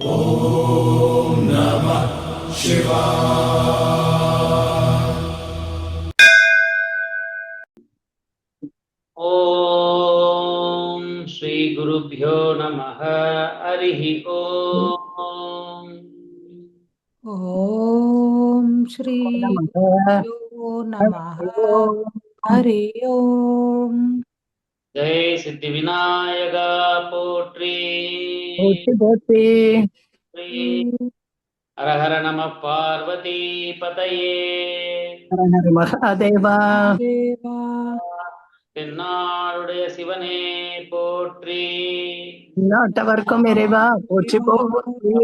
ஓம் நம சிவாய. ஓம் ஸ்ரீ குருப்யோ நமஹ. ஹரிஹி ஓம். ஓம் ஸ்ரீ குருப்யோ நமஹ. ஹரி ஓம். ஜெய் சித்தி விநாயகா போற்றி. போற்றி. ஹரஹர நம பார்வதி பதையே. மகாதேவா. தென்னாடுடைய சிவனே போற்றி. நாட்டவர்க்கும் இறைவா போற்றி போற்றி.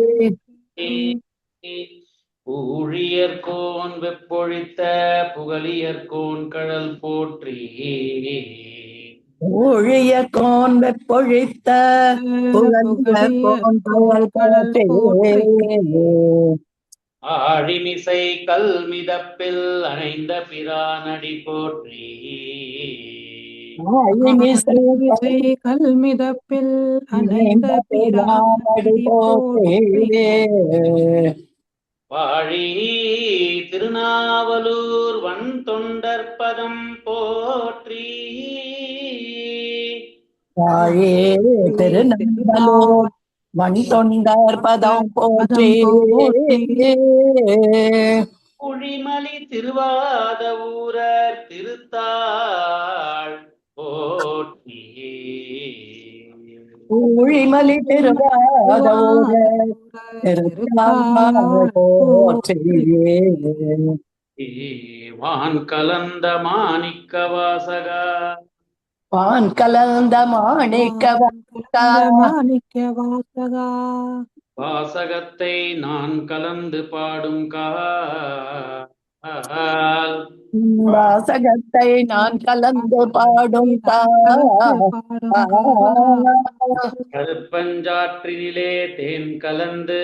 ஊழியர்கோன் வெப்பொழித்த புகழியர்கோன் கடல் போற்றி. ஊழியர்கோன் வெப்பொழித்த புகழியர்கோன் கடல் போற்றி. ஆழிமிசை கல் மிதப்பில் அணைந்த பிரானடி போற்றி. கல் மிதப்பில் அணைந்த பிரானடி போற்றி. வாழி திருநாவலூர் வன் தொண்டற்பதம் போற்றி. வாழி திருநாவலூர் வன் தொண்டர் பதம் போற்றி. குழிமலி திருவாத ஊரர் திருத்தாள் போற்றி. ஊழிமலி திருவாத ஊரர் திருத்தாள் போற்றி. வான் கலந்த மாணிக்க வாசகா. வான் கலந்த மாணிக்க வாசகா. வாசகத்தை நான் கலந்து பாடும் கால். வாசகத்தை நான் கலந்து பாடும் கருப்பஞ்சாற்றினிலே தேன் கலந்து.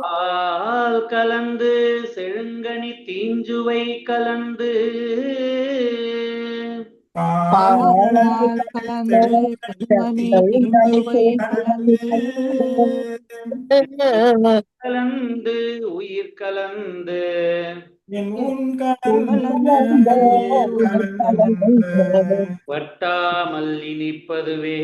பால் கலந்து செழுங்கனி தீஞ்சுவை கலந்து. கலந்து உயிர் கலந்து வட்டாமல் இனிப்பதுவே.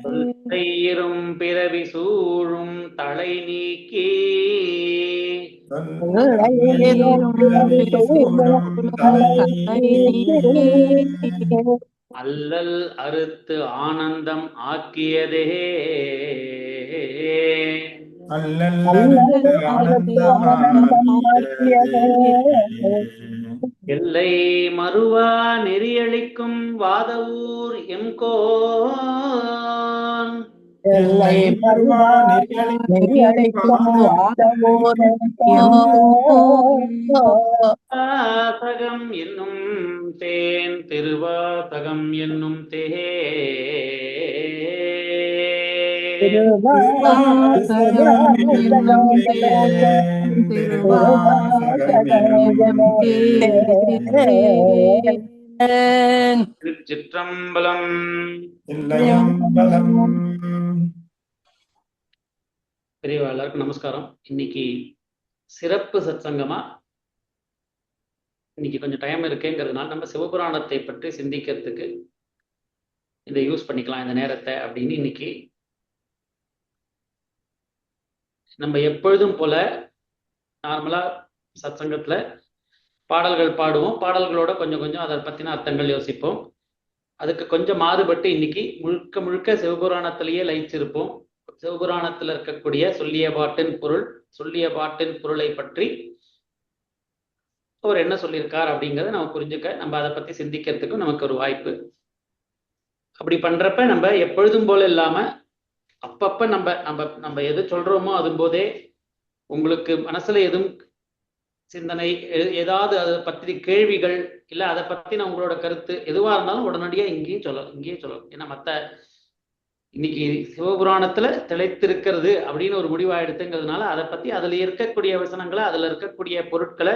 சொல்லையிரும் பிறவி சூழும் தலை நீக்கி. அல்லல் அறுத்து ஆனந்தம் ஆக்கியதே. எல்லை மறுவா நெறியளிக்கும் வாதவூர் எம்கோன். எல்லை மறுவா நெறியளிக்கும் வாசகம் என்னும் தேன் திருவாசகம் என்னும் திருச்சிற்றம்பலம். பெரியவா எல்லாருக்கும் நமஸ்காரம். இன்னைக்கு சிறப்பு சத்சங்கமா. இன்னைக்கு கொஞ்சம் டைம் இருக்குங்கிறதுனால நம்ம சிவபுராணத்தை பற்றி சிந்திக்கிறதுக்கு இதை யூஸ் பண்ணிக்கலாம் இந்த நேரத்தை அப்படின்னு. இன்னைக்கு நம்ம எப்பொழுதும் போல நார்மலா சத்சங்கத்துல பாடல்கள் பாடுவோம். பாடல்களோட கொஞ்சம் கொஞ்சம் அதை பத்தின அர்த்தங்கள் யோசிப்போம். அதுக்கு கொஞ்சம் மாறுபட்டு இன்னைக்கு முழுக்க முழுக்க சிவபுராணத்திலேயே லயிச்சிருப்போம். சிவபுராணத்துல இருக்கக்கூடிய சொல்லிய பாட்டின் பொருளை பற்றி அவர் என்ன சொல்லியிருக்கார் அப்படிங்கிறத நம்ம புரிஞ்சுக்க, நம்ம அதை பத்தி சிந்திக்கிறதுக்கும் நமக்கு ஒரு வாய்ப்பு. அப்படி பண்றப்ப நம்ம எப்பொழுதும் போல இல்லாம அப்பப்ப நம்ம நம்ம நம்ம எது சொல்றோமோ அது போதே உங்களுக்கு மனசுல எதுவும் சிந்தனை, ஏதாவது அதை பற்றி கேள்விகள் இல்ல அதை பத்தின உங்களோட கருத்து எதுவா இருந்தாலும் உடனடியா இங்கேயே சொல்லலாம். ஏன்னா மத்த இன்னைக்கு சிவபுராணத்துல திளைத்திருக்கிறது அப்படின்னு ஒரு முடிவா எடுத்துங்கிறதுனால அதை பத்தி அதுல இருக்கக்கூடிய வசனங்களை, அதுல இருக்கக்கூடிய பொருட்களை,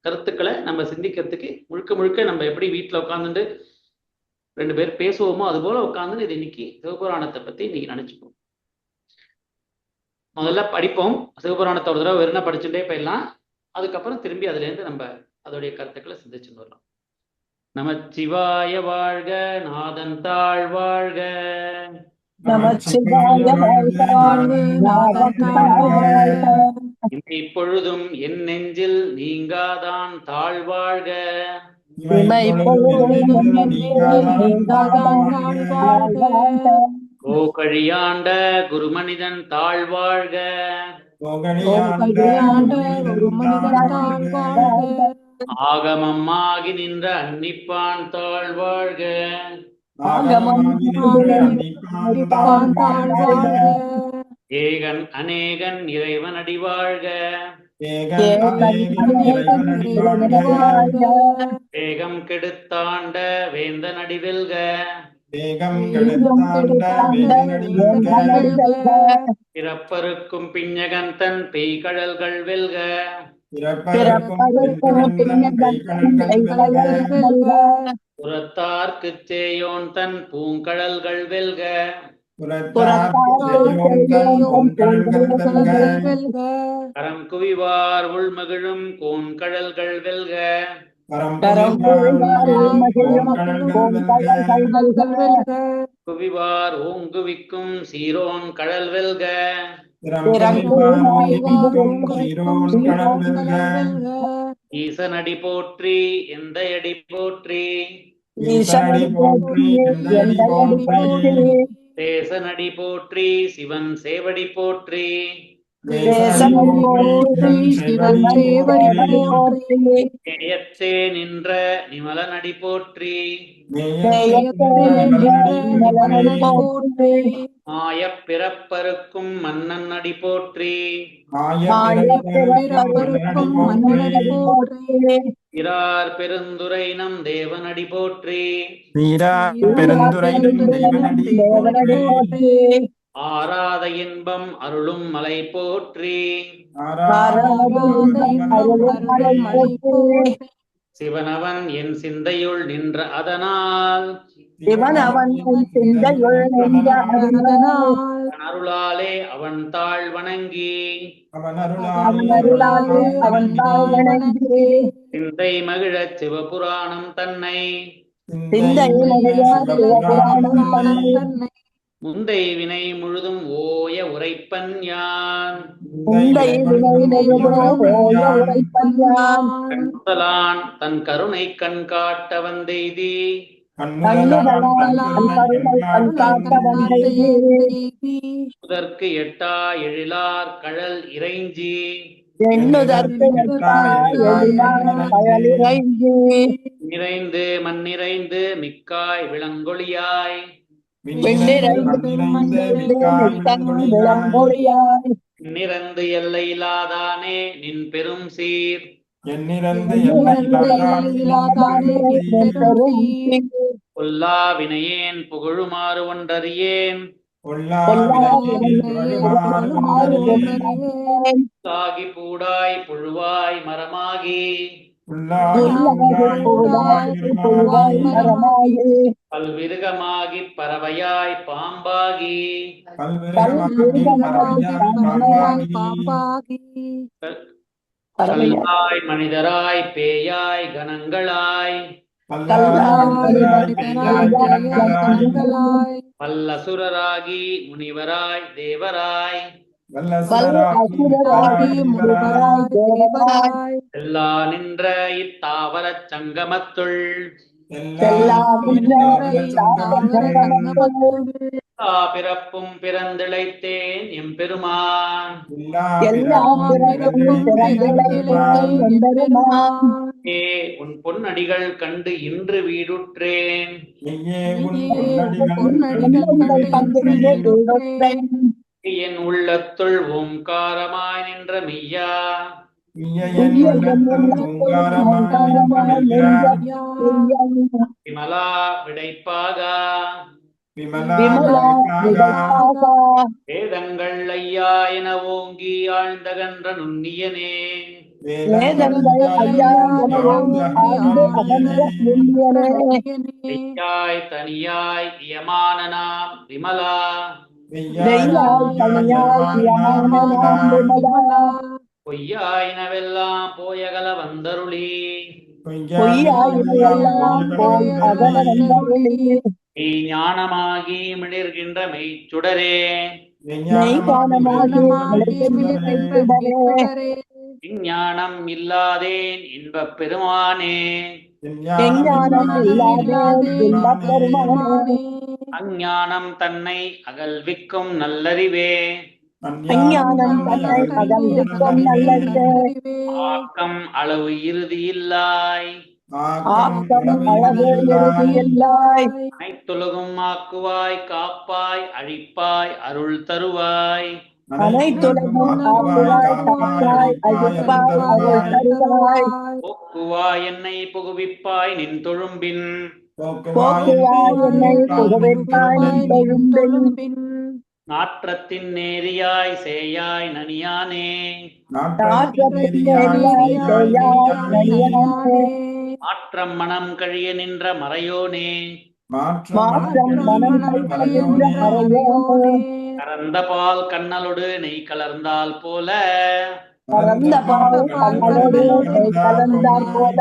கருத்துக்களை நம்ம சிந்திக்கிறதுக்கு முழுக்க முழுக்க நம்ம எப்படி வீட்டுல உட்காந்துட்டு 2 பேர் பேசுவோமோ அது போல உட்காந்து இது இன்னைக்கு சிவபுராணத்தை பத்தி இன்னைக்கு நினைச்சுப்போம். முதல்ல படிப்போம். சிவபுராணத்தை ஒரு தடவை வெறும் படிச்சுட்டே போயிடலாம். அதுக்கப்புறம் திரும்பி அதுல இருந்து நம்ம அதோடைய கருத்துக்களை சிந்திச்சுட்டு வரலாம். நமச்சிவாய வாழ்க, நாதன் தாழ் வாழ்க. நமச்சிவாய வாழ்க, நாதன் தாழ் வாழ்க. இப்பொழுதும் என் நெஞ்சில் நீங்காதான் தாழ் வாழ்க. கோகழியாண்ட குருமனிதன் தாழ் வாழ்க. ஆகமமாகி நின்ற அன்னிப்பான் தாழ் வாழ்க. ஏகன் அநேகன் இறைவன் அடி வாழ்க. வேகம் கெடுத்தாண்ட வேந்தன் அடி வெல்க. பிறப்பருக்கும் பிஞகன் தன் பெய்கடல்கள் வெல்க. புறத்தார்க்கு சேயோன் தன் பூங்கடல்கள் வெல்க. கரம் குவிவார் உள்மகிழும் கோன்கடல்கள் வெல்க. குவிவார் ஓங்குவிக்கும் சீரோன் கடல் வெல்க. ஈசனடி போற்றி எந்த அடி போற்றி. தேசனடி போற்றி சிவன் சேவடி போற்றி. நேயத்தே நின்ற நிமலனடி போற்றி. மாயப் பிறப்பருக்கும் மன்னன் அடி போற்றி. இரார் பெருந்துரை நம் தேவனடி போற்றி. ஆராத இன்பம் அருளும் மலை போற்றி. சிவனவன் என் சிந்தையுள் நின்ற அதனால். அருளாலே அவன் தாழ் வணங்கி. சிந்தை மகிழச் சிவபுராணம் தன்னை. முந்தை வினை முழுதும் ஓய உரைப்பன் யான். முதலான் தன் கருணை கண் காட்ட வந்தெய்தி. முதற்கு எட்டா எழிலார் கழல் இறைஞ்சி. நிறைந்து மண்ணிறைந்து மிக்காய் விளங்கொழியாய். நிறந்து எல்லையிலாதானே நின் பெரும் சீர். பொல்லா வினையேன் புகழுமாறு ஒன்றறியேன். சாகி பூடாய் புழுவாய் மரமாகி. பல்விருகமாகி பறவையாய் பாம்பாகி. கல்லாய் மனிதராய் பேயாய் கணங்களாய். வல்லசுரராகி முனிவராய் தேவராய். எல்லா நின்ற இத்தாவரச் சங்கமத்துள். பிறப்பும் பிறந்திழைத்தேன் எம்பெருமான். ஏ உன் பொன்னடிகள் கண்டு இன்று வீடுற்றேன். என் உள்ளத்துள் ஓங்காரமாய் நின்ற மெய்யா. விமலா விடைப்பாகா. விமலா விமலா விமலாக வேதங்கள் ஐயா என ஓங்கி ஆழ்ந்தகன்ற நுண்ணியனே வேதங்கள் ஐயா என ஓங்கி ஆழ்ந்து அகன்ற நுண்ணியனே மெய்யாய் தனியாய் இயமான நாம் விமலா வெய்யாய் தனியாய் பிரியமான நாம் விமலா பொய்யாயினவெல்லாம் போயகல வந்தருளி பொய்யாயினையெல்லாம் போய் அகல வந்தருளி மெய் ஞானமாகி மிளிர்கின்ற மெய்ச்சுடரே மெய்ஞானமாகி மிளிர்கின்றே விஞ்ஞானம் இல்லாதேன் இன்பப் பெருமானே எஞ்ஞானம் இல்லாதே இன்பப் பெருமானே அஞ்ஞானம் தன்னை அகல்விக்கும் நல்லறிவே அஞ்ஞானம் தன்னை அகல்விக்கும் நல்லறிவே ஆக்கம் அளவு இறுதி இல்லாய் ஆக்கம் அளவு இறுதியில்லாய் அனைத்துலகும் ஆக்குவாய் காப்பாய் அழிப்பாய் அருள் தருவாய் அனைத்துலகும் ஆக்குவாய் காப்பாய் அழிப்பாய் அருள் தருவாய் போக்குவாய் என்னை புகுவிப்பாய் நின் தொழும்பின் போக்குவாய் என்னை புகவிப்பாய் நின் தொழும்பின் நாற்றத்தின் நேரியாய் சேயாய் நனியானே நாற்றத்தின் நேரியாய் சேயாய் நனியானே மாற்றம் மனம் கழிய நின்ற மறையோனே மாற்றம் மனம் கழிகின்ற மறையோனே கறந்த பால் கண்ணலோடு நெய் கலர்ந்தால் போல கறந்த பால் கண்ணலோடு நெய் கலந்தால் போல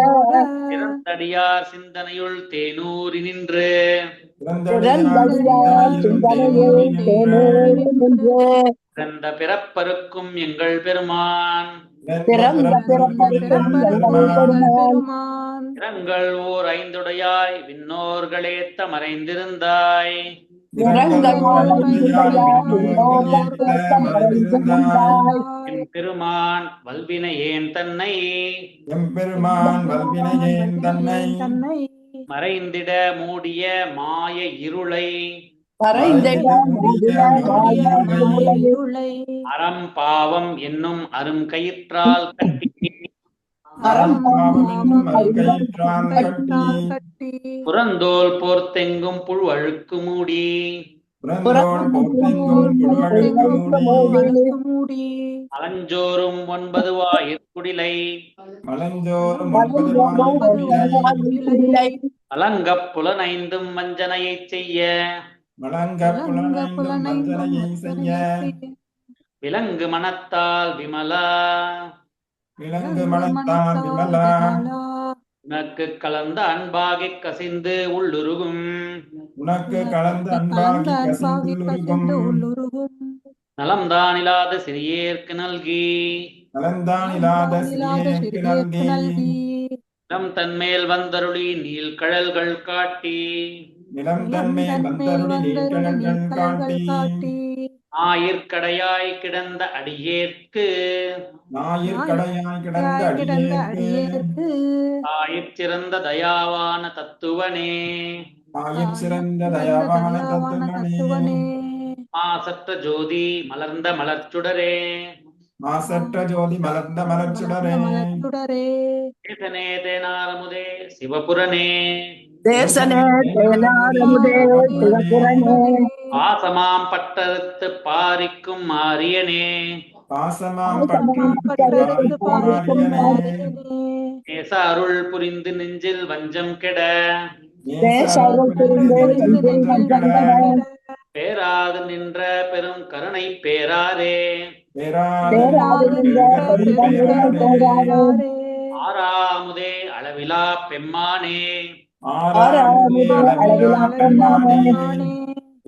பிறந்தடியார் சிந்தனையுள் தேனூரி நின்று பிறந்தடியார் சிந்தனையில் தேனூரி நின்று பிறந்த பிறப்பருக்கும் எங்கள் பெருமான் பிறந்த பிறப்பருக்கும் எங்கள் பெருமான் இரங்கள் ஓர் ஐந்துடையாய் விண்ணோர்களேத்த மறைந்திருந்தாய் என் பெருமான் வல்வினையேன் தன்னை மறைந்திட மூடிய மாய இருளை அறம் பாவம் என்னும் அரும் கயிற்றால் கட்டி புறந்தோல் போர்த்தெங்கும் புழுவழுக்கு மூடி அலஞ்சோறும் 9 வாயிற்குடிலை அலங்கப் புலனைந்தும் வஞ்சனையைச் செய்ய விலங்கு மனத்தால் விமலா உனக்கு கலந்த அன்பாகிக் கசிந்து உள்ளுருகும் நலம்தானில்லாத சிறியேற்கு நல்கி நிலம் தன்மேல் வந்தருளி நீள்கழல்கள் காட்டி ஆயிற்கடையாய் கிடந்த அடியேற்கு ஆயிற்சிறந்த தயாவான தத்துவனே மாசற்ற ஜோதி மலர்ந்த மலர்ச்சுடரே தேசனே தேனாரமுதே சிவபுரனே பாசமாம் பட்டறுத்து பாரிக்கும் மாரியனே நேச அருள் புரிந்து நெஞ்சில் வஞ்சம் கெட பேராது நின்ற பெரும் கருணை பேராரே ஆறாமுதே அளவிலா பெம்மானே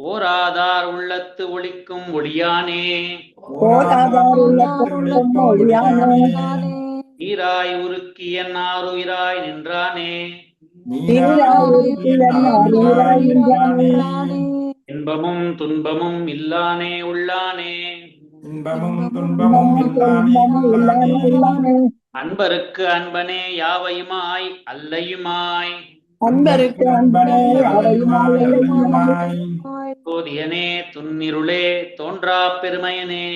ஓராதார் உள்ளத்து ஒளிக்கும் ஒளியானே நீராய் உருக்கிய நாருயிராய் நின்றானே இன்பமும் துன்பமும் இல்லானே உள்ளானே அன்பருக்கு அன்பனே யாவையுமாய் அல்லையுமாய் சோதியனே துன்னிருளே தோன்றா பெருமையனே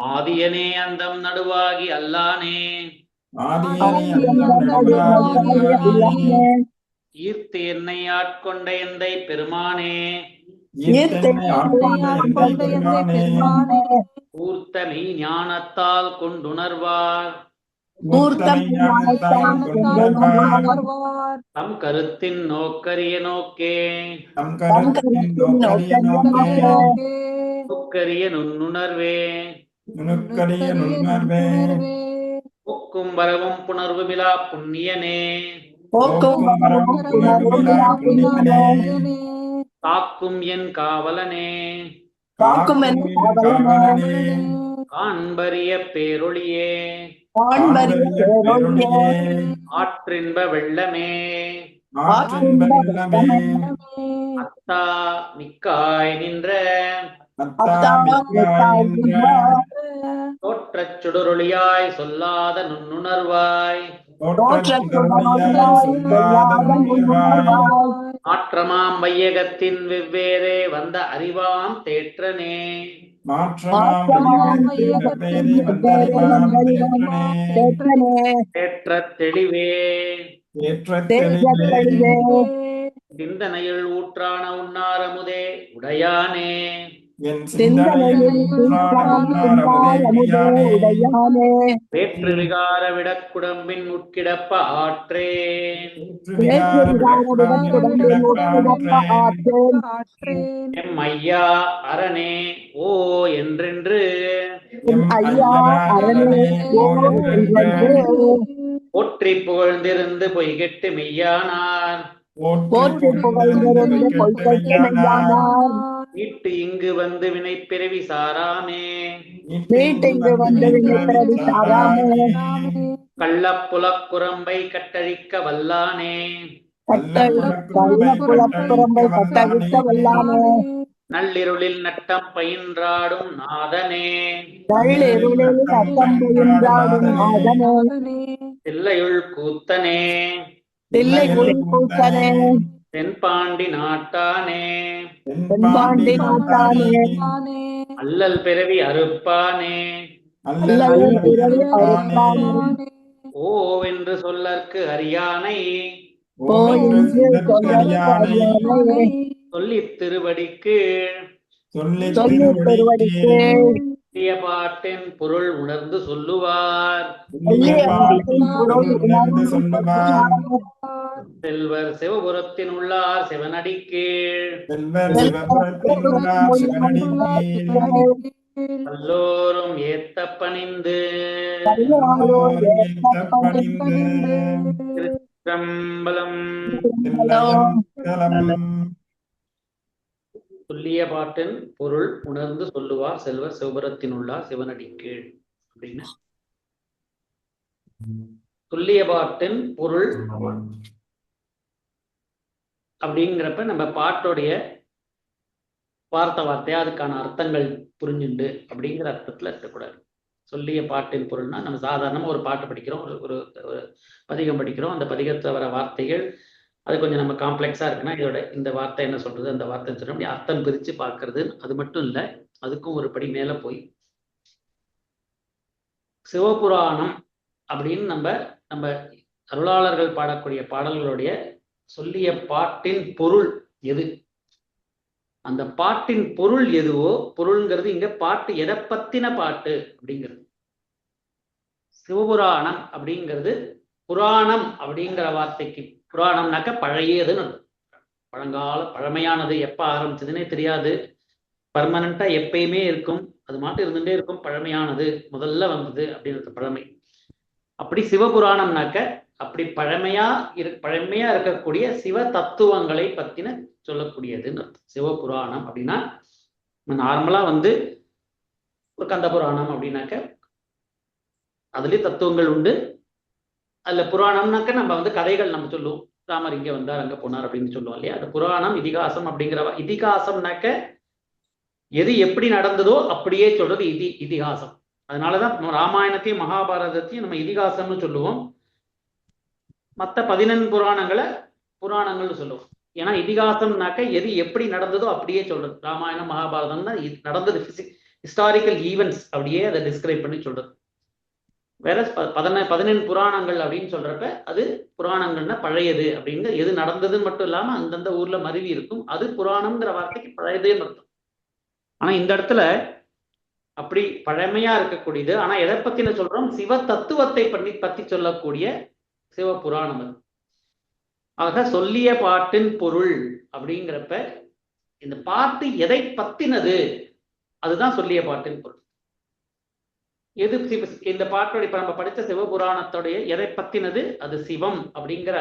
ஆதியனே அந்தம் நடுவாகி அல்லானே ஈர்த்து என்னை ஆட்கொண்ட எந்தை பெருமானே ஊர்த்தமை ஞானத்தால் கொண்டுணர்வார் தம் கருத்தின் நோக்கரிய நோக்கே நோக்கரிய நுண்ணுணர்வே ஒக்கும் வரவும் புணர்வுமிலா புண்ணியனே காக்கும் என் காவலனே காண்பரிய பேரொளியே ஆற்றின்ப வெள்ளமே அத்தா மிக்காய் நின்ற தோற்றச் சுடரொளியாய் சொல்லாத நுண்ணுணர்வாய் மாற்றமாம் வையகத்தின் வெவ்வேறே வந்த அறிவாம் தேற்றனே தேற்றத் தெளிவே சிந்தனையில் ஊற்றான உன்னாரமுதே உடையானே வேற்று விகார விடக்குடம்பின் உட்கிடப்ப ஆற்றேன் எம் ஐயா அரணே ஓ என்றென்று போற்றி புகழ்ந்திருந்து பொய்கெட்டு மெய்யானார் மீட்டு இங்கு வந்து வினைப்பிறவி சாராமே கள்ளப்புலக் குரம்பை கட்டழிக்க வல்லானே நள்ளிருளில் நட்டம் பயின்றாடும் நாதனே தில்லையுள் கூத்தனே தென்பாண்டி நாட்டானே அல்லல் பிறவி அறுப்பானே ஓ என்று சொல்லற்கு அரியானை சொல்லித் திருவடிக்கு பாட்டின் பொருள் உணர்ந்து சொல்லுவார் செல்வர் சிவபுரத்தின் உள்ளார் சிவனடி கீழ் எல்லோரும் ஏத்த பணிந்து திருச்சிற்றம்பலம். சொல்லிய பாட்டின் பொருள் உணர்ந்து சொல்லுவார் செல்வர் சிவபுரத்தின் உள்ளார் சிவனடி கீழ் அப்படின்னு சொல்லிய பாட்டின் பொருள் அப்படிங்கிறப்ப நம்ம பாட்டோடைய வார்த்தையா அதுக்கான அர்த்தங்கள் புரிஞ்சுண்டு அப்படிங்கிற அர்த்தத்துல இருக்கக்கூடாது. சொல்லிய பாட்டின் பொருள்னா நம்ம சாதாரணமா ஒரு பாட்டு படிக்கிறோம், ஒரு பதிகம் படிக்கிறோம், அந்த பதிகத்துல வர வார்த்தைகள் அது கொஞ்சம் நம்ம காம்ப்ளெக்ஸா இருக்குன்னா இதோட இந்த வார்த்தை என்ன சொல்றது, அந்த வார்த்தை சொல்ல அப்படி அர்த்தம் பிரிச்சு பார்க்கறது. அது மட்டும் இல்லை, அதுக்கும் ஒரு படி மேல போய் சிவபுராணம் அப்படின்னு நம்ம அருளாளர்கள் பாடக்கூடிய பாடல்களுடைய சொல்லிய பாட்டின் பொருள் எது, அந்த பாட்டின் பொருள் எதுவோ, பொருள்ங்கிறது இங்க பாட்டு எதை பத்தின பாட்டு அப்படிங்கிறது. சிவபுராணம் அப்படிங்கிறது புராணம் அப்படிங்கிற வார்த்தைக்கு, புராணம்னாக்க பழையதுன்னு, பழங்கால பழமையானது, எப்ப ஆரம்பிச்சதுன்னே தெரியாது, பர்மனண்டா எப்பயுமே இருக்கும், அது மாட்டு இருந்துட்டே இருக்கும், பழமையானது முதல்ல வந்தது அப்படின்றது பழமை. அப்படி சிவபுராணம்னாக்க அப்படி பழமையா இருக்கக்கூடிய சிவ தத்துவங்களை பத்தின சொல்லக்கூடியதுன்னு சிவபுராணம். அப்படின்னா நார்மலா ஒரு கந்த புராணம் அப்படின்னாக்க அதுலயே தத்துவங்கள் உண்டு. அதுல புராணம்னாக்க நம்ம கதைகள் நம்ம சொல்லுவோம், ராமர் இங்க வந்தார் அங்க போனார் அப்படின்னு சொல்லுவோம் இல்லையா. அது புராணம், இதிகாசம் அப்படிங்கிற இதிகாசம்னாக்க எது எப்படி நடந்ததோ அப்படியே சொல்றது இதிகாசம். அதனாலதான் ராமாயணத்தையும் மகாபாரதத்தையும் நம்ம இதிகாசம்னு சொல்லுவோம், மற்ற 14 புராணங்கள்னு சொல்லுவோம். ஏன்னா இதிகாசம்னாக்க எது எப்படி நடந்ததோ அப்படியே சொல்றது. ராமாயணம் மகாபாரதம் தான் நடந்தது, ஹிஸ்டாரிக்கல் ஈவெண்ட்ஸ் அப்படியே அதை டிஸ்கிரைப் பண்ணி சொல்றது. வேற 14 புராணங்கள் அப்படின்னு சொல்றப்ப அது புராணங்கள்னா பழையது அப்படின்னு எது நடந்ததுன்னு மட்டும் இல்லாம அந்தந்த ஊர்ல மருவி இருக்கும். அது புராணம்ங்கிற வார்த்தைக்கு பழையதுன்னு அர்த்தம். ஆனா இந்த இடத்துல அப்படி பழமையா இருக்கக்கூடியது. ஆனா எதை பத்தின சொல்றோம்? சிவ தத்துவத்தை பத்தி சொல்லக்கூடிய சிவ புராணம் அது. ஆக சொல்லிய பாட்டின் பொருள் அப்படிங்கிறப்ப இந்த பாட்டு எதை பத்தினது, அதுதான் சொல்லிய பாட்டின் பொருள். எது இந்த பாட்டோட இப்ப நம்ம படித்த சிவபுராணத்தோடைய எதை பத்தினது? அது சிவம் அப்படிங்கிற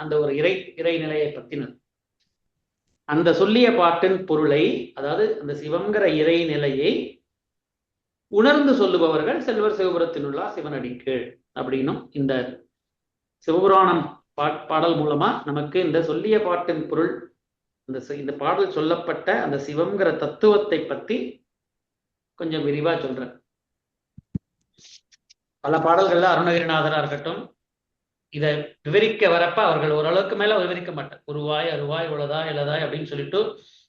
அந்த ஒரு இறை நிலையை பத்தினது. அந்த சொல்லிய பாட்டின் பொருளை, அதாவது அந்த சிவம்ங்கிற இறை நிலையை உணர்ந்து சொல்லுபவர்கள் செல்வர் சிவபுரத்தினுள்ளா சிவனடிக்கு அப்படின்னும் இந்த சிவபுராணம் பாடல் மூலமா நமக்கு இந்த சொல்லிய பாட்டின் பொருள், இந்த பாடல் சொல்லப்பட்ட அந்த சிவம்ங்கிற தத்துவத்தை பத்தி கொஞ்சம் விரிவா சொல்றேன். பல பாடல்கள்ல அருணகிரிநாதரா இருக்கட்டும், இதை விவரிக்க வரப்ப அவர்கள் ஓரளவுக்கு மேல விவரிக்க மாட்டார். உருவாய் அருவாய் உளதாய் இளதாய் அப்படின்னு சொல்லிட்டு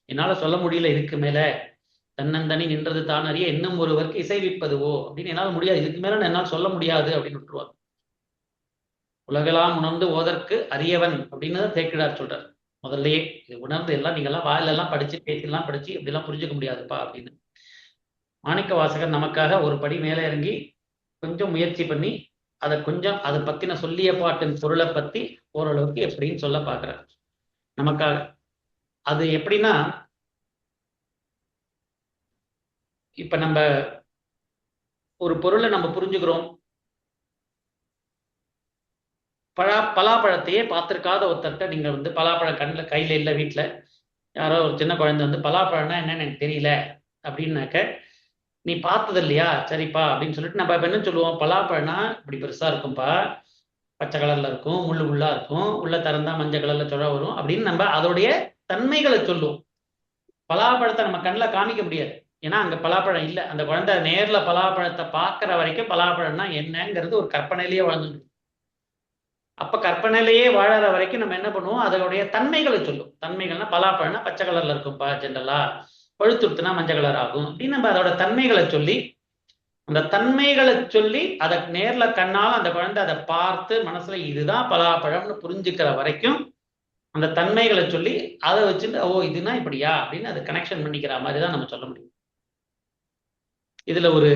என்னால சொல்ல முடியல இதுக்கு மேல, தன்னந்தனி நின்றது தான் அறிய இன்னும் ஒருவருக்கு இசைவிப்பதுவோ அப்படின்னு என்னால் முடியாது, இதுக்கு மேல என்னால் சொல்ல முடியாது அப்படின்னு விட்டுருவார். உலகெல்லாம் உணர்ந்து ஓதற்கு அரியவன் அப்படின்னு தான் தேக்கிடார் சொல்றார். முதல்லயே இது உணர்ந்து எல்லாம் நீங்கெல்லாம் வாயிலெல்லாம் படிச்சு பேசிலாம் படிச்சு இப்படிலாம் புரிஞ்சுக்க முடியாதுப்பா அப்படின்னு. மாணிக்க வாசகர் நமக்காக ஒரு படி மேலே இறங்கி கொஞ்சம் முயற்சி பண்ணி அதை பத்தின சொல்லிய பாட்டின் பொருளை பத்தி ஓரளவுக்கு எப்படின்னு சொல்ல பார்க்கிறார் நமக்காக. அது எப்படின்னா, இப்ப நம்ம ஒரு பொருளை நம்ம புரிஞ்சுக்கிறோம். பலாப்பழத்தையே பார்த்திருக்காத ஒருத்தர்கிட்ட நீங்க வந்து பலாப்பழம் கண்ணில் கையில இல்லை, வீட்டுல யாரோ ஒரு சின்ன குழந்தை வந்து பலாப்பழம்னா என்னன்னு எனக்கு தெரியல அப்படின்னாக்க, நீ பார்த்தது இல்லையா, சரிப்பா அப்படின்னு சொல்லிட்டு நம்ம என்ன சொல்லுவோம்? பலாப்பழம்னா இப்படி பெருசா இருக்கும்பா, பச்சை கலர்ல இருக்கும், முள்ளு முள்ளா இருக்கும், உள்ள திறந்தா மஞ்சள் கலர்ல சுழ வரும் அப்படின்னு நம்ம அதோடைய தன்மைகளை சொல்லுவோம். பலாப்பழத்தை நம்ம கண்ணில் காமிக்க முடியாது, ஏன்னா அங்க பலாப்பழம் இல்லை. அந்த குழந்தை நேர்ல பலாப்பழத்தை பார்க்குற வரைக்கும் பலாப்பழம்னா என்னங்கிறது ஒரு கற்பனையிலேயே வாழ்ந்துட்டு. அப்ப கற்பனையிலேயே வாழற வரைக்கும் நம்ம என்ன பண்ணுவோம்? அதோடைய தன்மைகளை சொல்லுவோம். தன்மைகள்னா பலாப்பழம்னா பச்சை கலர்ல இருக்கும்பா ஜென்ரலா, பழுத்துடுத்துனா மஞ்சள் கலர் ஆகும் அப்படின்னு நம்ம அதோட தன்மைகளை சொல்லி, அந்த தன்மைகளை சொல்லி அதை நேர்ல கண்ணால் அந்த குழந்தை அதை பார்த்து மனசுல இதுதான் பலாப்பழம்னு புரிஞ்சுக்கிற வரைக்கும் அந்த தன்மைகளை சொல்லி அதை வச்சுட்டு ஓ இதுனா இப்படியா அப்படின்னு அதை கனெக்ஷன் பண்ணிக்கிற மாதிரி தான் நம்ம சொல்ல முடியும். இதுல ஒரு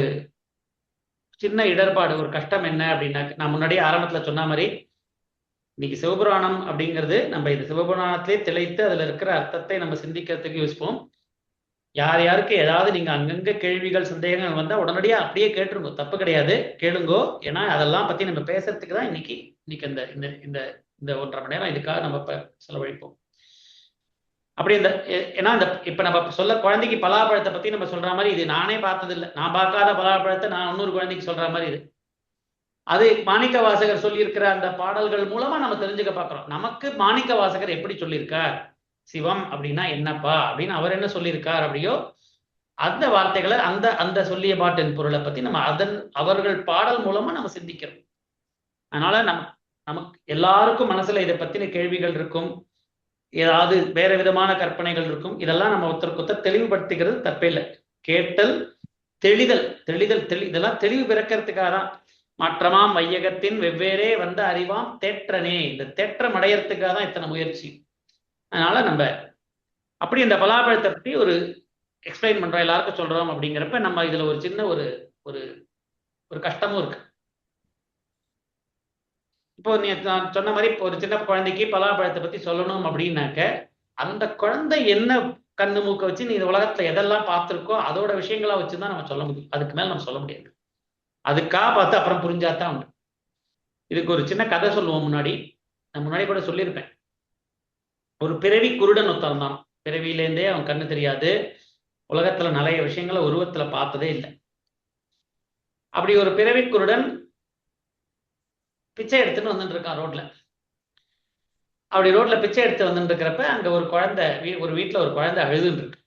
சின்ன இடர்பாடு, ஒரு கஷ்டம் என்ன அப்படின்னா, நான் முன்னாடியே ஆரம்பத்துல சொன்ன மாதிரி இன்னைக்கு சிவபுராணம் அப்படிங்கிறது நம்ம இது சிவபுராணத்திலே திளைத்து அதுல இருக்கிற அர்த்தத்தை நம்ம சிந்திக்கிறதுக்கு யூஸ்போம். யார் யாருக்கு ஏதாவது நீங்க அங்கங்க கேள்விகள் சந்தேகங்கள் வந்தா உடனடியா அப்படியே கேட்டுருங்க, தப்பு கிடையாது, கேளுங்கோ. ஏன்னா அதெல்லாம் பத்தி நம்ம பேசுறதுக்கு தான் இன்னைக்கு இந்த இந்த இந்த 1.5 மணி நேரம் இதுக்காக நம்ம செலவழிப்போம். அப்படி ஏன்னா இப்ப நம்ம சொல்ல குழந்தைக்கு பலாப்பழத்தை பத்தி நம்ம சொல்ற மாதிரி இது நானே பார்த்தது இல்லை, நான் பார்க்காத பலாப்பழத்தை நான் இன்னொரு குழந்தைக்கு சொல்ற மாதிரி இது. அது மாணிக்க வாசகர் சொல்லியிருக்கிற அந்த பாடல்கள் மூலமா நம்ம தெரிஞ்சுக்க பார்க்கிறோம். நமக்கு மாணிக்க வாசகர் எப்படி சொல்லியிருக்கார், சிவம் அப்படின்னா என்னப்பா அப்படின்னு அவர் என்ன சொல்லியிருக்கார் அப்படியோ அந்த வார்த்தைகளை அந்த சொல்லிய பாட்டின் பொருளை பத்தி நம்ம அவர்கள் பாடல் மூலமா நம்ம சிந்திக்கிறோம். அதனால நமக்கு எல்லாருக்கும் மனசுல இதை பத்தின கேள்விகள் இருக்கும், ஏதாவது வேற விதமான கற்பனைகள் இருக்கும். இதெல்லாம் நம்ம ஒருத்தருக்கு தெளிவுபடுத்திக்கிறது தப்பே இல்லை. கேட்டல் தெளிதல் இதெல்லாம் தெளிவு பிறக்கிறதுக்காக தான். மாற்றமாம் வையகத்தின் வெவ்வேறே வந்த அறிவாம் தேற்றனே, இந்த தேற்றம் அடையறதுக்காக தான் இத்தனை முயற்சி. அதனால நம்ம அப்படி இந்த பலாப்பழத்தை பற்றி ஒரு எக்ஸ்பிளைன் பண்றோம், எல்லாருக்கும் சொல்றோம். அப்படிங்கிறப்ப நம்ம இதுல ஒரு சின்ன ஒரு ஒரு கஷ்டமும் இருக்கு. இப்போ நான் சொன்ன மாதிரி ஒரு சின்ன குழந்தைக்கு பலாப்பழத்தை பத்தி சொல்லணும் அப்படின்னாக்க, அந்த குழந்தை என்ன கண்ணு மூக்க வச்சு நீ இந்த உலகத்துல எதெல்லாம் பார்த்துருக்கோ அதோட விஷயங்களா வச்சுதான் நம்ம சொல்ல முடியும். அதுக்கு மேல நம்ம சொல்ல முடியாது. அதுக்காக பார்த்து அப்புறம் புரிஞ்சாதான் உண்டு. இதுக்கு ஒரு சின்ன கதை சொல்லுவோம். நான் முன்னாடி கூட சொல்லியிருப்பேன். ஒரு பிறவி குருடன் ஒருத்தன் இருந்தான். பிறவியிலேருந்தே அவன் கண்ணு தெரியாது, உலகத்துல நிறைய விஷயங்களை உருவத்துல பார்த்ததே இல்லை. அப்படி ஒரு பிறவி குருடன் பிச்சை எடுத்துன்னு வந்துட்டு இருக்கான் ரோட்ல. அப்படி ரோட்ல பிச்சை எடுத்து வந்துட்டு இருக்கிறப்ப அங்க ஒரு வீட்டுல ஒரு குழந்தை அழுதுன்னு இருக்கு.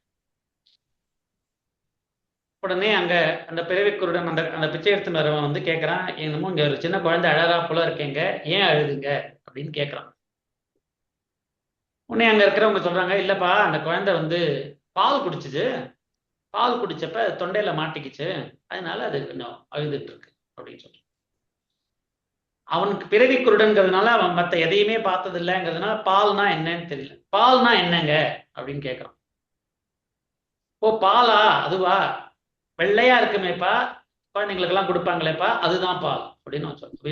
உடனே அங்க அந்த பிறவிக்குருடன் அந்த பிச்சை எடுத்துன்னு வரவன் வந்து கேட்கறான், என்னமோ இங்க ஒரு சின்ன குழந்தை அழகா போல இருக்கேங்க, ஏன் அழுதுங்க அப்படின்னு கேட்கறான். உடனே அங்க இருக்கிறவங்க சொல்றாங்க, இல்லப்பா அந்த குழந்தை வந்து பால் குடிச்சப்ப தொண்டையில மாட்டிக்கிச்சு, அதனால அது கொஞ்சம் அழுதுட்டு இருக்கு அப்படின்னு சொல்றாங்க. அவனுக்கு பிறவி குருடன்கிறதுனால அவன் மற்ற எதையுமே பார்த்தது இல்லைங்கிறதுனால பால்னா என்னன்னு தெரியல. பால்னா என்னங்க அப்படின்னு கேட்கறான். ஓ பாலா, அதுவா, வெள்ளையா இருக்குமேப்பா, குழந்தைங்களுக்கெல்லாம் கொடுப்பாங்களேப்பா, அதுதான் பால் அப்படின்னு அவன் சொல்றான்.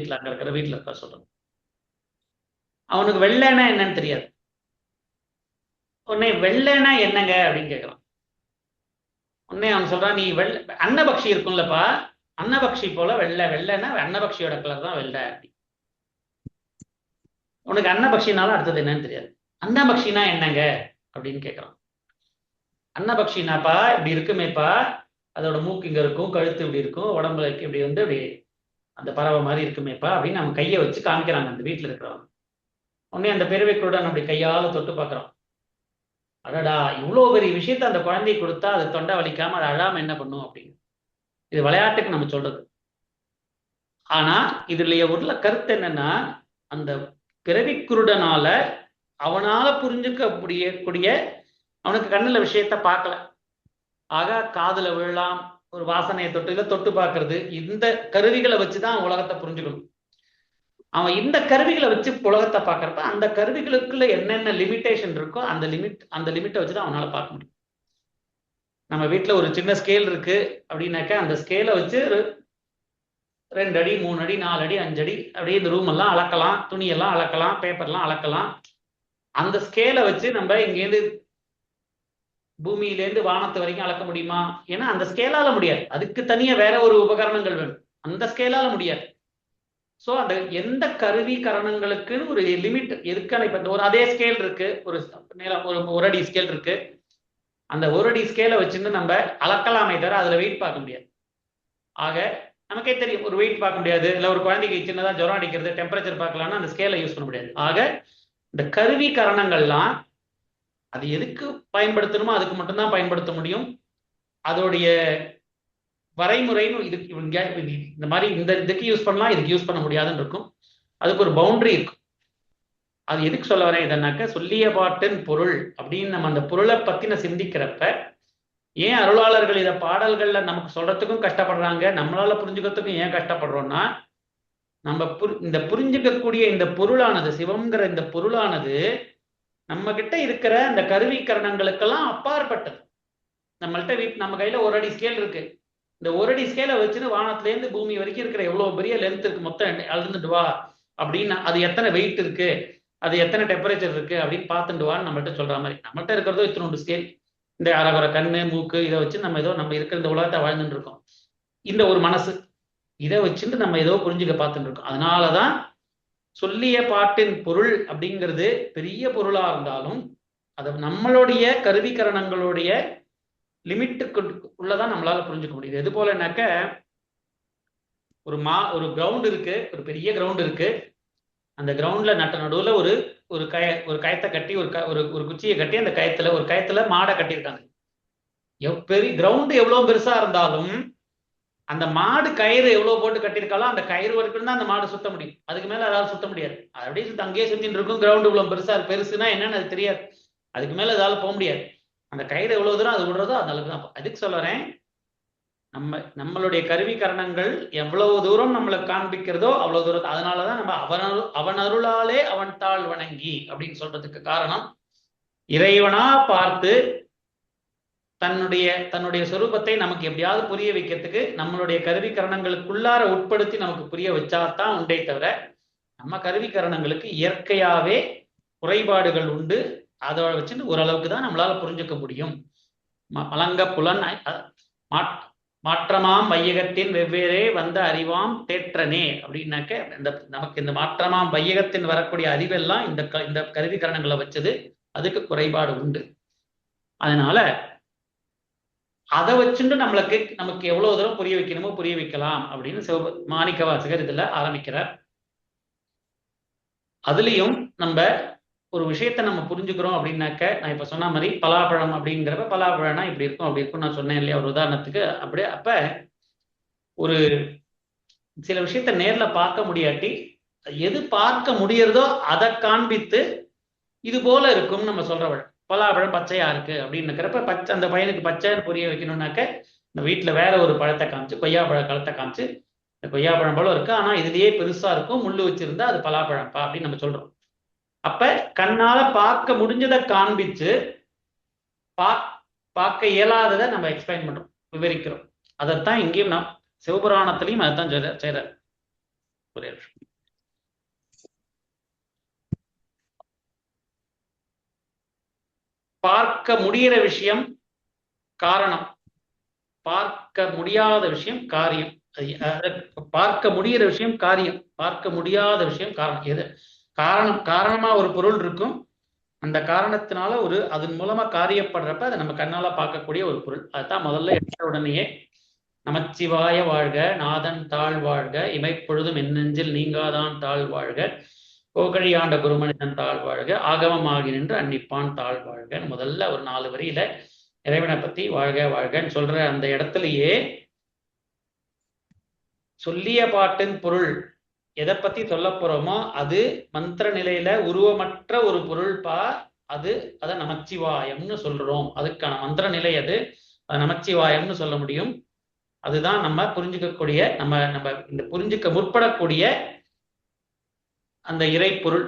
வீட்டில் இருக்க சொல்றான். அவனுக்கு வெள்ளைனா என்னன்னு தெரியாது. உடனே வெள்ளைனா என்னங்க அப்படின்னு கேட்கறான். உடனே அவன் சொல்றான், நீ அன்னபக்ஷி இருக்கும்லப்பா, அன்னபக்ஷி போல வெள்ளைன்னா அன்னபக்ஷியோட கலர் தான் வெள்ளை. அப்படி உனக்கு அன்னபக்ஷினாலும் அடுத்தது என்னன்னு தெரியாது. அன்னபக்ஷினா என்னங்க அப்படின்னு கேட்கறான். அன்னபக்ஷினாப்பா இப்படி இருக்குமேப்பா, அதோட மூக்கு இங்க இருக்கும், கழுத்து இப்படி இருக்கும், உடம்புல இப்படி இப்படி அந்த பறவை மாதிரி இருக்குமேப்பா அப்படின்னு அவன் கையை வச்சு காமிக்கிறாங்க அந்த வீட்டில் இருக்கிறவங்க. உடனே அந்த பெருவைக்குடன் அப்படி கையால தொட்டு பார்க்குறான். அடடா, இவ்வளோ பெரிய விஷயத்த அந்த குழந்தைக்கு கொடுத்தா அது தொண்டை வலிக்காம அதை அழாம என்ன பண்ணும் அப்படின்னு. இது விளையாட்டுக்கு நம்ம சொல்றது. ஆனா இதுல உள்ள கருத்து என்னன்னா, அந்த பிறவிக்குருடனால அவனால புரிஞ்சுக்க அவனுக்கு கண்ணுல விஷயத்த பார்க்கல. ஆக காதுல விழலாம், ஒரு வாசனையை தொட்டு பார்க்கறது, இந்த கருவிகளை வச்சுதான் உலகத்தை புரிஞ்சுக்கணும். அவன் இந்த கருவிகளை வச்சு உலகத்தை பார்க்கறப்ப அந்த கருவிகளுக்குள்ள என்னென்ன லிமிட்டேஷன் இருக்கோ அந்த லிமிட்டை வச்சுதான் அவனால பார்க்க முடியும். நம்ம வீட்டில் ஒரு சின்ன ஸ்கேல் இருக்கு அப்படின்னாக்கா அந்த ஸ்கேலை வச்சு 2 அடி 3 அடி 4 அடி 5 அடி அப்படியே இந்த ரூம் எல்லாம் அளக்கலாம், துணியெல்லாம் அளக்கலாம், பேப்பர்லாம் அளக்கலாம். அந்த ஸ்கேலை வச்சு நம்ம இங்கேருந்து பூமியிலேருந்து வானத்து வரைக்கும் அளக்க முடியுமா? ஏன்னா அந்த ஸ்கேலால முடியாது. அதுக்கு தனியா வேற ஒரு உபகரணங்கள் வேணும். அந்த ஸ்கேலால முடியாது. ஸோ அந்த எந்த கருவி கரணங்களுக்குன்னு ஒரு லிமிட் எதுக்கான, இப்போ ஒரு அதே ஸ்கேல் இருக்கு, ஒரு ஒரு அடி ஸ்கேல் இருக்கு. அந்த ஒரு அடி ஸ்கேலை வச்சுன்னு நம்ம அளக்கலாமே தவிர அதுல வெயிட் பார்க்க முடியாது. ஆக நமக்கே தெரியும், ஒரு வெயிட் பார்க்க முடியாது. இல்லை ஒரு குழந்தைக்கு சின்னதாக ஜுரம் அடிக்கிறது, டெம்பரேச்சர் பார்க்கலாம்னா அந்த ஸ்கேலை யூஸ் பண்ண முடியாது. ஆக இந்த கருவி கரணங்கள்லாம் அது எதுக்கு பயன்படுத்தணுமோ அதுக்கு மட்டும்தான் பயன்படுத்த முடியும். அதோடைய வரைமுறைன்னு இந்த மாதிரி இதுக்கு யூஸ் பண்ணலாம், இதுக்கு யூஸ் பண்ண முடியாதுன்னு இருக்கும். அதுக்கு ஒரு பவுண்டரி இருக்கும். அது எதுக்கு சொல்ல வரேன் இதனாக்க, சொல்லிய பாட்டின் பொருள் அப்படின்னு நம்ம அந்த பொருளை பத்தின சிந்திக்கிறப்ப, ஏன் அருளாளர்கள் இதை பாடல்கள்ல நமக்கு சொல்றதுக்கும் கஷ்டப்படுறாங்க, நம்மளால புரிஞ்சுக்கிறதுக்கும் ஏன் கஷ்டப்படுறோம்னா, நம்ம இந்த புரிஞ்சுக்கக்கூடிய இந்த பொருளானது, சிவம்ங்கிற இந்த பொருளானது நம்ம கிட்ட இருக்கிற இந்த கருவிக்கரணங்களுக்கெல்லாம் அப்பாற்பட்டது. நம்மள்கிட்ட நம்ம கையில ஒரு அடி ஸ்கேல் இருக்கு. இந்த ஒரு அடி ஸ்கேலை வச்சுன்னு வானத்துலேருந்து பூமி வரைக்கும் இருக்கிற எவ்வளவு பெரிய லென்த் இருக்கு மொத்தம் அளந்துட்டு வா அப்படின்னு, அது எத்தனை வெயிட் இருக்கு, அது எத்தனை டெம்பரேச்சர் இருக்கு அப்படின்னு பார்த்துட்டு வான்னு நம்மள்கிட்ட சொல்ற மாதிரி. நம்மள்கிட்ட இருக்கிறதோ இத்தனோண்டு ஸ்கேல், இந்த அரைகுறை கண்ணு மூக்கு இதை வச்சு நம்ம நம்ம இருக்கிற இந்த உலகத்தை வாழ்ந்துட்டு இருக்கோம். இந்த ஒரு மனசு இதை வச்சுட்டு நம்ம ஏதோ புரிஞ்சுக்க பார்த்துட்டு இருக்கோம். அதனாலதான் சொல்லிய பாட்டின் பொருள் அப்படிங்கிறது பெரிய பொருளா இருந்தாலும் அது நம்மளுடைய கருவிக்கரணங்களுடைய லிமிட்டுக்கு உள்ளதான் நம்மளால புரிஞ்சுக்க முடியுது. எது போலனாக்க, ஒரு கிரவுண்ட் இருக்கு, ஒரு பெரிய கிரவுண்ட் இருக்கு. அந்த கிரவுண்ட்ல நடுவுல ஒரு கயத்தை கட்டி ஒரு குச்சியை கட்டி அந்த கயத்துல மாடை கட்டியிருக்காங்க. பெரிய கிரவுண்ட் எவ்வளவு பெருசா இருந்தாலும் அந்த மாடு கயிறு எவ்வளவு போட்டு கட்டியிருக்காலும் அந்த கயிறு வரைக்கும் தான் அந்த மாடு சுத்த முடியும். அதுக்கு மேல அதாவது சுத்த முடியாது. அது அப்படியே அங்கேயே சுத்தின்னு இருக்கும். கிரவுண்ட் இவ்வளவு பெருசுன்னா என்னன்னு அது தெரியாது. அதுக்கு மேல அதால போக முடியாது. அந்த கயிறு எவ்வளவு தூரம் அது விடுறதோ அந்த அளவுக்கு தான். அதுக்கு சொல்றேன், நம்மளுடைய கருவிக்கரணங்கள் எவ்வளவு தூரம் நம்மளை காண்பிக்கிறதோ அவ்வளவு தூரம். அதனாலதான் நம்ம அவன் அருளாலே அவன் தாழ் வணங்கி அப்படின்னு சொல்றதுக்கு காரணம், இறைவனா பார்த்து தன்னுடைய சொரூபத்தை நமக்கு எப்படியாவது புரிய வைக்கிறதுக்கு நம்மளுடைய கருவிக்கரணங்களுக்குள்ளார உட்படுத்தி நமக்கு புரிய வச்சாதான் உண்டே தவிர, நம்ம கருவிக்கரணங்களுக்கு இயற்கையாவே குறைபாடுகள் உண்டு. அதை வச்சுட்டு ஓரளவுக்கு தான் நம்மளால புரிஞ்சுக்க முடியும். மலங்க புலன் மாற்றமாம் வையகத்தின் வெவ்வேறே வந்த அறிவாம் தேற்றனே அப்படின்னாக்க, நமக்கு இந்த மாற்றமாம் வையகத்தின் வரக்கூடிய அறிவெல்லாம் இந்த கருவிக்கரணங்களை வச்சது. அதுக்கு குறைபாடு உண்டு. அதனால அதை வச்சுட்டு நமக்கு எவ்வளவு தூரம் புரிய வைக்கணுமோ புரிய வைக்கலாம் அப்படின்னு மாணிக்க வாசகர் இதுல ஆரம்பிக்கிறார். அதுலயும் நம்ம ஒரு விஷயத்த நம்ம புரிஞ்சுக்கிறோம் அப்படின்னாக்க, நான் இப்ப சொன்ன மாதிரி பலாப்பழம் அப்படிங்கிறப்ப பலாப்பழம்னா இப்படி இருக்கும் அப்படி இருக்கும் நான் சொன்னேன் இல்லையா ஒரு உதாரணத்துக்கு. அப்படியே அப்ப ஒரு சில விஷயத்த நேர்ல பார்க்க முடியாட்டி எது பார்க்க முடியறதோ அதை காண்பித்து இது போல இருக்கும் நம்ம சொல்றவள். பலாப்பழம் பச்சையா இருக்கு அப்படின்னு இருக்கிறப்ப அந்த பையனுக்கு பச்சைன்னு புரிய வைக்கணும்னாக்க இந்த வீட்டுல வேற ஒரு பழத்தை காமிச்சு, கொய்யா பழ பழத்தை காமிச்சு இந்த கொய்யாப்பழம் போல இருக்கு, ஆனா இதுலயே பெருசா இருக்கும், முள்ளு வச்சிருந்தா அது பலாப்பழம்ப்பா அப்படின்னு நம்ம சொல்றோம். அப்ப கண்ணால பார்க்க முடிஞ்சதை காண்பிச்சு பார்க்க இயலாததை நம்ம எக்ஸ்பிளைன் பண்றோம், விவரிக்கிறோம். அதைத்தான் இங்கேயும் நாம் சிவபுராணத்திலையும் அதைத்தான் செய்யறார். ஒரே நிமிஷம். பார்க்க முடிகிற விஷயம் காரணம், பார்க்க முடியாத விஷயம் காரியம். பார்க்க முடிகிற விஷயம் காரியம், பார்க்க முடியாத விஷயம் காரணம். எது காரணமா ஒரு பொருள் இருக்கும், அந்த காரணத்தினால அதன் மூலமா காரியப்படுறப்ப அதை நம்ம கண்ணால பார்க்கக்கூடிய ஒரு பொருள். அதுதான் முதல்ல எடுத்த உடனேயே நமச்சிவாய வாழ்க, நாதன் தாழ் வாழ்க, இமைப்பொழுதும் என்னெஞ்சில் நீங்காதான் தாழ் வாழ்க, கோகழியாண்ட குருமனிதன் தாழ் வாழ்க, ஆகமமாகி நின்று அன்னிப்பான் தாழ் வாழ்க. முதல்ல ஒரு 4 வரியில இறைவனை பத்தி வாழ்க வாழ்கன்னு சொல்ற அந்த இடத்துலயே சொல்லிய பாட்டின் பொருள் எதை பத்தி சொல்ல போறோமோ அது மந்திர நிலையில உருவமற்ற ஒரு பொருள்பா. அதை நமச்சிவாயம்னு சொல்றோம். அதுக்கான மந்திர நிலை அது நமச்சிவாயம்னு சொல்ல முடியும். அதுதான் நம்ம புரிஞ்சுக்கக்கூடிய, நம்ம இந்த புரிஞ்சுக்க முற்படக்கூடிய அந்த இறை பொருள்.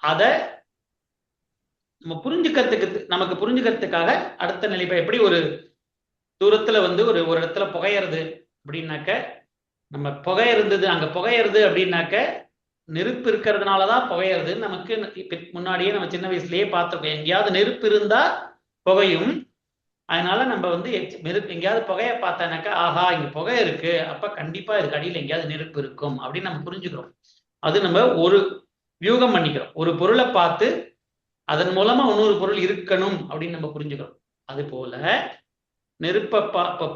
அத நம்ம நமக்கு புரிஞ்சுக்கிறதுக்காக அடுத்த நிலை, எப்படி ஒரு தூரத்துல ஒரு இடத்துல புகையிறது அப்படின்னாக்க, நம்ம புகை இருந்தது அங்க புகையிறது அப்படின்னாக்க நெருப்பு இருக்கிறதுனாலதான் புகையிறதுன்னு நமக்கு முன்னாடியே நம்ம சின்ன வயசுலயே பார்த்துருக்கோம். எங்கேயாவது நெருப்பு இருந்தா புகையும். அதனால நம்ம எங்கேயாவது புகையை பார்த்தானாக்கா, ஆஹா இங்க புகை இருக்கு, அப்ப கண்டிப்பா இதுக்கு அடியில் எங்கேயாவது நெருப்பு இருக்கும் அப்படின்னு நம்ம புரிஞ்சுக்கிறோம். அது நம்ம ஒரு வியூகம் பண்ணிக்கிறோம். ஒரு பொருளை பார்த்து அதன் மூலமா இன்னொரு பொருள் இருக்கணும் அப்படின்னு நம்ம புரிஞ்சுக்கிறோம். அது போல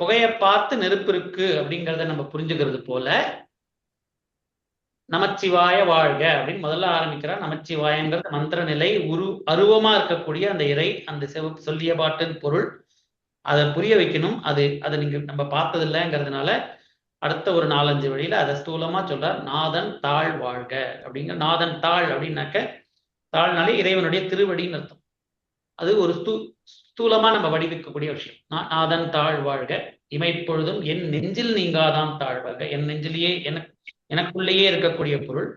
புகையை பார்த்து நெருப்பு இருக்கு அப்படிங்கிறத நம்ம புரிஞ்சுக்கிறது போல நமச்சிவாய வாழ்க அப்படின்னு முதல்ல ஆரம்பிக்கிறார். நமச்சிவாயங்கிறது மந்திர நிலை, அருவமா இருக்கக்கூடிய அந்த இறை, அந்த சொல்லிய பாட்டின் பொருள். அதை புரிய வைக்கணும். அதை நம்ம பார்த்தது இல்லைங்கிறதுனால அடுத்த ஒரு 4-5 வழியில அதை ஸ்தூலமா சொல்றார். நாதன் தாழ் வாழ்க அப்படிங்கிற, நாதன் தாழ் அப்படின்னாக்க தாழ்னாலே இறைவனுடைய திருவடின்னு அர்த்தம். அது ஒரு ஸ்தூலமா நம்ம வடிவிக்கக்கூடிய விஷயம். நாதன் தாழ் வாழ்க, இமைப்பொழுதும் என் நெஞ்சில் நீங்காதான் தாழ்வாக. என் நெஞ்சிலேயே எனக்குள்ளேயே இருக்கக்கூடிய பொருள்.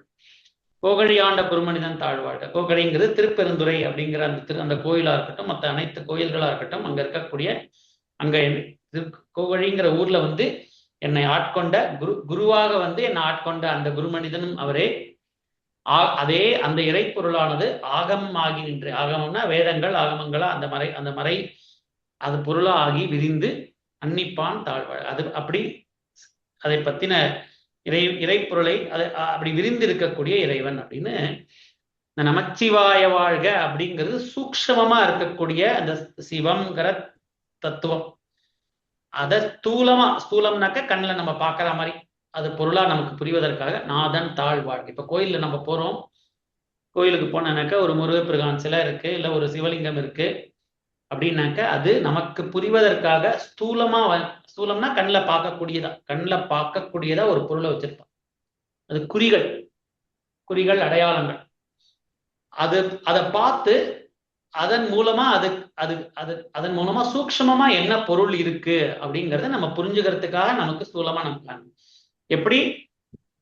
கோகழியாண்ட குருமனிதன் தாழ்வாழ்க. கோகழிங்கிறது திருப்பெருந்துறை அப்படிங்கிற அந்த கோயிலா இருக்கட்டும், மற்ற அனைத்து கோயில்களா இருக்கட்டும், அங்க இருக்கக்கூடிய கோகழிங்கிற ஊர்ல என்னை ஆட்கொண்ட குருவாக என்னை ஆட்கொண்ட அந்த குருமனிதனும் அவரே. அதே அந்த இறை பொருளானது ஆகமம் ஆகி நின்று, ஆகமம்னா வேதங்கள், ஆகமங்களா அந்த மறை அது பொருளா ஆகி விரிந்து அன்னிப்பான் தாழ்வாழ். அது அப்படி அதை பத்தின இறை பொருளை அப்படி விரிந்து இருக்கக்கூடிய இறைவன் அப்படின்னு இந்த நமச்சிவாய வாழ்க அப்படிங்கிறது சூக்ஷ்மமா இருக்கக்கூடிய அந்த சிவம்ங்கிற தத்துவம். அதை ஸ்தூலம்னாக்க கண்ணில் நம்ம பார்க்குற மாதிரி அது பொருளா நமக்கு புரிவதற்காக நாதன் தாழ் வாழ்க. இப்ப கோயில்ல நம்ம போறோம், கோயிலுக்கு போனாக்க ஒரு முருகப்பெருமான் சிலை இருக்கு, இல்ல ஒரு சிவலிங்கம் இருக்கு அப்படின்னாக்க அது நமக்கு புரிவதற்காக ஸ்தூலம்னா கண்ணில் பார்க்கக்கூடியதா ஒரு பொருளை வச்சிருப்பான். அது குறிகள் அடையாளங்கள். அதை பார்த்து அதன் மூலமா சூக்ஷ்மமா என்ன பொருள் இருக்கு அப்படிங்கறத நம்ம புரிஞ்சுக்கிறதுக்காக நமக்கு ஸ்தூலமா நமக்கு எப்படி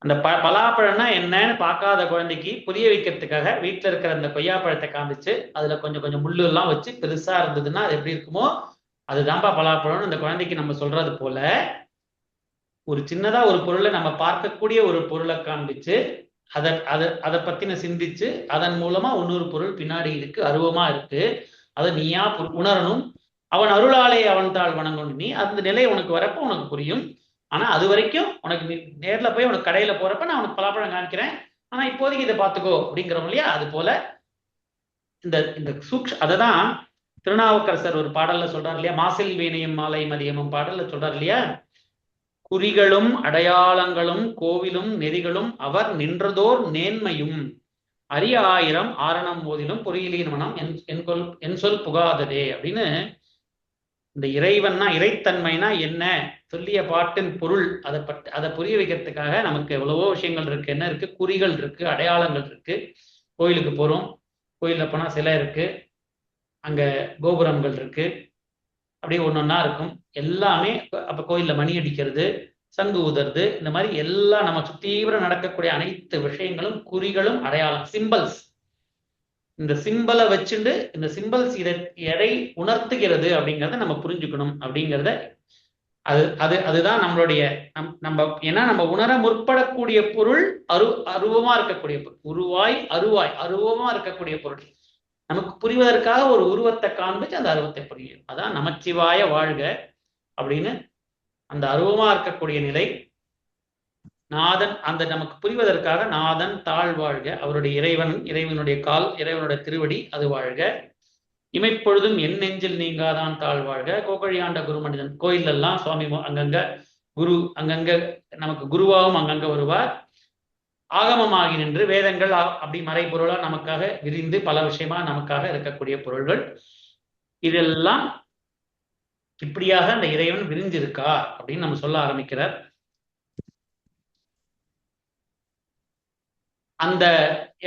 அந்த பலாப்பழம்னா என்னன்னு பார்க்காத குழந்தைக்கு புரிய வைக்கிறதுக்காக வீட்டுல இருக்கிற அந்த கொய்யாப்பழத்தை காமிச்சு அதுல கொஞ்சம் முள்ளு எல்லாம் வச்சு பெருசா இருந்ததுன்னா அது எப்படி இருக்குமோ அதுதான்ப்பா பலாப்பழம்னு அந்த குழந்தைக்கு நம்ம சொல்றது போல ஒரு சின்னதா ஒரு பொருளை நம்ம பார்க்கக்கூடிய ஒரு பொருளை காண்பிச்சு அதை பத்தின சிந்திச்சு அதன் மூலமா இன்னொரு பொருள் பின்னாடி இருக்கு, அருவமா இருக்கு, அதை நீயா உணரணும். அவன் அருளாலே அவன் தாழ் வணங்கணும். நீ அந்த நிலை உனக்கு வரப்ப உனக்கு புரியும். ஆனா அது வரைக்கும் உனக்கு நேர்ல போய் உனக்கு கடையில போறப்ப நான் உனக்கு பலாப்பழம் காமிக்கிறேன், ஆனா இப்போதைக்கு இதை பார்த்துக்கோ அப்படிங்கிறோம் இல்லையா? அது போல இந்த அததான் திருநாவுக்கரசர் ஒரு பாடல்ல சொல்றாரு இல்லையா, மாசில் வீணையும் மாலை மதியமும் பாடல்ல சொல்றாரு இல்லையா, குறிகளும் அடையாளங்களும் கோவிலும் நெறிகளும் அவர் நின்றதோர் நேன்மையும் அரிய ஆயிரம் ஆரணம் போதிலும் பொறியிலின் மனம் என் சொல் புகாததே அப்படின்னு இந்த இறைவன்னா இறைத்தன்மைனா என்ன சொல்லிய பாட்டின் பொருள் அதை புரிய வைக்கிறதுக்காக நமக்கு எவ்வளவோ விஷயங்கள் இருக்கு. என்ன இருக்கு? குறிகள் இருக்கு, அடையாளங்கள் இருக்கு. கோயிலுக்கு போறோம், கோயில்ல போனா சிலை இருக்கு, அங்க கோபுரங்கள் இருக்கு, அப்படியே ஒன்னொன்னா இருக்கும் எல்லாமே. அப்ப கோயில்ல மணி அடிக்கிறது, சங்கு ஊதுறது, இந்த மாதிரி எல்லாம் நம்ம தீவிரம் நடக்கக்கூடிய அனைத்து விஷயங்களும் குறிகளும் அடையாளம், சிம்பல்ஸ். இந்த சிம்பலை வச்சுட்டு இந்த சிம்பல்ஸ் இதை எடை உணர்த்துகிறது அப்படிங்கிறத நம்ம புரிஞ்சுக்கணும் அப்படிங்கிறத அதுதான் நம்மளுடைய நம்ம ஏன்னா நம்ம உணர முற்படக்கூடிய பொருள் அருவமா இருக்கக்கூடிய பொருள், அருவமா இருக்கக்கூடிய பொருள் நமக்கு புரிவதற்காக ஒரு உருவத்தை காண்பிச்சு அந்த அருவத்தை புரியும். அதான் நமச்சிவாய வாழ்க அப்படின்னு அந்த அருவமா இருக்கக்கூடிய நிலை. நாதன் அந்த நமக்கு புரிவதற்காக நாதன் தாழ் வாழ்க, அவருடைய இறைவனுடைய கால், இறைவனுடைய திருவடி அது வாழ்க. இமைப்பொழுதும் என் நெஞ்சில் நீங்காதான் தாழ் வாழ்க. கோகழியாண்ட குரு மனிதன் கோயில் எல்லாம் சுவாமி அங்கங்க குரு அங்கங்க நமக்கு குருவாகவும் அங்கங்க வருவார். ஆகமமாகி நின்று வேதங்கள் அப்படி மறைபொருளா நமக்காக விரிந்து பல விஷயமா நமக்காக இருக்கக்கூடிய பொருள்கள். இதெல்லாம் இப்படியாக அந்த இறைவன் விரிஞ்சிருக்கா அப்படின்னு நம்ம சொல்ல ஆரம்பிக்கிறார். அந்த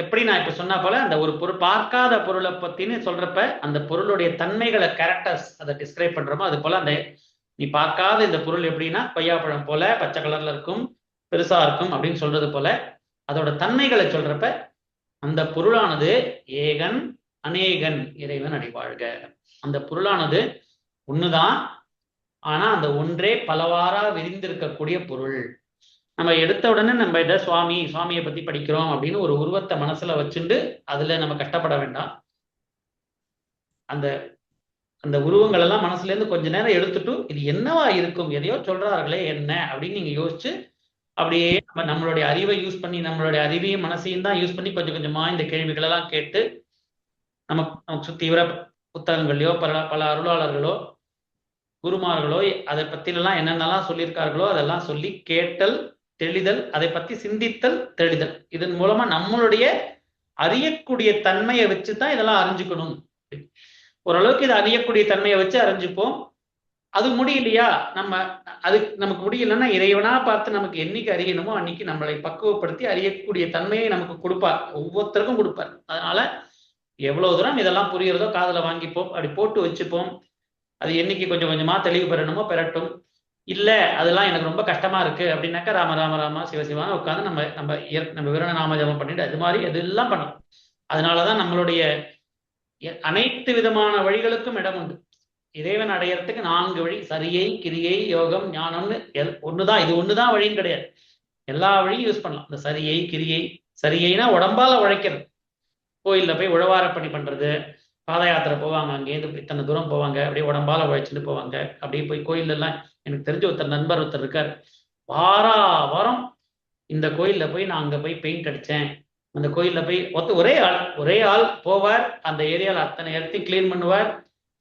எப்படி நான் இப்ப சொன்ன போல அந்த ஒரு பொருள் பார்க்காத பொருளை பத்தின்னு சொல்றப்ப அந்த பொருளுடைய தன்மைகளை கேரக்டர்ஸ் அதை டிஸ்கிரைப் பண்றோமோ அது போல அந்த நீ பார்க்காத இந்த பொருள் எப்படின்னா கொய்யாப்பழம் போல பச்சை கலர்ல இருக்கும், பெருசா இருக்கும் அப்படின்னு சொல்றது போல அதோட தன்மைகளை சொல்றப்ப அந்த பொருளானது ஏகன் அநேகன் இறைவன் அடிவாழ்க. அந்த பொருளானது ஒண்ணுதான், ஆனா அந்த ஒன்றே பலவாறா விரிந்திருக்கக்கூடிய பொருள். நம்ம எடுத்த உடனே நம்ம இதை சுவாமியை பத்தி படிக்கிறோம் அப்படின்னு ஒரு உருவத்தை மனசுல வச்சுட்டு அதுல நம்ம கஷ்டப்பட வேண்டாம். அந்த அந்த உருவங்கள் எல்லாம் மனசுல இருந்து கொஞ்ச நேரம் எடுத்துட்டு இது என்னவா இருக்கும், எதையோ சொல்றார்களே என்ன அப்படின்னு நீங்க யோசிச்சு அப்படியே நம்மளுடைய அறிவை யூஸ் பண்ணி நம்மளுடைய அறிவையும் மனசையும் தான் யூஸ் பண்ணி கொஞ்சம் கொஞ்சமா இந்த கேள்விகள் எல்லாம் கேட்டு நமக்கு சுத்தி வர புத்தகங்கள்லயோ பல அருளாளர்களோ குருமார்களோ அதை பத்திலாம் என்னென்னலாம் சொல்லியிருக்கார்களோ அதெல்லாம் சொல்லி கேட்டல் தெளிதல், அதை பத்தி சிந்தித்தல் தெளிதல், இதன் மூலமா நம்மளுடைய அறியக்கூடிய தன்மையை வச்சுதான் இதெல்லாம் அறிஞ்சுக்கணும். ஓரளவுக்கு இதை அறியக்கூடிய தன்மையை வச்சு அறிஞ்சுப்போம். அது முடியலையா நமக்கு முடியலன்னா இறைவனா பார்த்து நமக்கு என்னைக்கு அறியணுமோ அன்னைக்கு நம்மளை பக்குவப்படுத்தி அறியக்கூடிய தன்மையை நமக்கு கொடுப்பார், ஒவ்வொருத்தருக்கும் கொடுப்பார். அதனால எவ்வளவு தூரம் இதெல்லாம் புரியறதோ காதுல வாங்கிப்போம், அப்படி போட்டு வச்சுப்போம். அது என்னைக்கு கொஞ்சம் கொஞ்சமா தெளிவு பெறணுமோ பெறட்டும். இல்ல அதெல்லாம் எனக்கு ரொம்ப கஷ்டமா இருக்கு அப்படின்னாக்கா ராம ராம ராமா சிவசிவான்னு உட்காந்து நம்ம விரண நாம ஜபம் பண்ணிட்டு அது மாதிரி எதெல்லாம் பண்ணணும். அதனாலதான் நம்மளுடைய அனைத்து விதமான வழிகளுக்கும் இடம் உண்டு. இறைவன் அடையறதுக்கு 4 வழி, சரியை கிரியை யோகம் ஞானம்னு ஒண்ணுதான். இது ஒண்ணுதான் வழின்னு கிடையாது, எல்லா வழியும் யூஸ் பண்ணலாம். இந்த சரியை கிரியை, சரியைனா உடம்பால உழைக்கிறது, கோயில்ல போய் உழவாரப்பணி பண்றது, பாத யாத்திரை போவாங்க, அங்கேருந்து இத்தனை தூரம் போவாங்க, அப்படியே உடம்பால உழைச்சிட்டு போவாங்க. அப்படியே போய் கோயில்ல எல்லாம் எனக்கு தெரிஞ்ச நண்பர் ஒருத்தர் இருக்கார், வாரம் இந்த கோயில்ல போய் நான் அங்க போய் பெயிண்ட் அடிச்சேன், அந்த கோயில்ல போய் ஒரே ஆள் போவார், அந்த ஏரியாவில் அத்தனை இடத்தையும் கிளீன் பண்ணுவார்,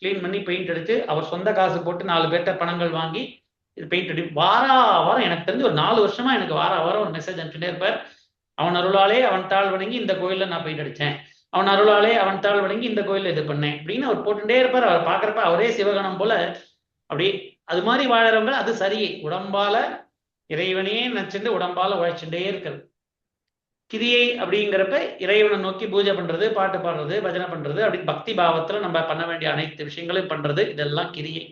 கிளீன் பண்ணி பெயிண்ட் அடிச்சு அவர் சொந்த காசு போட்டு 4 பேர்ட்ட பணங்கள் வாங்கி இது பெயிண்ட் அடி வாரம் எனக்கு தெரிஞ்சு ஒரு 4 வருஷமா எனக்கு வாரம் ஒரு மெசேஜ் அனுப்பிச்சுட்டே இருப்பார். அவன் அருளாலே அவன் தாழ் வணங்கி இந்த கோயில்ல நான் பெயிண்ட் அடிச்சேன், அவன் அருளாலே அவன் தாழ் வணங்கி இந்த கோயில்ல இது பண்ணேன் அப்படின்னு அவர் போட்டுட்டே இருப்பார். அவர் பாக்குறப்ப அவரே சிவகணம் போல அப்படி அது மாதிரி வாழறவங்க. அது சரியை உடம்பால இறைவனையே நினைச்சுட்டு உடம்பால உழைச்சுட்டே இருக்கிறது. கிரியை அப்படிங்கிறப்ப இறைவனை நோக்கி பூஜை பண்றது, பாட்டு பாடுறது, பஜனை பண்றது, அப்படி பக்தி பாவத்துல நம்ம பண்ண வேண்டிய அனைத்து விஷயங்களையும் பண்றது, இதெல்லாம் கிரியை.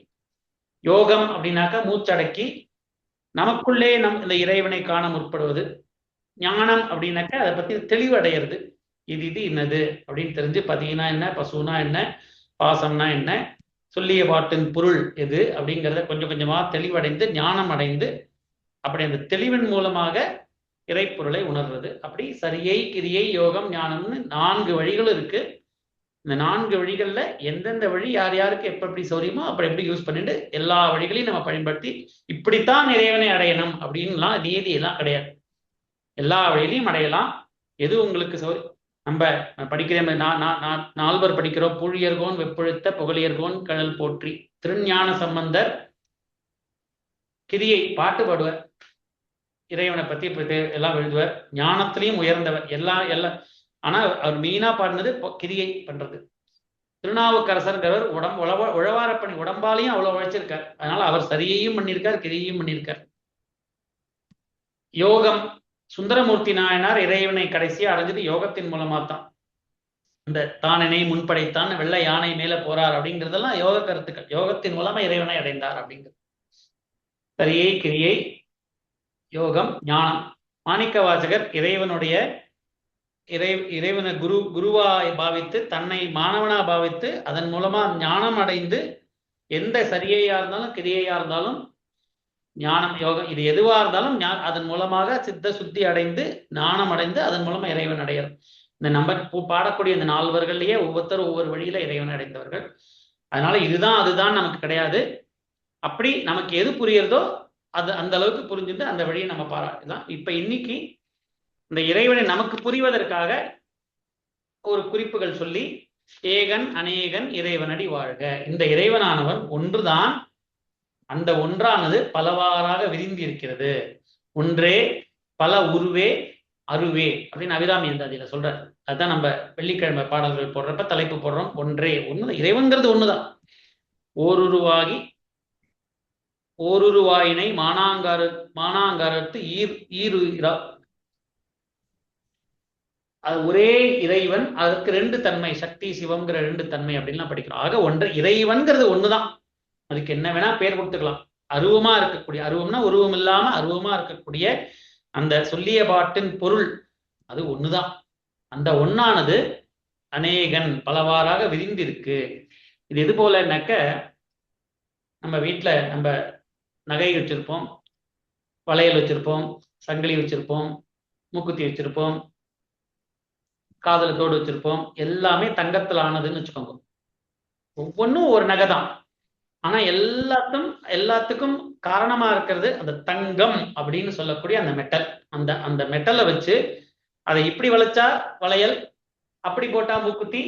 யோகம் அப்படின்னாக்கா மூச்சடக்கி நமக்குள்ளே இந்த இறைவனை காண முற்படுவது. ஞானம் அப்படின்னாக்கா அதை பத்தி தெளிவடைகிறது, இது என்னது அப்படின்னு தெரிஞ்சு பதினா என்ன, பசுனா என்ன, பாசம்னா என்ன, சொல்லிய பாட்டின் பொருள் எது அப்படிங்கிறத கொஞ்சம் கொஞ்சமா தெளிவடைந்து ஞானம் அடைந்து அப்படி அந்த தெளிவின் மூலமாக இறைப்பொருளை உணர்றது. அப்படி சரியை கிரியை யோகம் ஞானம்னு 4 வழிகள் இருக்கு. இந்த 4 வழிகள்ல எந்தெந்த வழி யார் யாருக்கு எப்படி சௌரியமோ அப்படி எப்படி யூஸ் பண்ணிட்டு எல்லா வழிகளையும் நம்ம பயன்படுத்தி இப்படித்தான் இறைவனை அடையணும் அப்படின்லாம் நீதி எல்லாம் கிடையாது, எல்லா வழியிலையும் அடையலாம். எது உங்களுக்கு நம்ம படிக்கிறேன், நால்வர் படிக்கிறோம். புழியர்கோன் வெப்பொழுத்த புகழியர்கோன் கடல் போற்றி. திருஞான சம்பந்தர் கிரியை பாட்டு பாடுவார், இறைவனை பத்தி எல்லாம் எழுதுவார், ஞானத்திலையும் உயர்ந்தவர். ஆனா அவர் மெயினா பாடினது கிரியை பண்றது. திருநாவுக்கரசர்கிறவர் உழவாரப்பணி உடம்பாலையும் அவ்வளவு உழைச்சிருக்கார், அதனால அவர் சரியையும் பண்ணியிருக்கார், கிரியையும் பண்ணியிருக்கார். யோகம் சுந்தரமூர்த்தி நாயனார் இறைவனை கடைசியா அடைஞ்சது யோகத்தின் மூலமா தான். இந்த தானனை முன்படைத்தான் வெள்ளை யானை மேல போறார் அப்படிங்கிறதெல்லாம் யோக கருத்துக்கள். யோகத்தின் மூலமா இறைவனை அடைந்தார் அப்படிங்கிறது. சரியை கிரியை யோகம், ஞானம். மாணிக்க வாசகர் இறைவனை குருவாய் பாவித்து, தன்னை மாணவனா பாவித்து, அதன் மூலமா ஞானம் அடைந்து, எந்த சரியையா இருந்தாலும் கிரியையா இருந்தாலும் ஞானம், யோகம், இது எதுவா இருந்தாலும் அதன் மூலமாக சித்த சுத்தி அடைந்து, ஞானம் அடைந்து, அதன் மூலமா இறைவன் அடையணும். இந்த நம்ம பாடக்கூடிய இந்த 4வர்கள்லயே ஒவ்வொருத்தரும் ஒவ்வொரு வழியில இறைவன் அடைந்தவர்கள். அதனால இதுதான் அதுதான் நமக்கு கிடையாது. அப்படி நமக்கு எது புரியுறதோ அது அந்த அளவுக்கு புரிஞ்சுட்டு அந்த வழியை நம்ம பாராட்டலாம். இப்ப இன்னைக்கு இந்த இறைவனை நமக்கு புரிவதற்காக ஒரு குறிப்புகள் சொல்லி, ஏகன் அநேகன் இறைவனடி வாழ்க. இந்த இறைவனானவன் ஒன்றுதான், அந்த ஒன்றானது பலவாறாக விரிந்து இருக்கிறது. ஒன்றே பல உருவே அருவே அப்படின்னு அபிராமி அந்தாதியில சொல்றாரு. அதுதான் நம்ம வெள்ளிக்கிழமை பாடல்கள் போடுறப்ப தலைப்பு போடுறோம். ஒன்றே ஒண்ணுதான், இறைவன்கிறது ஒண்ணுதான். ஓருருவாகி ஓருருவாயினை மானாங்காரத்து ஈருயிரா. அது ஒரே இறைவன், அதுக்கு 2 தன்மை, சக்தி சிவம்ங்கிற 2 தன்மை அப்படின்லாம் படிக்கிறோம். ஆக ஒன்று இறைவன்கிறது ஒண்ணுதான். அதுக்கு என்ன வேணா பேர் கொடுத்துக்கலாம். அருவமா இருக்கக்கூடிய, அருவம்னா உருவம் இல்லாம அருவமா இருக்கக்கூடிய அந்த சொல்லிய பாட்டின் பொருள் அது ஒண்ணுதான். அந்த ஒன்னானது அநேகன் பலவாறாக விரிந்திருக்கு. இது எது போலனாக்க, நம்ம வீட்டுல நம்ம நகை வச்சிருப்போம், வளையல் வச்சிருப்போம், சங்கிலி வச்சிருப்போம், மூக்குத்தி வச்சிருப்போம், காதல தோடு வச்சிருப்போம். எல்லாமே தங்கத்துல ஆனதுன்னு வச்சுக்கோங்க. ஒவ்வொன்றும் ஒரு நகை தான். ஆனா எல்லாத்துக்கும் காரணமா இருக்கிறது அந்த தங்கம் அப்படின்னு சொல்லக்கூடிய அந்த மெட்டல். அந்த மெட்டலை வச்சு அதை இப்படி வளைச்சா வளையல், அப்படி போட்டா மூக்குத்தி,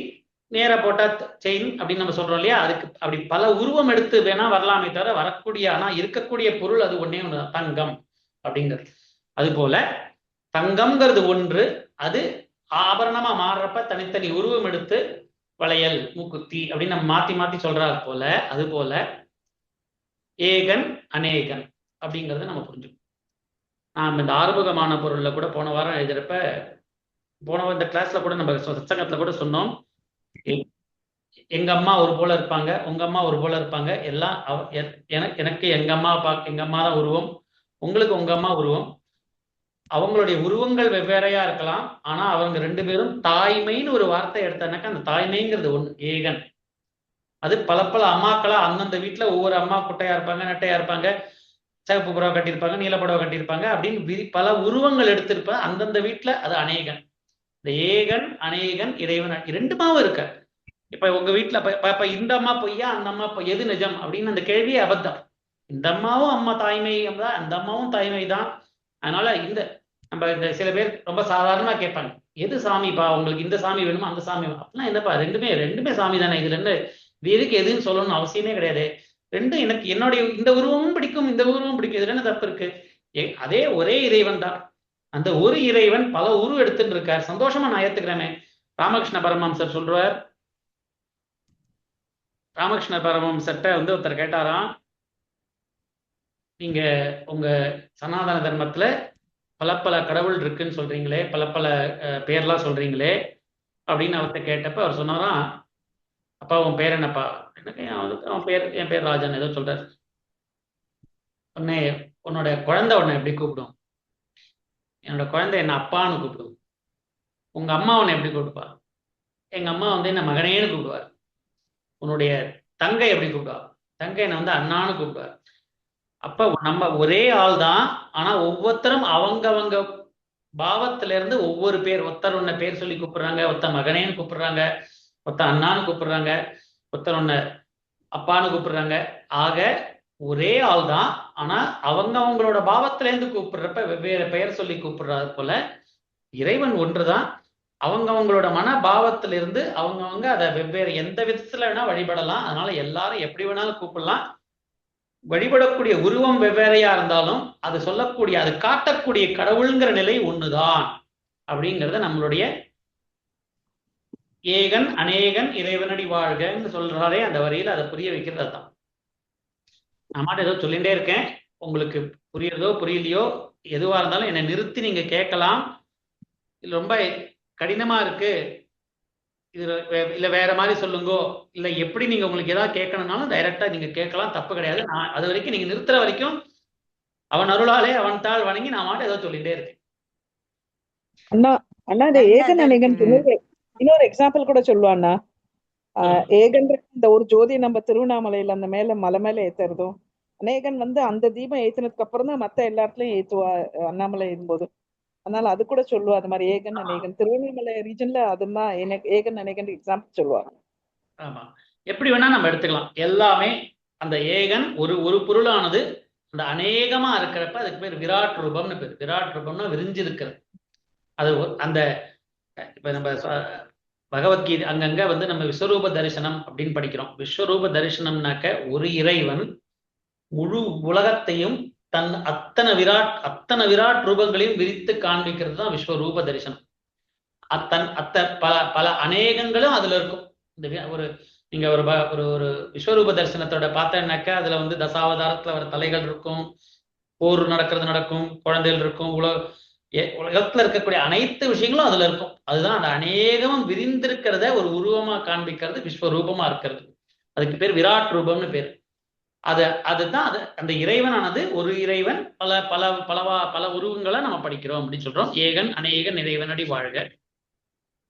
நேர போட்டா செயின் அப்படின்னு நம்ம சொல்றோம் இல்லையா. அதுக்கு அப்படி பல உருவம் எடுத்து வேணா வரலாமே தவிர வரக்கூடிய, ஆனா இருக்கக்கூடிய பொருள் அது ஒன்னே ஒண்ணுதான், தங்கம் அப்படிங்கிறது. அது போல தங்கம்ங்கிறது ஒன்று, அது ஆபரணமா மாறுறப்ப தனித்தனி உருவம் எடுத்து வளையல், மூக்குத்தி அப்படின்னு நம்ம மாத்தி மாத்தி சொல்றாரு போல, அது போல ஏகன் அநேகன் அப்படிங்கறத நம்ம புரிஞ்சுக்கணும். நாம இந்த ஆறுமுகமான பொருள்ல கூட போன வாரம் எழுதுறப்ப, இந்த கிளாஸ்ல கூட நம்ம சத்சங்கத்துல கூட சொன்னோம், எங்க அம்மா ஒரு போல இருப்பாங்க, உங்க அம்மா ஒரு போல இருப்பாங்க. எல்லாம் எனக்கு எங்க அம்மா தான் உருவம், உங்களுக்கு உங்க அம்மா உருவம். அவங்களுடைய உருவங்கள் வெவ்வேறையா இருக்கலாம், ஆனா அவங்க 2 பேரும் தாய்மைன்னு ஒரு வார்த்தை எடுத்தானாக்கா அந்த தாய்மைங்கிறது ஒண்ணு, ஏகன். அது பல அம்மாக்களா அந்தந்த வீட்டுல ஒவ்வொரு அம்மா குட்டையா இருப்பாங்க, நெட்டையா இருப்பாங்க, சிவப்பு புடவை கட்டியிருப்பாங்க, நீல புடவை கட்டியிருப்பாங்க, அப்படின்னு பல உருவங்கள் எடுத்திருப்பாங்க அந்தந்த வீட்டுல. அது அநேகன். இந்த ஏகன் அநேகன் இறைவன் 2மாவும் இருக்க. இப்ப உங்க வீட்டுல இந்த அம்மா பொய்யா, அந்த அம்மா எது நிஜம் அப்படின்னு அந்த கேள்வியே அபத்தம். இந்த அம்மாவும் அம்மா தாய்மை தான், அந்த அம்மாவும் தாய்மை தான். அதனால இந்த சில பேர் ரொம்ப சாதாரணமா கேட்பாங்க, எது சாமிப்பா உங்களுக்கு, இந்த சாமி வேணுமா அந்த சாமி வேணும் அப்படின்னா, என்னப்பா ரெண்டுமே சாமி தானே, இதுல இருந்து எதுக்கு எதுன்னு சொல்லணும்னு அவசியமே கிடையாது. ரெண்டும் எனக்கு, என்னுடைய இந்த உருவமும் பிடிக்கும், இந்த உருவமும் பிடிக்கும், இதுல என்ன தப்பு இருக்கு? அதே ஒரே இறைவன் தான். அந்த ஒரு இறைவன் பல உருவம் எடுத்துட்டு இருக்கார். சந்தோஷமா நான் ஏத்துக்கிறேனே. ராமகிருஷ்ண பரமஹம்சர் சொல்றார், ராமகிருஷ்ண பரமஹம்சர்ட்ட ஒருத்தர் கேட்டாராம், நீங்க உங்க சனாதன தர்மத்துல பல கடவுள் இருக்குன்னு சொல்றீங்களே, பல பேர்லாம் சொல்றீங்களே அப்படின்னு அவர்கிட்ட கேட்டப்ப அவர் சொன்னாராம், அப்பா உன் பேர் என்னப்பா? எனக்கு என் பேர் ராஜன் ஏதோ சொல்றாரு. உன்னோட குழந்தை உன்னை எப்படி கூப்பிடும்? என்னோட குழந்தை என்ன அப்பான்னு கூப்பிடும். உங்க அம்மா உன்னை எப்படி கூப்பிடுப்பா? எங்க அம்மா என்ன மகனேன்னு கூப்பிடுவார். உன்னுடைய தங்கை எப்படி கூப்பிடுவா? தங்கை என்னை அண்ணான்னு கூப்பிடுவார். அப்ப நம்ம ஒரே ஆள் தான், ஆனா ஒவ்வொருத்தரும் அவங்க பாவத்துல இருந்து ஒவ்வொரு பேர், ஒருத்தர் உன்னை பேர் சொல்லி கூப்பிடுறாங்க, ஒருத்தர் மகனேன்னு கூப்பிடுறாங்க, ஒருத்தர் அண்ணான்னு கூப்பிடுறாங்க, ஒருத்தர் உன்னை அப்பான்னு கூப்பிடுறாங்க. ஆக ஒரே ஆள் தான், ஆனா அவங்களோட பாவத்துல இருந்து கூப்பிடுறப்ப வெவ்வேறு பெயர் சொல்லி கூப்பிடுறது போல இறைவன் ஒன்றுதான். அவங்களோட மன பாவத்திலிருந்து அவங்க அதை வெவ்வேறு எந்த விதத்துல வேணா வழிபடலாம். அதனால எல்லாரும் எப்படி வேணாலும் கூப்பிடலாம். வழிபடக்கூடிய உருவம் வெவ்வேறையா இருந்தாலும் அது சொல்லக்கூடிய, அது காட்டக்கூடிய கடவுள்ங்கிற நிலை ஒண்ணுதான் அப்படிங்கிறத நம்மளுடைய ஏகன் அநேகன் இறைவனடி வாழ்கன்னு சொல்றாரே அந்த வரியில அதை புரிய வைக்கிறது தான். நான் ஏதோ சொல்லிட்டே இருக்கேன், உங்களுக்கு புரியுறதோ புரியலையோ எதுவா இருந்தாலும் என்னை நிறுத்தி நீங்க கேட்கலாம். இது ரொம்ப கடினமா இருக்கு, இது இல்ல வேற மாதிரி சொல்லுங்கோ, இல்ல எப்படி நீங்க உங்களுக்கு ஏதாவது கேட்கணும்னாலும் டைரக்டா நீங்க கேட்கலாம், தப்பு கிடையாது. நான் அது வரைக்கும் நீங்க நிறுத்துற வரைக்கும் அவன் அருளாலே அவன் தாள் வணங்கி நான் மாட்ட ஏதோ சொல்லிட்டே இருக்கேன். அண்ணா அண்ணா இந்த ஏகன் அநேகன் இன்னொரு எக்ஸாம்பிள் கூட சொல்லுவாண்ணா. ஏகன் இந்த ஒரு ஜோதி நம்ம திருவண்ணாமலையில அந்த மலை மேல ஏத்துறதும், அநேகன் அந்த தீபம் ஏத்தினதுக்கு அப்புறம் தான் மத்த எல்லா இடத்துலயும் ஏத்துவா அண்ணாமலை போது. அதனால அது கூட சொல்லுவா. அது மாதிரி ஏகன் அநேகன் திருவண்ணாமலை ரீஜன்ல அதுதான் ஏகன் அநேகன் எக்ஸாம்பிள் சொல்லுவாங்க. ஆமா, எப்படி வேணா நம்ம எடுத்துக்கலாம். எல்லாமே அந்த ஏகன் ஒரு பொருளானது அந்த அநேகமா இருக்கிறப்ப அதுக்கு பேர் விராட் ரூபம்னு பேர். விராட் ரூபம்னா விரிஞ்சு இருக்கிறது. அது அந்த இப்ப நம்ம பகவத்கீதை அங்கங்க நம்ம விஸ்வரூப தரிசனம் அப்படின்னு படிக்கிறோம். விஸ்வரூப தரிசனம்னாக்க ஒரு இறைவன் முழு உலகத்தையும் தன் அத்தனை விராட் ரூபங்களையும் விரித்து காண்பிக்கிறது தான் விஸ்வரூப தரிசனம். பல அநேகங்களும் அதுல இருக்கும். இந்த நீங்க ஒரு விஸ்வரூப தரிசனத்தோட பார்த்தேன்னாக்கா அதுல தசாவதாரத்துல வர தலைகள் இருக்கும், போர் நடக்கும், குழந்தைகள் இருக்கும், உலகத்துல இருக்கக்கூடிய அனைத்து விஷயங்களும் அதுல இருக்கும். அதுதான் அந்த அநேகமும் விரிந்திருக்கிறத ஒரு உருவமா காண்பிக்கிறது விஸ்வரூபமா இருக்கிறது. அதுக்கு பேர் விராட் ரூபம்னு பேர். அதுதான் அந்த இறைவனானது ஒரு இறைவன் பல உருவங்களை நம்ம படிக்கிறோம் அப்படின்னு சொல்றோம். ஏகன் அநேகன் இறைவனடி வாழ்க,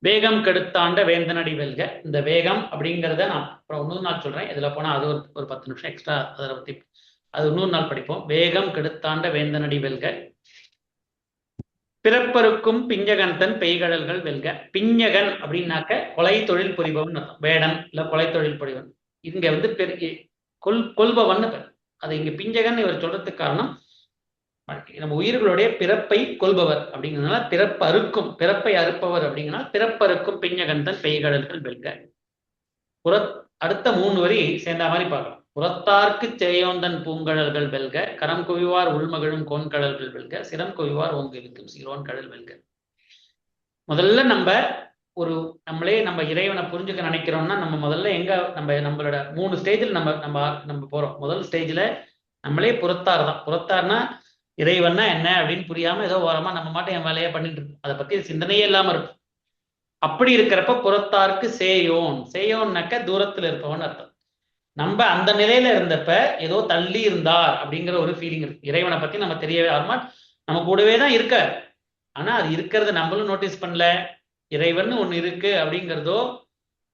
வேகம் கெடுத்தாண்ட வேந்தனடி வெல்க. இந்த வேகம் அப்படிங்கிறத நான் அப்புறம் இன்னொரு நாள் சொல்றேன். இதுல போனா அது ஒரு 10 நிமிஷம் எக்ஸ்ட்ரா அதை பத்தி அது இன்னொரு நாள் படிப்போம். வேகம் கெடுத்தாண்ட வேந்தனடி வெல்க, பிறப்பருக்கும் பிஞ்சகன் பெய்கடல்கள் வெல்க. பிஞ்சகன் அப்படின்னாக்க கொலை தொழில் புரிபவன் அர்த்தம். வேடன் இல்ல கொலை தொழில் புரிவன். இங்க கொல்பவன் பேர். அது இங்க பிஞ்சகன் இவர் சொல்றதுக்கு காரணம் நம்ம உயிர்களுடைய பிறப்பை கொல்பவர் அப்படிங்கிறதுனால பிறப்பை அறுப்பவர் அப்படிங்கிறனால பிறப்பருக்கும் பிஞ்சகந்தன் பெய்கடல்கள் வெல்க. அடுத்த 3 வரி சேர்ந்த மாதிரி பார்க்கலாம். புறத்தார்க்கு சேயோந்தன் பூங்கடல்கள் வெல்க, கரம் குவிவார் உள்மகிழும் கோன்கடல்கள் வெல்க, சிரம் குவிவார் ஓங்கிருக்கும் சீரோன் கடல் வெல்க. முதல்ல நம்ம இறைவனை புரிஞ்சுக்க நினைக்கிறோம்னா நம்ம முதல்ல எங்க நம்மளோட 3 ஸ்டேஜில் நம்ம போறோம். முதல் ஸ்டேஜ்ல நம்மளே புறத்தார்னா இறைவன்னா என்ன அப்படின்னு புரியாம ஏதோ ஓரமா நம்ம மாட்டோம் என் வேலையை பண்ணிட்டு இருக்கோம். அதை பத்தி சிந்தனையே இல்லாம இருக்கும். அப்படி இருக்கிறப்ப புறத்தார்க்கு சேயோன்னாக்க தூரத்துல இருப்பவன் அர்த்தம். நம்ம அந்த நிலையில இருந்தப்ப ஏதோ தள்ளி இருந்தார் அப்படிங்கிற ஒரு ஃபீலிங் இருக்கு. இறைவனை பத்தி நம்ம தெரியவே நம்ம கூடவே தான் இருக்க, ஆனா அது இருக்கிறத நம்மளும் நோட்டீஸ் பண்ணல. இறைவன் ஒண்ணு இருக்கு அப்படிங்கிறதோ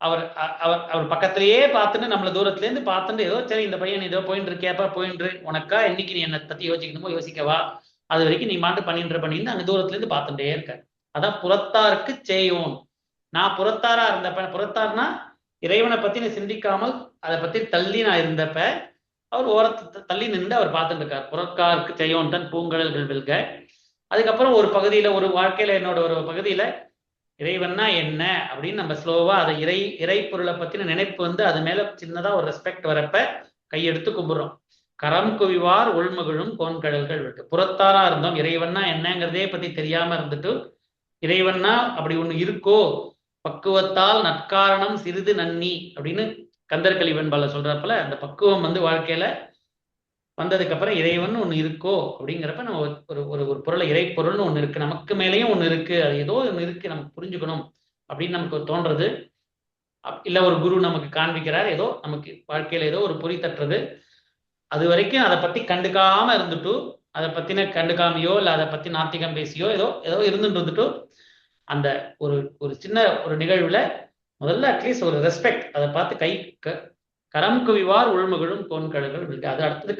அவர் பக்கத்திலேயே பார்த்துட்டு நம்மள தூரத்துல இருந்து பார்த்துட்டு ஏதோ சரி இந்த பையன் ஏதோ போயின்று உனக்கா என்னைக்கு நீ என்னை பத்தி யோசிக்கணுமோ யோசிக்கவா, அது வரைக்கும் நீ மாட்டு பண்ணிட்டு அங்க தூரத்துல இருந்து பார்த்துட்டே இருக்க. அதான் புறத்தாருக்கு சேயோன். நான் புறத்தாரா இருந்தப்ப, புறத்தார்னா இறைவனை பத்தி நீ சிந்திக்காமல் அதை பத்தி தள்ளி நான் இருந்தப்ப அவர் ஓரத்தை தள்ளி நின்று அவர் பார்த்துட்டு இருக்கார். புறக்காருக்கு செய்யோன் தன் பூங்கடல்கள் வெல்க. அதுக்கப்புறம் ஒரு பகுதியில ஒரு வாழ்க்கையில என்னோட ஒரு பகுதியில இறைவன்னா என்ன அப்படின்னு நம்ம ஸ்லோவா அதை இறை பொருளை பத்தின நினைப்பு அது மேல சின்னதா ஒரு ரெஸ்பெக்ட் வரப்ப கையெடுத்து கும்பிடுறோம். கரம் குவிவார் உள்மகிழும் கோன்கடல்கள் இருக்கு. புறத்தாரா இருந்தோம், இறைவன்னா என்னங்கிறதே பத்தி தெரியாம இருந்துட்டு இறைவன்னா அப்படி ஒண்ணு இருக்கோ, பக்குவத்தால் நற்காரணம் சிறிது நன்னி அப்படின்னு கந்தர்கலி வெண்பால சொல்றப்பல அந்த பக்குவம் வாழ்க்கையில வந்ததுக்கு அப்புறம் இறைவன் ஒண்ணு இருக்கோ அப்படிங்கிறப்ப நம்ம ஒரு பொருளை இறை பொருள்னு ஒண்ணு இருக்கு, நமக்கு மேலேயும் ஒண்ணு இருக்கு, அது ஏதோ ஒண்ணு இருக்கு நமக்கு புரிஞ்சுக்கணும் அப்படின்னு நமக்கு தோன்றது. இல்ல ஒரு குரு நமக்கு காண்பிக்கிறார், ஏதோ நமக்கு வாழ்க்கையில ஏதோ ஒரு பொறி தட்டுறது. அது வரைக்கும் அதை பத்தி கண்டுக்காம இருந்துட்டு, அதை பத்தின கண்டுக்காமையோ இல்ல அதை பத்தி நாத்திகம் பேசியோ ஏதோ இருந்துட்டு இருந்துட்டு அந்த ஒரு சின்ன ஒரு நிகழ்வுல முதல்ல அட்லீஸ்ட் ஒரு ரெஸ்பெக்ட், அதை பார்த்து கரம் குவிவார் உள்மகிழும் கோன்கடல்கள் இருக்கு. அது அடுத்தது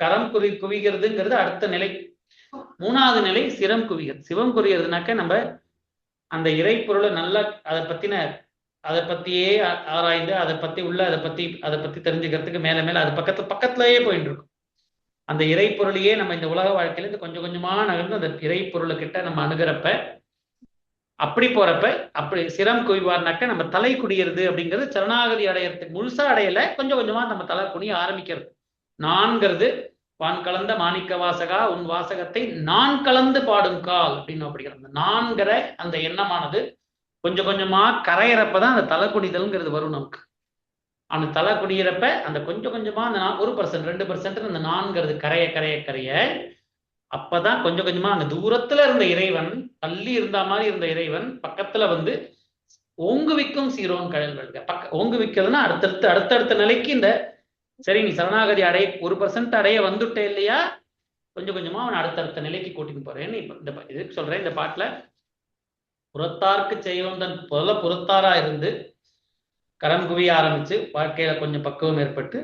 கரம் குவிகிறதுங்கிறது அடுத்த நிலை. 3வது நிலை சிரம் குவிகிறது. சிவம் குவிகிறதுனாக்க நம்ம அந்த இறை பொருளை நல்லா அதை பத்தியே ஆராய்ந்து அதை பத்தி தெரிஞ்சுக்கிறதுக்கு மேல அது பக்கத்திலேயே போயிட்டு இருக்கும். அந்த இறை பொருளையே நம்ம இந்த உலக வாழ்க்கையில கொஞ்சம் கொஞ்சமா நகர்ந்து அந்த இறை பொருளை கிட்ட நம்ம அணுகிறப்ப அப்படி போறப்ப அப்படி சிரம் குவிவார்னாக்க நம்ம தலை குடியிறது அப்படிங்கிறது சரணாகதி அடையறதுக்கு முழுசா அடையல, கொஞ்சம் கொஞ்சமா நம்ம தலை குனிய ஆரம்பிக்கிறது. நான்கிறது வான் கலந்த மாணிக்க வாசகா உன் வாசகத்தை நான் கலந்து பாடும் கால் அப்படின்னு அப்படிங்கிற நான்கிற அந்த எண்ணமானது கொஞ்சம் கொஞ்சமா கரையிறப்பதான் அந்த தலை குடிதல்ங்கிறது வரும் நமக்கு. அந்த தலை குடியிறப்ப அந்த கொஞ்சம் கொஞ்சமா அந்த 1% 2% அந்த நான்கிறது கரைய அப்பதான் கொஞ்சம் கொஞ்சமா அந்த தூரத்துல இருந்த இறைவன், தள்ளி இருந்த மாதிரி இருந்த இறைவன் பக்கத்துல ஓங்குவிக்கும் சீரோன் கடல்கள். ஓங்குவிக்கிறதுனா அடுத்தடுத்த நிலைக்கு இந்த சரி நீ சரணாகதி 1% அடைய வந்துட்டே இல்லையா, கொஞ்சம் கொஞ்சமா அவன் அடுத்தடுத்த நிலைக்கு கூட்டின்னு போறேன்னு இப்ப இந்த இதுக்கு சொல்றேன். இந்த பாட்டுல புறத்தார்க்கு செய்வந்தன் போல புறத்தாரா இருந்து கரம் குவிய ஆரம்பிச்சு வாழ்க்கையில கொஞ்சம் பக்குவம் ஏற்பட்டு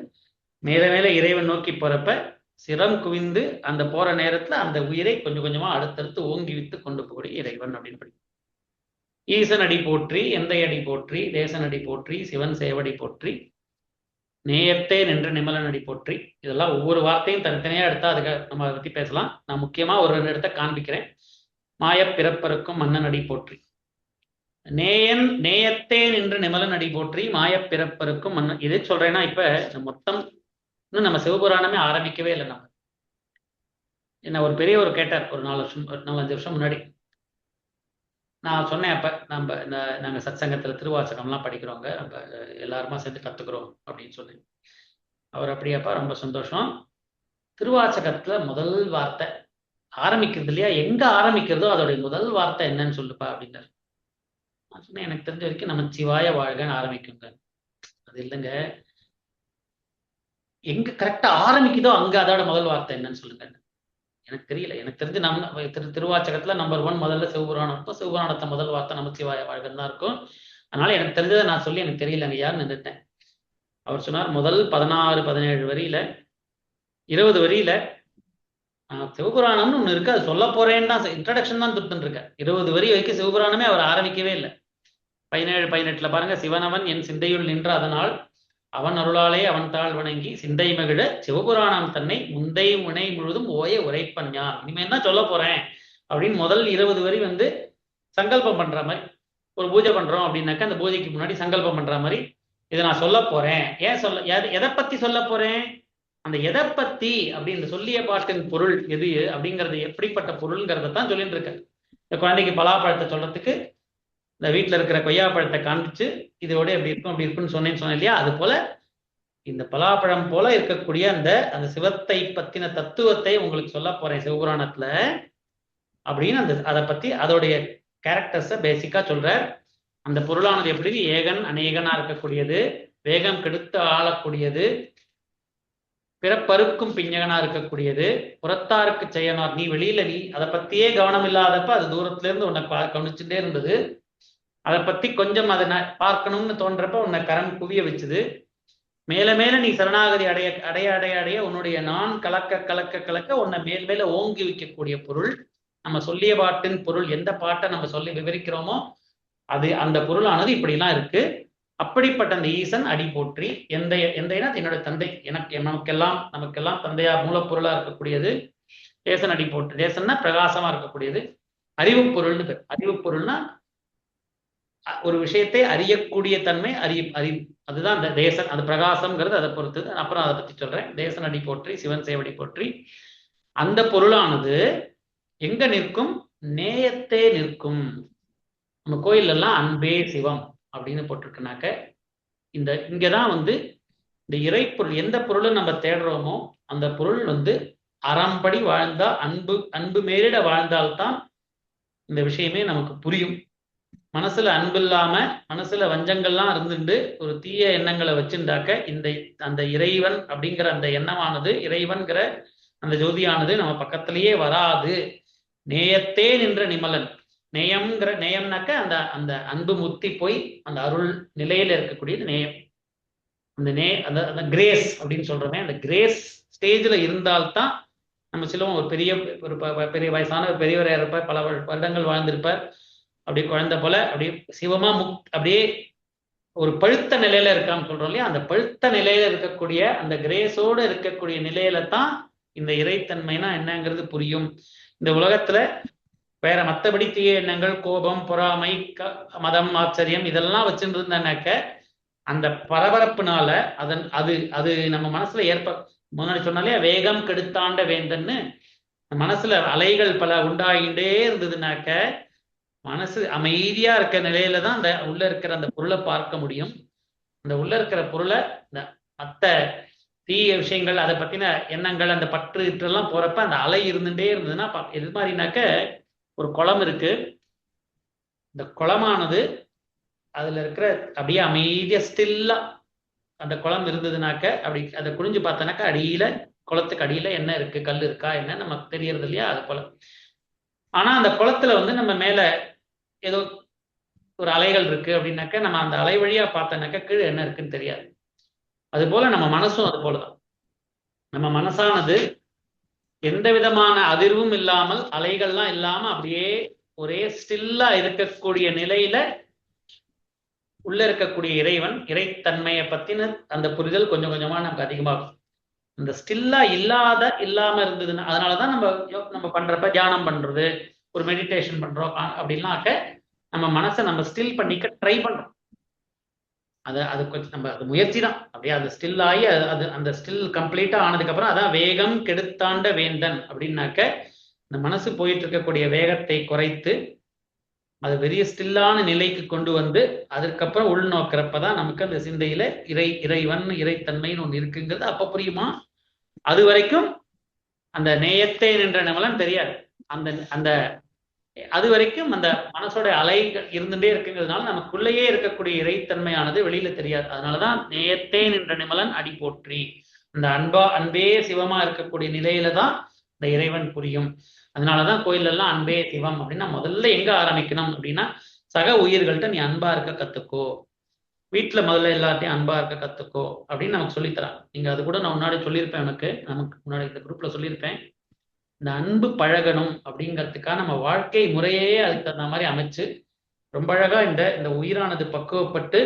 மேல மேல இறைவன் நோக்கி போறப்ப சிரம் குவிந்து அந்த போற நேரத்துல அந்த உயிரை கொஞ்சம் கொஞ்சமா அடுத்தடுத்து ஓங்கி வித்து கொண்டு போகக்கூடிய இறைவன் அப்படின்னு படிக்கும். ஈசன் அடி போற்றி, எந்தை அடி போற்றி, தேசன் அடி போற்றி, சிவன் சேவடி போற்றி, நேயத்தே நின்ற நிமலன் அடி போற்றி. இதெல்லாம் ஒவ்வொரு வார்த்தையும் தனித்தனியா எடுத்தா அதுக்கு நம்ம அதை பத்தி பேசலாம். நான் முக்கியமா ஒரு இடத்த காண்பிக்கிறேன். மாயப் பிறப்பருக்கும் மன்னன் அடி போற்றி, நேயத்தே நின்று நிமலன் அடி போற்றி, மாயப் பிறப்பருக்கும் மன்னன். எது சொல்றேன்னா இப்ப மொத்தம் இன்னும் நம்ம சிவபுராணமே ஆரம்பிக்கவே இல்லை. நம்ம என்ன ஒரு பெரியவர் கேட்டார் ஒரு 4-5 வருஷம் முன்னாடி. நான் சொன்னேன் அப்ப நாங்க சத்சங்கத்துல திருவாசகம்லாம் படிக்கிறோங்க, நம்ம எல்லாருமா சேர்ந்து கத்துக்கிறோம் அப்படின்னு சொன்னேன். அவர் அப்படியாப்பா ரொம்ப சந்தோஷம். திருவாசகத்துல முதல் வார்த்தை ஆரம்பிக்கிறது இல்லையா, எங்க ஆரம்பிக்கிறதோ அதோடைய முதல் வார்த்தை என்னன்னு சொல்லுப்பா அப்படின்னாரு. நான் சொன்னேன் எனக்கு தெரிஞ்ச வரைக்கும் நம்ம சிவாய வாழ்கன்னு ஆரம்பிக்குங்க. அது இல்லைங்க, எங்க கரெக்டா ஆரம்பிக்குதோ அங்க அதோட முதல் வார்த்தை என்னன்னு சொல்லுங்க. எனக்கு தெரியல. எனக்கு தெரிஞ்சு நம்ம திருவாச்சகத்துல நம்பர் 1 முதல்ல சிவபுராணம் இருக்கும். சிவபுராணத்தை முதல் வார்த்தை நம்ம சிவாய வாழ்கன் தான் இருக்கும். அதனால எனக்கு தெரிஞ்சதை நான் சொல்லி எனக்கு தெரியலங்க யாருன்னு நின்றுட்டேன். அவர் சொன்னார் முதல் 16-17 வரியில 20 வரியில சிவபுராணம்னு ஒண்ணு இருக்கு, அது சொல்ல போறேன்னு தான் இன்ட்ரடக்ஷன் தான் துட்டுன்னு இருக்க. 20 வரி வரைக்கும் சிவபுராணமே அவர் ஆரம்பிக்கவே இல்லை. 17-18 பாருங்க, சிவனவன் என் சிந்தையுள் நின்ற அதனால் அவன் அருளாலே அவன் தாழ் வணங்கி சிந்தை மகிழ சிவபுராணம் தன்னை முந்தை முனை முழுதும் ஓய உரைப்பன் யான். இனிமே என்ன சொல்ல போறேன் அப்படின்னு முதல் 20 வரி சங்கல்பம் பண்ற மாதிரி. ஒரு பூஜை பண்றோம் அப்படின்னாக்கா அந்த பூஜைக்கு முன்னாடி சங்கல்பம் பண்ற மாதிரி இதை நான் சொல்ல போறேன். ஏன் எதை பத்தி சொல்ல போறேன், அந்த எதை பத்தி அப்படி இந்த சொல்லிய பாட்டின் பொருள் எது அப்படிங்கிறது எப்படிப்பட்ட பொருள்ங்கிறத தான் சொல்லிட்டு இருக்க. இந்த குழந்தைக்கு பலாப்பழத்தை சொல்றதுக்கு இந்த வீட்டில் இருக்கிற கொய்யாப்பழத்தை காண்பிச்சு இதோட எப்படி இருக்கும் அப்படி இருக்குன்னு சொன்னேன் இல்லையா, அது போல இந்த பலாப்பழம் போல இருக்கக்கூடிய அந்த சிவத்தை பத்தின தத்துவத்தை உங்களுக்கு சொல்ல போறேன் சிவபுராணத்துல அப்படின்னு அதை பத்தி அதோடைய கேரக்டர்ஸை பேசிக்கா சொல்றார். அந்த பொருளானது எப்படி ஏகன் அநேகனா இருக்கக்கூடியது, வேகம் கெடுத்து ஆளக்கூடியது, பிறப்பருக்கும் பிஞ்சகனா இருக்கக்கூடியது, புறத்தாருக்கு செய்யனார். நீ வெளியில நீ அதை பத்தியே கவனம் இல்லாதப்ப அது தூரத்துல இருந்து உன்னை கவனிச்சுட்டே இருந்தது. அதை பத்தி கொஞ்சம் அதை பார்க்கணும்னு தோன்றப்ப உன்னை கரம் குவிய வச்சுது. மேல மேல நீ சரணாகதி அடைய அடைய அடைய அடைய உன்னுடைய நான் கலக்க கலக்க கலக்க உன்னை மேல் மேல ஓங்கி வைக்கக்கூடிய பொருள். நம்ம சொல்லிய பாட்டின் பொருள், எந்த பாட்டை நம்ம சொல்லி விவரிக்கிறோமோ அது அந்த பொருளானது இப்படிலாம் இருக்கு. அப்படிப்பட்ட அந்த ஈசன் அடி போற்றி. எந்தைனா என்னோட தந்தை, நமக்கெல்லாம் தந்தையா மூலப்பொருளா இருக்கக்கூடியது தேசன் அடி போற்றி. தேசன்னா பிரகாசமா இருக்கக்கூடியது. அறிவு பொருள்னு பேர். அறிவு பொருள்னா ஒரு விஷயத்தை அறியக்கூடிய தன்மை, அறிவு. அதுதான் அந்த தேசன், அது பிரகாசம்ங்கிறது அதை பொறுத்தது. அப்புறம் அதை பத்தி சொல்றேன். தேசன் அடி போற்றி, சிவன் சேவடி போற்றி. அந்த பொருளானது எங்க நிற்கும், நேயத்தே நிற்கும். நம்ம கோயில் எல்லாம் அன்பே சிவம் அப்படின்னு போட்டிருக்குனாக்க இங்கதான் இந்த இறைப்பொருள் எந்த பொருளும் நம்ம தேடுறோமோ அந்த பொருள் அறம்படி வாழ்ந்தா, அன்பு மேலிட வாழ்ந்தால்தான் இந்த விஷயமே நமக்கு புரியும். மனசுல அன்பு இல்லாம மனசுல வஞ்சங்கள்லாம் இருந்துட்டு ஒரு தீய எண்ணங்களை வச்சுட்டாக்க அந்த இறைவன் அப்படிங்கிற அந்த எண்ணமானது, இறைவன்கிற அந்த ஜோதியானது நம்ம பக்கத்திலேயே வராது. நேயத்தே நின்ற நிமலன். நேயம்னாக்க அந்த அன்பு முத்தி போய் அந்த அருள் நிலையில இருக்கக்கூடியது நேயம். அந்த கிரேஸ் அப்படின்னு சொல்றோமே, அந்த கிரேஸ் ஸ்டேஜ்ல இருந்தால்தான் நம்ம சிலவும் ஒரு பெரிய வயசான ஒரு பெரியவராக இருப்பார், பல வருடங்கள் வாழ்ந்திருப்பார், அப்படியே குழந்தை போல அப்படியே சிவமா அப்படியே ஒரு பழுத்த நிலையில இருக்கான்னு சொல்றோம் இல்லையா, அந்த பழுத்த நிலையில இருக்கக்கூடிய அந்த கிரேஸோட இருக்கக்கூடிய நிலையில தான் இந்த இறைத்தன்மைனா என்னங்கிறது புரியும். இந்த உலகத்துல வேற மற்றபடி தீய எண்ணங்கள், கோபம், பொறாமை, மதம், ஆச்சரியம் இதெல்லாம் வச்சுருந்தாக்க அந்த பரபரப்புனால அது நம்ம மனசுல முன்னாடி சொன்னாலே வேகம் கெடுத்தாண்ட வேந்தன்னு மனசுல அலைகள் பல உண்டாகிட்டே இருந்ததுனாக்க மனசு அமைதியா இருக்க நிலையில தான் அந்த உள்ள இருக்கிற அந்த பொருளை பார்க்க முடியும். அந்த உள்ள இருக்கிற பொருளை இந்த மற்ற தீய விஷயங்கள், அதை பத்தின எண்ணங்கள், அந்த பற்று இற்றெல்லாம் போறப்ப அந்த அலை இருந்துட்டே இருந்ததுன்னா எது மாதிரினாக்க ஒரு குளம் இருக்கு. இந்த குளமானது அதுல இருக்கிற அப்படியே அமைதியா ஸ்டில்லா அந்த குளம் இருந்ததுனாக்க அப்படி அதை குனிஞ்சு பார்த்தனாக்கா அடியில குளத்துக்கு அடியில என்ன இருக்கு, கல் இருக்கா என்ன நமக்கு தெரியறது இல்லையா, அது போல. ஆனா அந்த குளத்துல வந்து நம்ம மேல ஏதோ ஒரு அலைகள் இருக்கு அப்படின்னாக்க நம்ம அந்த அலை வழியா பார்த்தோன்னாக்கா கீழே என்ன இருக்குன்னு தெரியாது. அது போல நம்ம மனசும் அது போலதான். நம்ம மனசானது எந்த விதமான அதிர்வும் இல்லாமல், அலைகள்லாம் இல்லாம அப்படியே ஒரே ஸ்டில்லா இருக்கக்கூடிய நிலையில உள்ள இருக்கக்கூடிய இறைவன், இறைத்தன்மையை பத்தின அந்த புரிதல் கொஞ்சம் கொஞ்சமா நமக்கு அதிகமாகும். இந்த ஸ்டில்லா இல்லாம இருந்ததுன்னா, அதனாலதான் நம்ம பண்றப்ப தியானம் பண்றது, ஒரு மெடிடேஷன் பண்றோம் அப்படின்னாக்க நம்ம மனசை நம்ம ஸ்டில் பண்ணிக்க ட்ரை பண்றோம். அது கொஞ்சம் நம்ம அது முயற்சி தான். அப்படியே அது ஸ்டில் ஆகி அது அந்த ஸ்டில் கம்ப்ளீட்டா ஆனதுக்கு அப்புறம் அதான் வேகம் கெடுத்தாண்ட வேந்தன் அப்படின்னாக்க, இந்த மனசு போயிட்டு இருக்கக்கூடிய வேகத்தை குறைத்து அது பெரிய ஸ்டில்லான நிலைக்கு கொண்டு வந்து அதுக்கப்புறம் உள்நோக்கிறப்பதான் நமக்கு அந்த சிந்தையில இறைவன் இறைத்தன்மைன்னு ஒண்ணு இருக்குங்கிறது அப்ப புரியுமா. அது வரைக்கும் அந்த நேயத்தே நின்ற நிமலன் தெரியாது. அந்த அந்த அது வரைக்கும் அந்த மனசோட அலை இருந்துட்டே இருக்குங்கிறதுனால நமக்குள்ளேயே இருக்கக்கூடிய இறைத்தன்மையானது வெளியில தெரியாது. அதனாலதான் நேயத்தே நின்ற நிமலன் அடி போற்றி. அந்த அன்பே சிவமா இருக்கக்கூடிய நிலையில தான் இந்த இறைவன் புரியும். அதனாலதான் கோயில்ல எல்லாம் அன்பே சிவம் அப்படின்னா முதல்ல எங்க ஆரம்பிக்கணும் அப்படின்னா, சக உயிர்கள்ட்ட நீ அன்பா இருக்க கத்துக்கோ, வீட்டுல முதல்ல எல்லாத்தையும் அன்பா இருக்க கத்துக்கோ அப்படின்னு நமக்கு சொல்லித்தரான். நீங்க அது கூட நான் முன்னாடி சொல்லியிருப்பேன், நமக்கு முன்னாடி இந்த குரூப்ல சொல்லியிருப்பேன். இந்த அன்பு பழகணும் அப்படிங்கிறதுக்காக நம்ம வாழ்க்கை முறையே அதுக்கு தகுந்த மாதிரி அமைச்சு ரொம்ப அழகா இந்த உயிரானது பக்குவப்பட்டு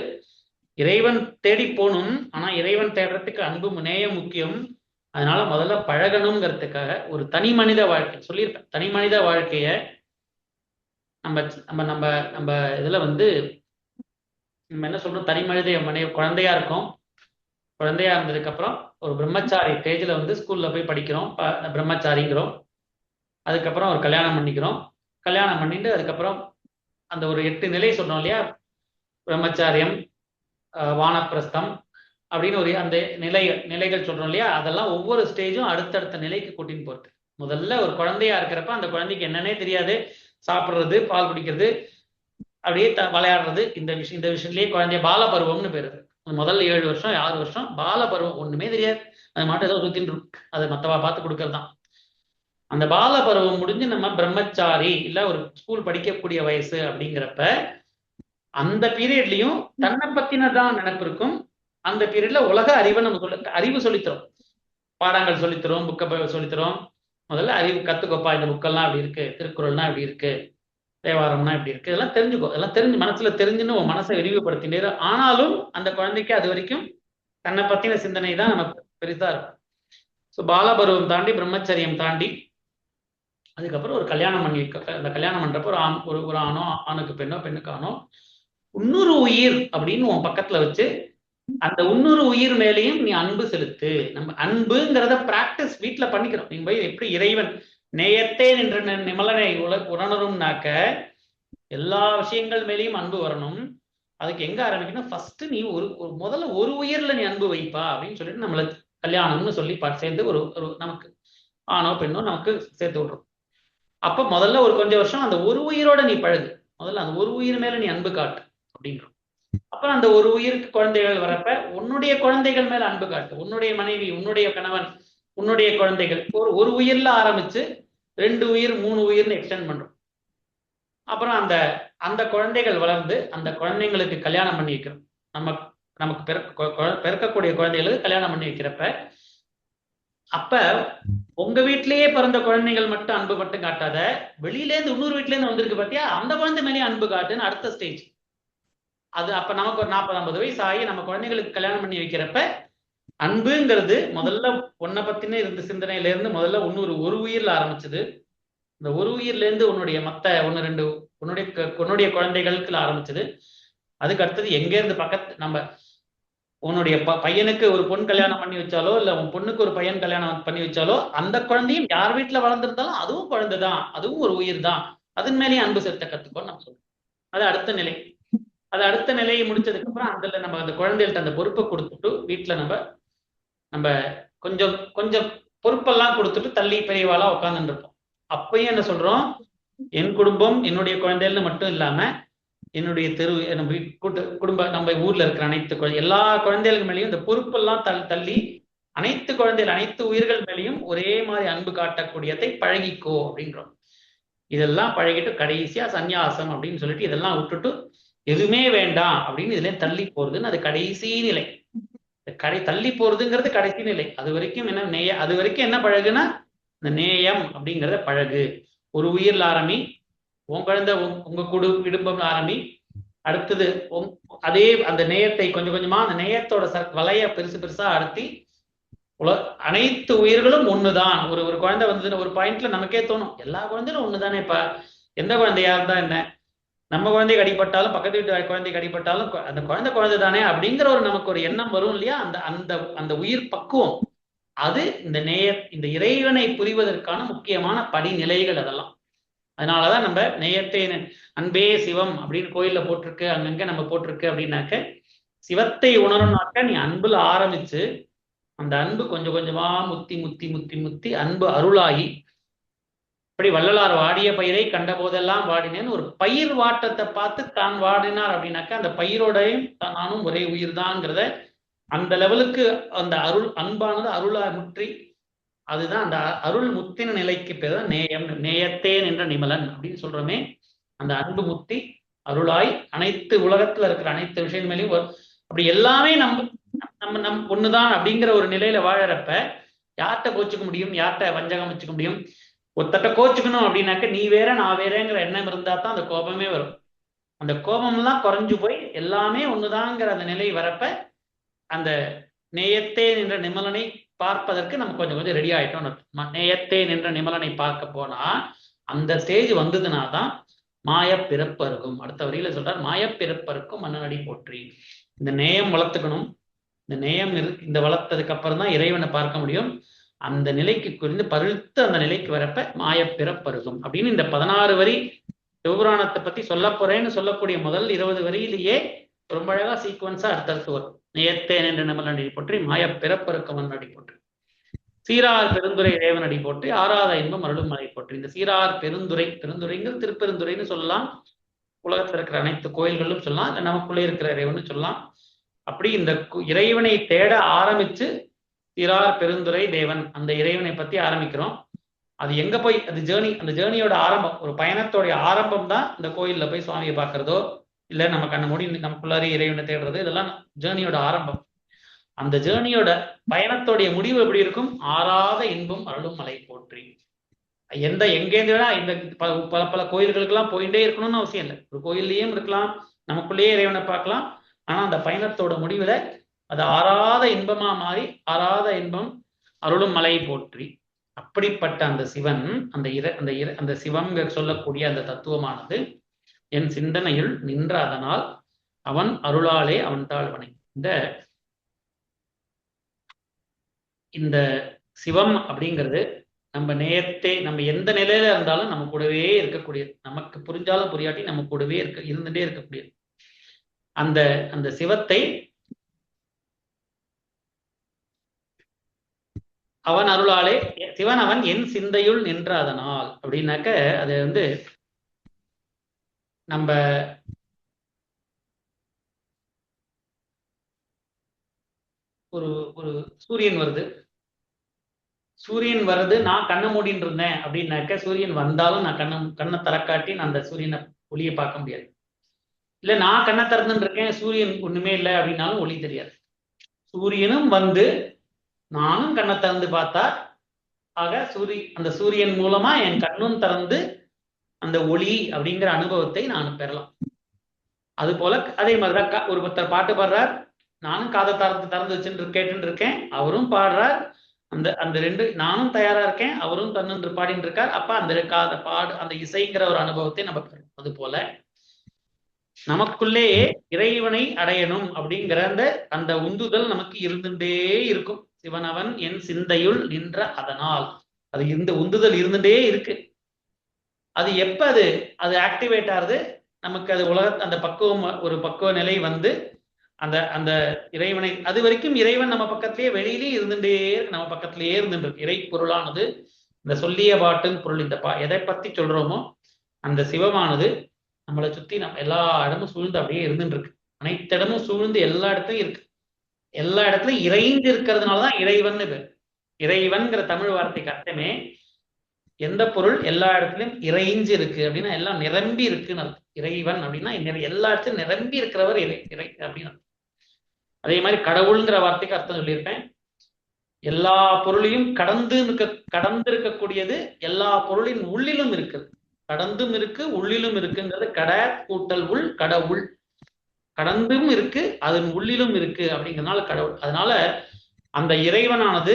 இறைவன் தேடி போகணும். ஆனா இறைவன் தேடுறதுக்கு அன்பு நேயம் முக்கியம். அதனால முதல்ல பழகணுங்கிறதுக்காக ஒரு தனி மனித வாழ்க்கை சொல்லியிருப்பேன். தனி மனித வாழ்க்கைய நம்ம நம்ம நம்ம நம்ம இதுல வந்து நம்ம என்ன சொல்றோம், தனி மனித குழந்தையா இருக்கோம். குழந்தையா இருந்ததுக்கு அப்புறம் ஒரு பிரம்மச்சாரி ஸ்டேஜ்ல வந்து ஸ்கூல்ல போய் படிக்கிறோம், பிரம்மச்சாரிங்கிறோம். அதுக்கப்புறம் ஒரு கல்யாணம் பண்ணிக்கிறோம். கல்யாணம் பண்ணிட்டு அதுக்கப்புறம் அந்த ஒரு 8 நிலை சொன்னோம் இல்லையா, பிரம்மச்சாரியம், வானப்பிரஸ்தம் அப்படின்னு ஒரு அந்த நிலைகள் சொல்றோம் இல்லையா, அதெல்லாம் ஒவ்வொரு ஸ்டேஜும் அடுத்தடுத்த நிலைக்கு கூட்டின்னு போறது. முதல்ல ஒரு குழந்தையா இருக்கிறப்ப அந்த குழந்தைக்கு என்னன்னே தெரியாது, சாப்பிட்றது, பால் குடிக்கிறது, அப்படியே விளையாடுறது, இந்த விஷயத்திலேயே குழந்தைய பாலபருவம்னு பேரு. முதல்ல 7 வருஷம் 6 வருஷம் பாலபருவம், ஒண்ணுமே தெரியாது, அது மட்டும் ஏதோ சுத்தின்னு இருக்கு, அதை மத்தவா பார்த்து கொடுக்கறது தான். அந்த பால பருவம் முடிஞ்சு நம்ம பிரம்மச்சாரி இல்ல ஒரு ஸ்கூல் படிக்கக்கூடிய வயசு அப்படிங்கிறப்ப அந்த பீரியட்லயும் தன்னை பத்தினதான் நினைப்பு இருக்கும். அந்த பீரியட்ல உலக அறிவை நம்ம அறிவு சொல்லித்தரும், பாடங்கள் சொல்லித்தரும், புக்கை சொல்லித்தரும். முதல்ல அறிவு கத்துக்கோப்பா, இந்த புக்கெல்லாம் இப்படி இருக்கு, திருக்குறள்னா இப்படி இருக்கு, தேவாரம்னா இப்படி இருக்கு, இதெல்லாம் தெரிஞ்சுக்கோ, இதெல்லாம் தெரிஞ்சு மனசுல தெரிஞ்சுன்னு உன் மனசை விரிவுபடுத்தினே. ஆனாலும் அந்த குழந்தைக்கு அது வரைக்கும் தன்னை பத்தின சிந்தனை தான் நமக்கு பெருசா இருக்கும். ஸோ பாலபருவம் தாண்டி பிரம்மச்சரியம் தாண்டி அதுக்கப்புறம் ஒரு கல்யாணம் பண்ணி அந்த கல்யாணம் பண்றப்போ ஒரு ஆணோ, ஆணுக்கு பெண்ணோ, பெண்ணுக்கு ஆணோ, இன்னொரு உயிர் அப்படின்னு உன் பக்கத்துல வச்சு அந்த இன்னொரு உயிர் மேலேயும் நீ அன்பு செலுத்து. நம்ம அன்புங்கிறத பிராக்டிஸ் வீட்டுல பண்ணிக்கிறோம். நீங்க போய் எப்படி இறைவன் நேயத்தே நின்ற நிமலனை உணரணும்னாக்க எல்லா விஷயங்கள் மேலேயும் அன்பு வரணும். அதுக்கு எங்க ஆரம்பிக்கணும், ஃபர்ஸ்ட் நீ முதல்ல ஒரு உயிர்ல நீ அன்பு வைப்பா அப்படின்னு சொல்லிட்டு நம்மள கல்யாணம்னு சொல்லி சேர்ந்து ஒரு நமக்கு ஆணோ பெண்ணோ நமக்கு சேர்த்து விடுறோம். அப்ப முதல்ல ஒரு கொஞ்சம் வருஷம் அந்த ஒரு உயிரோட நீ பழகு, முதல்ல அந்த ஒரு உயிர் மேல நீ அன்பு காட்டு அப்படின்றோம். அப்புறம் அந்த ஒரு உயிருக்கு குழந்தைகள் வரப்ப உன்னுடைய குழந்தைகள் மேல அன்பு காட்டு, உன்னுடைய மனைவி, உன்னுடைய கணவன், உன்னுடைய குழந்தைகள், ஒரு உயிர்ல ஆரம்பிச்சு 2 உயிர் 3 உயிர்னு எக்ஸ்டெண்ட் பண்றோம். அப்புறம் அந்த குழந்தைகள் வளர்ந்து அந்த குழந்தைங்களுக்கு கல்யாணம் பண்ணி வைக்கிறோம். நமக்கு பிறக்கக்கூடிய குழந்தைகளுக்கு கல்யாணம் பண்ணி வைக்கிறப்ப அப்ப உங்க வீட்டிலேயே பிறந்த குழந்தைகள் மட்டும் அன்பு மட்டும் காட்டாத, வெளியில இருந்து இன்னொரு வீட்டுல இருந்து வந்திருக்கு பாத்தியா, அந்த குழந்தை மேலேயே அன்பு காட்டுன்னு அடுத்த ஸ்டேஜ். அது அப்ப நமக்கு ஒரு 40-50 வயசு ஆகி நம்ம குழந்தைகளுக்கு கல்யாணம் பண்ணி வைக்கிறப்ப அன்புங்கிறது முதல்ல உன்னை பத்தின இருந்த சிந்தனையில இருந்து முதல்ல ஒரு உயிர்ல ஆரம்பிச்சது. இந்த ஒரு உயிர்ல இருந்து உன்னுடைய மத்த 1-2 உன்னுடைய குழந்தைகளுக்கு ஆரம்பிச்சது. அதுக்கு அடுத்தது எங்க இருந்து பக்கத்து நம்ம உன்னுடைய பையனுக்கு ஒரு பொண்ணு கல்யாணம் பண்ணி வச்சாலோ இல்ல உன் பொண்ணுக்கு ஒரு பையன் கல்யாணம் பண்ணி வச்சாலோ அந்த குழந்தையும் யார் வீட்டுல வளர்ந்துருந்தாலும் அதுவும் குழந்தைதான், அதுவும் ஒரு உயிர் தான், அதன் மேலேயே அன்பு செலுத்த கத்துக்கோன்னு நம்ம சொல்றோம். அது அடுத்த நிலை. அது அடுத்த நிலையை முடிச்சதுக்கு அப்புறம் அதுல நம்ம அந்த குழந்தைகள்ட்ட அந்த பொறுப்பை கொடுத்துட்டு வீட்டுல நம்ம கொஞ்சம் கொஞ்சம் பொறுப்பெல்லாம் கொடுத்துட்டு தள்ளி பெரியவாளா உட்காந்துட்டு இருப்போம். அப்பயும் என்ன சொல்றோம், என் குடும்பம் என்னுடைய குழந்தைகள்னு மட்டும் இல்லாம என்னுடைய தெரு, குடும்ப, நம்ம ஊர்ல இருக்கிற அனைத்து எல்லா குழந்தைகளுக்கு மேலேயும் இந்த பொறுப்பெல்லாம் தள்ளி அனைத்து குழந்தைகள் அனைத்து உயிர்கள் மேலேயும் ஒரே மாதிரி அன்பு காட்டக்கூடியதை பழகிக்கோ அப்படின்றோம். இதெல்லாம் பழகிட்டு கடைசியா சந்நியாசம் அப்படின்னு சொல்லிட்டு இதெல்லாம் விட்டுட்டு எதுவுமே வேண்டாம் அப்படின்னு இதுல தள்ளி போறதுன்னு அது கடைசி நிலை. தள்ளி போறதுங்கிறது கடைசி நிலை. அது வரைக்கும் என்ன அது வரைக்கும் என்ன பழகுனா இந்த நேயம் அப்படிங்கிறத பழகு. ஒரு உயிர்ல ஆரம்பி, உன் குழந்தை உங்க குடும்பம் ஆரம்பி, அடுத்தது அதே அந்த நேயத்தை கொஞ்சம் கொஞ்சமா அந்த நேயத்தோட வலைய பெருசு பெருசா அடுத்தி அனைத்து உயிர்களும் ஒண்ணுதான். ஒரு குழந்தை வந்து ஒரு பாயிண்ட்ல நமக்கே தோணும், எல்லா குழந்தைகளும் ஒண்ணுதானேப்பா, எந்த குழந்தையா இருந்தா என்ன, நம்ம குழந்தை கடிப்பட்டாலும் பக்கத்து வீட்டு குழந்தை கடிப்பட்டாலும் அந்த குழந்தை தானே அப்படிங்கிற நமக்கு ஒரு எண்ணம் வரும் இல்லையா? அந்த அந்த அந்த உயிர் பக்குவம் அது இந்த இறைவனை புரிவதற்கான முக்கியமான படிநிலைகள் அதெல்லாம். அதனாலதான் நம்ம நேயத்தை அன்பே சிவம் அப்படின்னு கோயில்ல போட்டிருக்கு, அங்கங்க நம்ம போட்டிருக்கு. அப்படின்னாக்க சிவத்தை உணரணும்னாக்க நீ அன்புல ஆரம்பிச்சு அந்த அன்பு கொஞ்சம் கொஞ்சமா முத்தி முத்தி முத்தி முத்தி அன்பு அருளாகி, இப்படி வள்ளலார் வாடிய பயிரை கண்ட போதெல்லாம் வாடினேன்னு ஒரு பயிர் வாட்டத்தை பார்த்து தான் வாடினார். அப்படின்னாக்கா அந்த பயிரோடையும் நானும் ஒரே உயிர் தான்ங்கிறத அந்த லெவலுக்கு அந்த அன்பானது அருளா முற்றி, அதுதான் அந்த அருள் முத்தின நிலைக்கு பேர் தான் நேயம். நேயத்தேன் என்ற நிமலன் அப்படின்னு சொல்றோமே, அந்த அன்பு முத்தி அருளாய் அனைத்து உலகத்துல இருக்கிற அனைத்து விஷயம் மேலேயும் அப்படி எல்லாமே நம்ம ஒண்ணுதான் அப்படிங்கிற ஒரு நிலையில வாழறப்ப யார்கிட்ட கோச்சுக்க முடியும், யார்கிட்ட வஞ்சகம் வச்சுக்க முடியும்? ஒருத்தட்ட கோச்சுக்கணும் அப்படின்னாக்க நீ வேற நான் வேறேங்கிற எண்ணம் இருந்தா தான் அந்த கோபமே வரும். அந்த கோபம்லாம் குறைஞ்சு போய் எல்லாமே ஒண்ணுதாங்கிற அந்த நிலை வரப்ப அந்த நேயத்தே நின்ற நிமலனை பார்ப்பதற்கு நம்ம கொஞ்சம் கொஞ்சம் ரெடி ஆயிட்டோம். நேயத்தே நின்ற நிமலனை பார்க்க போனா அந்த ஸ்டேஜ் வந்ததுனாதான் மாயப்பிறப்பருக்கும். அடுத்த வரியில சொல்றார், மாயப்பிறப்பருக்கும் மன்னனடி போற்றி. இந்த நேயம் வளர்த்துக்கணும். இந்த நேயம் இந்த வளர்த்ததுக்கு அப்புறம் தான் இறைவனை பார்க்க முடியும். அந்த நிலைக்கு குறிந்து பருத்து அந்த நிலைக்கு வரப்ப மாயப்பிறப்பருக்கும் அப்படின்னு இந்த 16 வரி சிவபுராணத்தை பத்தி சொல்ல போறேன்னு சொல்லக்கூடிய முதல் 20 வரியிலேயே ரொம்ப அழகா சீக்வன்ஸா அடுத்தடுத்து வரும். நேயத்தேன் என்ற நிமலனடி போற்றி, மாயப்பிறப்பருக்கும் மன்னனடி போற்றி, சீரார் பெருந்துரை தேவனடி போற்றி, ஆறாத இன்பம் அருளும் மலை போற்றி. இந்த சீரார் பெருந்துரைங்கிறது திருப்பெருந்துரைன்னு சொல்லலாம், உலகத்தில் இருக்கிற அனைத்து கோயில்களும் சொல்லலாம், இல்லை நமக்குள்ளே இருக்கிற இறைவன் சொல்லலாம். அப்படி இந்த இறைவனை தேட ஆரம்பிச்சு சீரார் பெருந்துரை தேவன் அந்த இறைவனை பத்தி ஆரம்பிக்கிறோம். அது எங்க போய் அது அந்த ஜேர்னியோட ஆரம்பம், ஒரு பயணத்தோடைய ஆரம்பம் தான் இந்த கோயில்ல போய் சுவாமியை பார்க்கறதோ இல்ல நம்ம கண்ண மூடி நமக்குள்ளாரி இறைவனை தேடுறது, இதெல்லாம் ஜேர்னியோட ஆரம்பம். அந்த ஜேர்னியோட பயணத்தோடைய முடிவு எப்படி இருக்கும்? ஆறாத இன்பம் அருளும் மலை போற்றி. எங்கேருந்து வேணா இந்த பல பல கோயில்களுக்கெல்லாம் போயிட்டே இருக்கணும்னு அவசியம் இல்லை. ஒரு கோயில்லையும் இருக்கலாம், நமக்குள்ளேயே இறைவனை பார்க்கலாம். ஆனா அந்த பயணத்தோட முடிவுல அது ஆறாத இன்பமா மாறி ஆறாத இன்பம் அருளும் மலை போற்றி. அப்படிப்பட்ட அந்த சிவன் அந்த சிவம் சொல்லக்கூடிய அந்த தத்துவமானது என் சிந்தனையில் நின்ற அதனால் அவன் அருளாலே அவன் தாழ்வனை. இந்த சிவம் அப்படிங்கிறது நம்ம நேயத்தை நம்ம எந்த நிலையில இருந்தாலும் நம்ம கூடவே இருக்கக்கூடியது, நமக்கு புரிஞ்சாலும் புரியாட்டி நம்ம கூடவே இருந்துட்டே இருக்கக்கூடியது. அந்த சிவத்தை அவன் அருளாலே சிவன் அவன் என் சிந்தையுள் நின்ற அதனால் அப்படின்னாக்க அது நம்ம ஒரு சூரியன் வருது, நான் கண்ணை மூடின்னு இருந்தேன் அப்படின்னாக்க சூரியன் வந்தாலும் நான் கண்ணை திறக்காட்டி நான் அந்த சூரியனை ஒளியை பார்க்க முடியாது. இல்ல நான் கண்ணை திறந்துட்டு இருக்கேன், சூரியன் ஒண்ணுமே இல்லை அப்படின்னாலும் ஒளி தெரியாது. சூரியனும் வந்து நானும் கண்ணை திறந்து பார்த்தா ஆக அந்த சூரியன் மூலமா என் கண்ணும் திறந்து அந்த ஒளி அப்படிங்கிற அனுபவத்தை நான் பெறலாம். அது போல அதே மாதிரிதான் ஒருத்தர் பாட்டு பாடுறார், நானும் காதை திறந்து வச்சுட்டு கேட்டுட்டு இருக்கேன், அவரும் பாடுறார். அந்த ரெண்டு நானும் தயாரா இருக்கேன், அவரும் தன்னு பாடிட்டு இருக்கார். அப்ப அந்த இசைங்கிற ஒரு அனுபவத்தை நம்ம பெறணும். அது போல நமக்குள்ளேயே இறைவனை அடையணும் அப்படிங்கிற அந்த உந்துதல் நமக்கு இருந்துட்டே இருக்கும். சிவனவன் என் சிந்தையுள் நின்ற அதனால் அது இந்த உந்துதல் இருந்துட்டே இருக்கு. அது எப்ப அது ஆக்டிவேட் ஆகுது, நமக்கு அது அந்த ஒரு பக்குவ நிலை வந்து அந்த இறைவனை அது வரைக்கும் இறைவன் நம்ம பக்கத்திலேயே வெளியிலேயே இருந்துட்டே இருக்கு, நம்ம பக்கத்திலேயே இருந்துட்டு இருக்கு. இறை பொருளானது இந்த சொல்லிய பாட்டுன்னு பொருள், எதை பத்தி சொல்றோமோ அந்த சிவமானது நம்மளை சுத்தி நம்ம எல்லா இடமும் சூழ்ந்து அப்படியே இருந்துட்டு இருக்கு. அனைத்து இடமும் சூழ்ந்து எல்லா இடத்தையும் இருக்கு. எல்லா இடத்துலயும் இறைந்து இருக்கிறதுனாலதான் இறைவன் பேர். இறைவன்கிற தமிழ் வார்த்தைக்கு அர்த்தமே எந்த பொருள் எல்லா இடத்துலயும் இறைஞ்சு இருக்கு அப்படின்னா எல்லாம் நிரம்பி இருக்குன்னு அர்த்தம். இறைவன் அப்படின்னா எல்லா இடத்துலயும் நிரம்பி இருக்கிறவர் இறை அப்படின்னு. அதே மாதிரி கடவுள்ங்கிற வார்த்தைக்கு அர்த்தம் சொல்லியிருப்பேன். எல்லா பொருளையும் கடந்து இருக்கக்கூடியது, எல்லா பொருளின் உள்ளிலும் இருக்குது. கடந்தும் இருக்கு, உள்ளிலும் இருக்குங்கிறது கட கூட்டல் உள் கடவுள். கடந்தும் இருக்கு, அதன் உள்ளிலும் இருக்கு அப்படிங்கிறதுனால கடவுள். அதனால அந்த இறைவனானது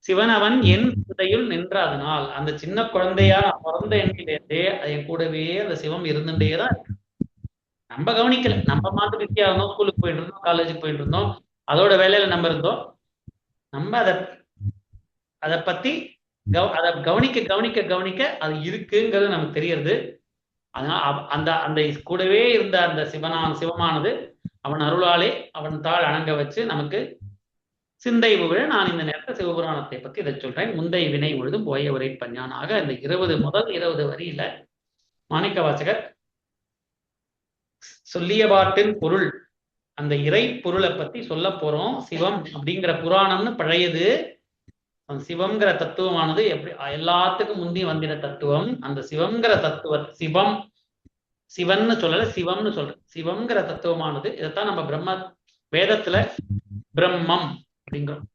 சிவனவன் என் சிந்தையுள் நின்ற அதனால் அந்த சின்ன குழந்தையா பிறந்த எண்ணிலேருந்தே என் கூடவே அந்த சிவம் இருந்துட்டேதான் இருக்கு. நம்ம கவனிக்கல, நம்ம மாட்டு வித்தியா இருந்தோம், ஸ்கூலுக்கு போயிட்டு இருந்தோம், காலேஜுக்கு போயிட்டு இருந்தோம், அதோட வேலையில நம்ம இருந்தோம். நம்ம அதை பத்தி அதை கவனிக்க அது இருக்குங்கிறது நமக்கு தெரியறது. அதனால அந்த கூடவே இருந்த அந்த சிவமானது அவன் அருளாலே அவன் தாள் அணங்க வச்சு நமக்கு சிந்தை விழ நான் இந்த நேரத்தில் சிவபுராணத்தை பத்தி இதை சொல்றேன். முந்தை வினை முழுதும் போய உரை பஞ்ஞானாக இந்த முதல் 20 வரியில மாணிக்க வாசகர் சொல்லிய பாட்டின் பொருள், அந்த இறை பொருளை பத்தி சொல்ல போறோம். சிவம் அப்படிங்கிற புராணம்னு பழையது. சிவம்ங்கிற தத்துவமானது எப்படி எல்லாத்துக்கும் முந்தி வந்தின தத்துவம். அந்த சிவம்ங்கிற தத்துவம் சிவன்னு சொல்லல, சிவம்னு சொல்ற. சிவம்ங்கிற தத்துவமானது இதைத்தான் நம்ம வேதத்துல பிரம்மம் அப்படிங்கிறோம்.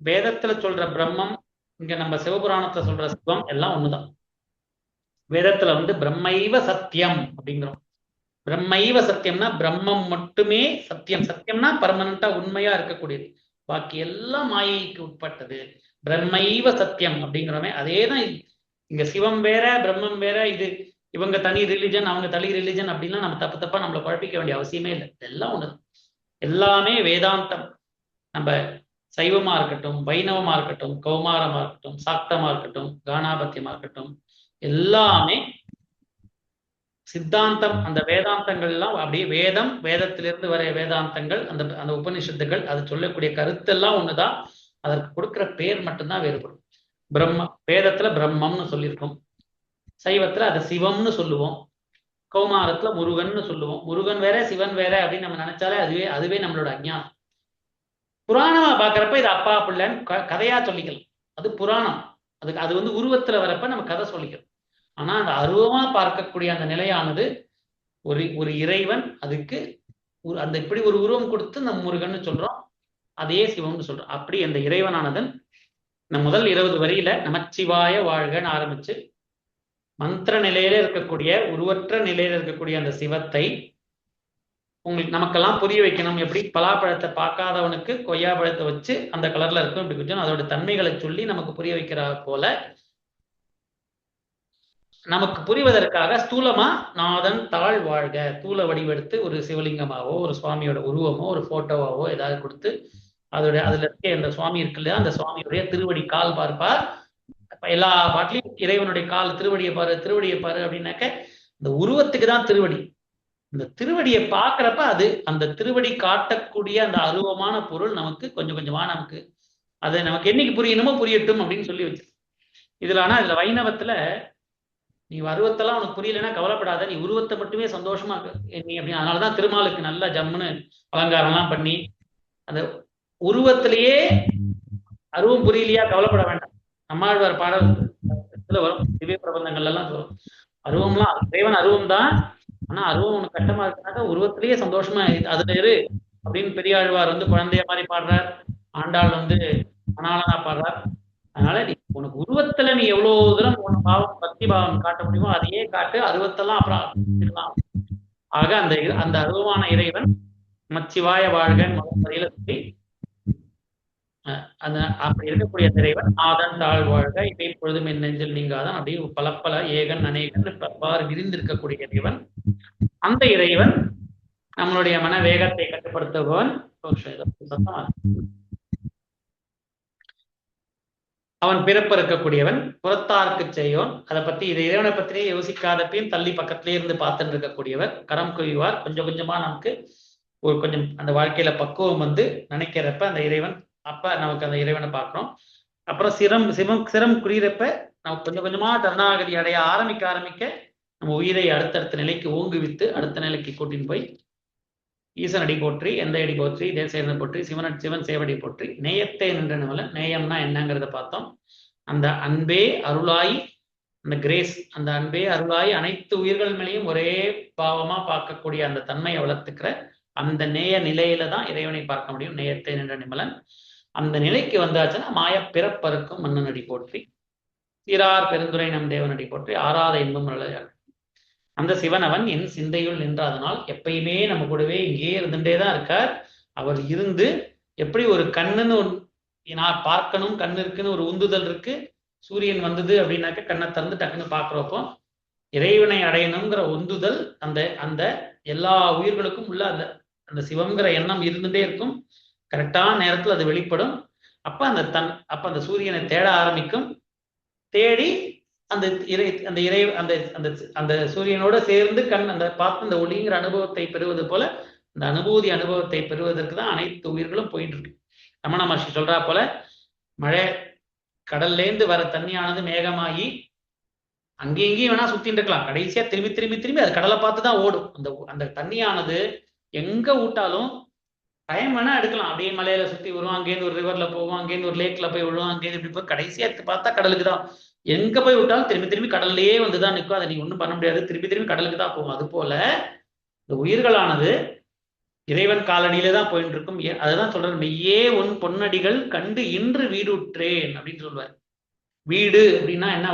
வேதத்துல சொல்ற பிரம்மம், இங்க நம்ம சிவபுராணத்துல சொல்ற சிவம் எல்லாம் ஒண்ணுதான். வேதத்துல பிரம்மைவ சத்தியம் அப்படிங்கிறோம். பிரம்மைவ சத்தியம்னா பிரம்மம் மட்டுமே சத்தியம். சத்தியம்னா பர்மனண்டா உண்மையா இருக்கக்கூடியது, பாக்கி எல்லாம் மாயைக்கு உட்பட்டது. பிரம்மைவ சத்தியம் அப்படிங்கிறோமே, அதேதான் இங்க சிவம் வேற பிரம்மம் வேற, இது இவங்க தனி ரிலிஜன் அவங்க தனி ரிலிஜன் அப்படின்லாம் நம்ம தப்பா நம்மளை குழப்பிக்க வேண்டிய அவசியமே இல்லை. எல்லாம் ஒண்ணு, எல்லாமே வேதாந்தம். நம்ம சைவமா இருக்கட்டும், வைணவமா இருக்கட்டும், கௌமாரமா இருக்கட்டும், சாக்தமா இருக்கட்டும், கானாபத்தியமா இருக்கட்டும், எல்லாமே சித்தாந்தம். அந்த வேதாந்தங்கள் எல்லாம் அப்படியே வேதத்திலிருந்து வர வேதாந்தங்கள், அந்த உபனிஷத்துகள் அது சொல்லக்கூடிய கருத்தெல்லாம் ஒண்ணுதான். அதற்கு கொடுக்கிற பேர் மட்டும்தான் வேறுபடும். வேதத்துல பிரம்மம்னு சொல்லியிருக்கோம், சைவத்துல அதை சிவம்னு சொல்லுவோம், கௌமாரத்துல முருகன்னு சொல்லுவோம். முருகன் வேற சிவன் வேற அப்படின்னு நம்ம நினைச்சாலே அதுவே நம்மளோட அஞ்ஞானம். புராணமா பாக்குறப்ப இது அப்பா பிள்ளைன்னு கதையா சொல்லிக்கலாம், அது புராணம். அது உருவத்துல வரப்ப நம்ம கதை சொல்லிக்கிறோம். ஆனா அந்த அருவமா பார்க்கக்கூடிய அந்த நிலையானது ஒரு இறைவன், அதுக்கு அந்த இப்படி ஒரு உருவம் கொடுத்து நம்ம முருகன்னு சொல்றோம், அதே சிவம்னு சொல்றோம். அப்படி அந்த இறைவனானதன் இந்த முதல் 20 வரியில நமச்சிவாய வாழ்கன்னு ஆரம்பிச்சு மந்திர நிலையில இருக்கக்கூடிய உருவற்ற நிலையில இருக்கக்கூடிய அந்த சிவத்தை நமக்கெல்லாம் புரிய வைக்கணும். எப்படி பலாப்பழத்தை பார்க்காதவனுக்கு கொய்யா பழத்தை வச்சு அந்த கலர்ல இருக்கும் இப்படி கொஞ்சம் அதோட தன்மைகளை சொல்லி நமக்கு புரிய வைக்கிற போல, நமக்கு புரிவதற்காக ஸ்தூலமா நாதன் தாழ் வாழ்க தூள வடிவெடுத்து ஒரு சிவலிங்கமாவோ ஒரு சுவாமியோட உருவமோ ஒரு போட்டோவாவோ ஏதாவது கொடுத்து அதுல இருக்க அந்த சுவாமி இருக்கு இல்லையா, அந்த சுவாமியுடைய திருவடி கால் பார்ப்பார். எல்லா பாட்டிலையும் இறைவனுடைய கால் திருவடியை பாரு அப்படின்னாக்க இந்த உருவத்துக்கு தான் திருவடி. இந்த திருவடியை பார்க்கிறப்ப அந்த திருவடி காட்டக்கூடிய அந்த அருவமான பொருள் நமக்கு கொஞ்சம் கொஞ்சமா அது நமக்கு என்னைக்கு புரியணுமோ புரியட்டும் அப்படின்னு சொல்லி வச்சு. இதுல வைணவத்துல நீ அருவத்தெல்லாம் உனக்கு புரியலன்னா கவலைப்படாத, நீ உருவத்தை மட்டுமே சந்தோஷமா நீ அப்படின்னு. அதனாலதான் திருமாலுக்கு நல்லா ஜம்முன்னு அலங்காரம்லாம் பண்ணி அந்த உருவத்திலேயே அருவம் புரியலையா கவலைப்பட வேண்டாம். நம்மாழ்வார் பாடத்துல வரும், திவ்ய பிரபந்தங்கள்ல எல்லாம் வரும், அருவம்லாம் தேவன் அருவம் தான், ஆனா அருவம் உனக்கு கஷ்டமா இருக்குனாக்கா உருவத்திலேயே சந்தோஷமா அதுல இரு அப்படின்னு பெரியாழ்வார் குழந்தைய மாதிரி பாடுறார், ஆண்டாள் அனாலனா பாடுறார். அதனால நீ உனக்கு உருவத்துல நீ எவ்வளவு தூரம் உன் பாவம் பக்தி பாவம் காட்ட முடியுமோ அதையே காட்டு, அருவத்தெல்லாம் அப்புறம். ஆக அந்த அருவமான இறைவன் நமச்சிவாய வாழ்கன் முதல் சொல்லி அப்படி இருக்கக்கூடிய இறைவன் ஆதன் தாழ் வாழ்க இவை பொழுதும் என் நெஞ்சில் நீங்காதான் அப்படி பல ஏகன் அநேகன் பலவாறு விரிந்திருக்கக்கூடிய இறைவன். அந்த இறைவன் நம்மளுடைய மன வேகத்தை கட்டுப்படுத்துபவன். அவன் பிறப்பு இருக்கக்கூடியவன், புறத்தார்க்கு செய்யோன். அதை பத்தி இறைவனை பத்தியே யோசிக்காதப்பையும் தள்ளி பக்கத்திலே இருந்து பார்த்துட்டு இருக்கக்கூடியவர், கரம் குவிவார். கொஞ்சம் கொஞ்சமா நமக்கு கொஞ்சம் அந்த வாழ்க்கையில பக்குவம் நினைக்கிறப்ப அந்த இறைவன் அப்ப நமக்கு அந்த இறைவனை பார்க்கிறோம். அப்புறம் சிரம் குறியிறப்ப நம்ம கொஞ்சம் கொஞ்சமா தருணாகதி அடைய ஆரம்பிக்க நம்ம உயிரை அடுத்தடுத்த நிலைக்கு ஊங்குவித்து அடுத்த நிலைக்கு கூட்டின்னு போய் ஈசன் அடி போற்றி, எந்த அடி போற்றி, தேசேரன் போற்றி, சிவன் சேவடி போற்றி, நேயத்தை நின்ற நிமலன். நேயம்னா என்னங்கிறத பார்த்தோம். அந்த அன்பே அருளாய், அந்த கிரேஸ், அந்த அன்பே அருளாய் அனைத்து உயிர்கள் மேலேயும் ஒரே பாவமா பார்க்கக்கூடிய அந்த தன்மையை வளர்த்துக்கிற அந்த நேய நிலையில தான் இறைவனை பார்க்க முடியும். நேயத்தை நின்ற நிமலன் அந்த நிலைக்கு வந்தாச்சுன்னா மாய பிறப்பருக்கும் மன்னனடி போற்றி, சீரார் பெருந்துரை நம் தேவனடி போற்றி, ஆறாத இன்பம் நிலையாக அந்த சிவனவன் என் சிந்தையுள் நின்றாதனால் எப்பயுமே நம்ம கூடவே இங்கேயே இருந்துட்டே தான் இருக்கார். அவர் இருந்து எப்படி ஒரு கண்ணுன்னு நான் பார்க்கணும், கண்ணு இருக்குன்னு ஒரு உந்துதல் இருக்கு. சூரியன் வந்தது அப்படின்னாக்க கண்ணை திறந்து டக்குன்னு பார்க்குறப்போ இறைவனை அடையணுங்கிற உந்துதல் அந்த அந்த எல்லா உயிர்களுக்கும் உள்ள அந்த அந்த சிவங்கிற எண்ணம் இருந்துட்டே இருக்கும். கரெக்டான நேரத்தில் அது வெளிப்படும். அப்ப அந்த சூரியனை தேட ஆரம்பிக்கும். தேடி அந்த அந்த சூரியனோட சேர்ந்து அந்த பார்த்து அந்த ஒளிங்கிற அனுபவத்தை பெறுவது போல அந்த அனுபவத்தை பெறுவதற்கு தான் அனைத்து உயிர்களும் போயிட்டு இருக்கு. ரமண மகர்ஷி சொல்றா போல, மழை கடல்லேருந்து வர தண்ணியானது மேகமாகி அங்கேயும் இங்கேயும் வேணா சுத்தின்னு இருக்கலாம். கடைசியா திரும்பி திரும்பி திரும்பி அது கடலை பார்த்து தான் ஓடும். அந்த தண்ணியானது எங்க விட்டாலும் டைம் வேணா எடுக்கலாம். அப்படியே மலையில சுத்தி வரும், அங்கேருந்து ஒரு ரிவர்ல போவோம், அங்கேருந்து ஒரு லேக்ல போய் விழுவோம், அங்கேருந்து இப்படி போய் கடைசியா பார்த்தா கடலுக்கு தான். எங்க போய் விட்டாலும் திரும்பி திரும்பி கடல்லையே வந்துதான் நிற்கும். அதை நீ ஒன்றும் பண்ண முடியாது, திரும்பி திரும்பி கடலுக்கு தான் போகும். அது போல இந்த உயிர்களானது இறைவன் காலடியில தான் போயிட்டு இருக்கும். அதுதான் சொல்றாரு, மெய்யே உன் பொன்னடிகள் கண்டு இன்று வீடு உற்றேன் அப்படின்னு சொல்லுவார். வீடு அப்படின்னா என்ன?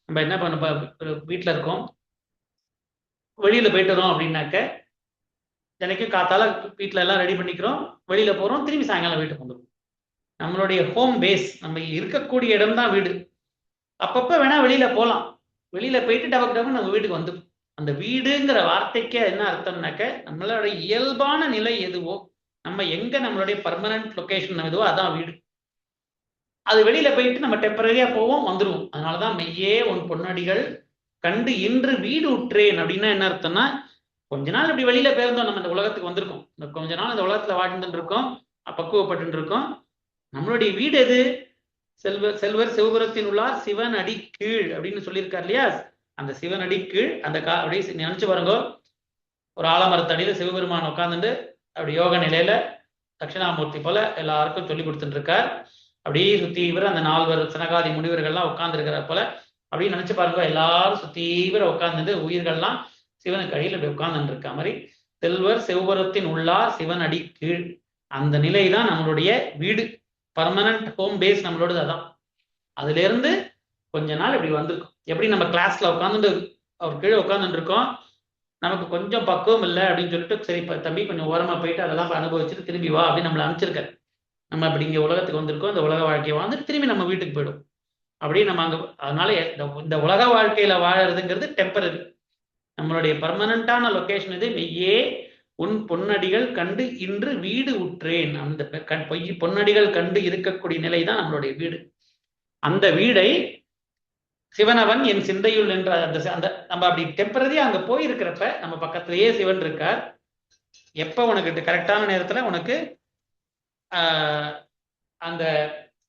நம்ம என்ன பண்ண வீட்டுல இருக்கோம், வெளியில போயிட்டு வரோம் அப்படின்னாக்க தினைக்கும் காத்தால வீட்டுல எல்லாம் ரெடி பண்ணிக்கிறோம், வெளியில போறோம், திரும்பி சாயங்காலம் வீட்டுக்கு வந்துடும். நம்மளுடைய ஹோம் பேஸ், நம்ம இருக்கக்கூடிய இடம் தான் வீடு. அப்பப்ப வேணா வெளியில போகலாம், வெளியில போயிட்டு டபக்கு நம்ம வீட்டுக்கு வந்து. அந்த வீடுங்கிற வார்த்தைக்கு என்ன அர்த்தம்னாக்க நம்மளோட இயல்பான நிலை எதுவோ, நம்ம எங்க நம்மளுடைய பர்மனன்ட் லொகேஷன் எதுவோ அதான் வீடு. அது வெளியில போயிட்டு நம்ம டெம்பரரியா போவோம், வந்துடுவோம். அதனாலதான் மெய்யே உன் பொன்னடிகள் கண்டு இன்று வீடு உற்றேன் அப்படின்னா என்ன அர்த்தம்னா, கொஞ்ச நாள் இப்படி வெளியில போயிருந்தோம், நம்ம இந்த உலகத்துக்கு வந்திருக்கோம், கொஞ்ச நாள் இந்த உலகத்துல வாழ்ந்துட்டு இருக்கோம், பக்குவப்பட்டு இருக்கோம். நம்மளுடைய வீடு எது? செல்வர் சிவபுரத்தின் உள்ளார் சிவன் அடி கீழ் அப்படின்னு சொல்லியிருக்காரு இல்லையா? அந்த சிவன் அடி கீழ் அந்த அப்படியே நினைச்சு பாருங்க, ஒரு ஆலமரத்தடியில சிவபெருமான் உட்காந்துட்டு அப்படி யோக நிலையில தட்சிணாமூர்த்தி போல எல்லாருக்கும் சொல்லி கொடுத்துட்டு இருக்கார். அப்படியே சுத்தி இவர் அந்த 4 சனகாதி முனிவர்கள்லாம் உட்கார்ந்து இருக்கிற போல அப்படின்னு நினைச்சு பாருங்க. எல்லாரும் சுத்தி இவரை உட்கார்ந்துட்டு உயிர்கள்லாம் சிவனுக்கு அடியில் அப்படி உட்கார்ந்துட்டு இருக்க மாதிரி செல்வர் சிவபுரத்தின் உள்ளார் சிவன் அடி கீழ், அந்த நிலை தான் நம்மளுடைய வீடு, பர்மனன்ட் ஹோம் பேஸ் நம்மளோடது. அதான் அதுல இருந்து கொஞ்ச நாள் இப்படி வந்திருக்கும். எப்படி நம்ம கிளாஸ்ல உட்காந்துட்டு அவர் கீழே உட்காந்துட்டு இருக்கோம், நமக்கு கொஞ்சம் பக்குவம் இல்லை அப்படின்னு சொல்லிட்டு சரி தம்பி கொஞ்சம் ஓரமா போயிட்டு அதெல்லாம் அனுபவிச்சுட்டு திரும்பி வா அப்படின்னு நம்மளை அனுப்பிச்சிருக்காரு. நம்ம அப்படி இங்க உலகத்துக்கு வந்திருக்கோம், இந்த உலக வாழ்க்கையை வாழ்ந்துட்டு திரும்பி நம்ம வீட்டுக்கு போயிடும். அப்படியே நம்ம அங்க அதனால இந்த உலக வாழ்க்கையில வாழறதுங்கிறது டெம்பரரி. நம்மளுடைய பர்மனண்டான லொகேஷன் இது. மெய்யே உன் பொன்னடிகள் கண்டு இன்று வீடு உற்றேன். அந்த பொன்னடிகள் கண்டு இருக்கக்கூடிய நிலை தான் நம்மளுடைய வீடு. அந்த வீடை சிவனவன் என் சிந்தையுள் என்ற அந்த நம்ம அப்படி டெம்பரரியா அங்க போயிருக்கிறப்ப நம்ம பக்கத்திலேயே சிவன் இருக்கார். எப்ப உனக்கு கரெக்டான நேரத்துல உனக்கு அந்த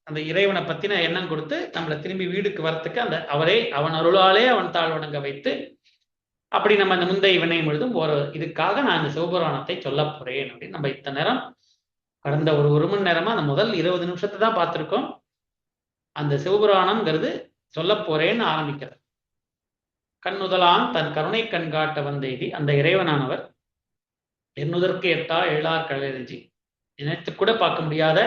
அந்த இறைவனை பத்தின எண்ணம் கொடுத்து நம்மளை திரும்பி வீடுக்கு வரத்துக்கு அந்த அவன் அருளாலே அவன் தாழ் வணங்க வைத்து அப்படி நம்ம அந்த முந்தைய வினையும் எழுதும் இதுக்காக நான் இந்த சிவபுராணத்தை சொல்ல போறேன் அப்படின்னு நம்ம இத்தனை நேரம் கடந்த ஒரு மணி நேரமா அந்த முதல் 20 நிமிஷத்தை தான் பார்த்திருக்கோம். அந்த சிவபுராணம்ங்கிறது சொல்ல போறேன்னு ஆரம்பிக்கிறார். கண்ணுதலான் தன் கருணை கண்காட்ட வந்தெய்தி அந்த இறைவனானவர் எண்ணுதற்கு எட்டா எழார் கழறிஞ்சி, நினைத்து கூட பார்க்க முடியாத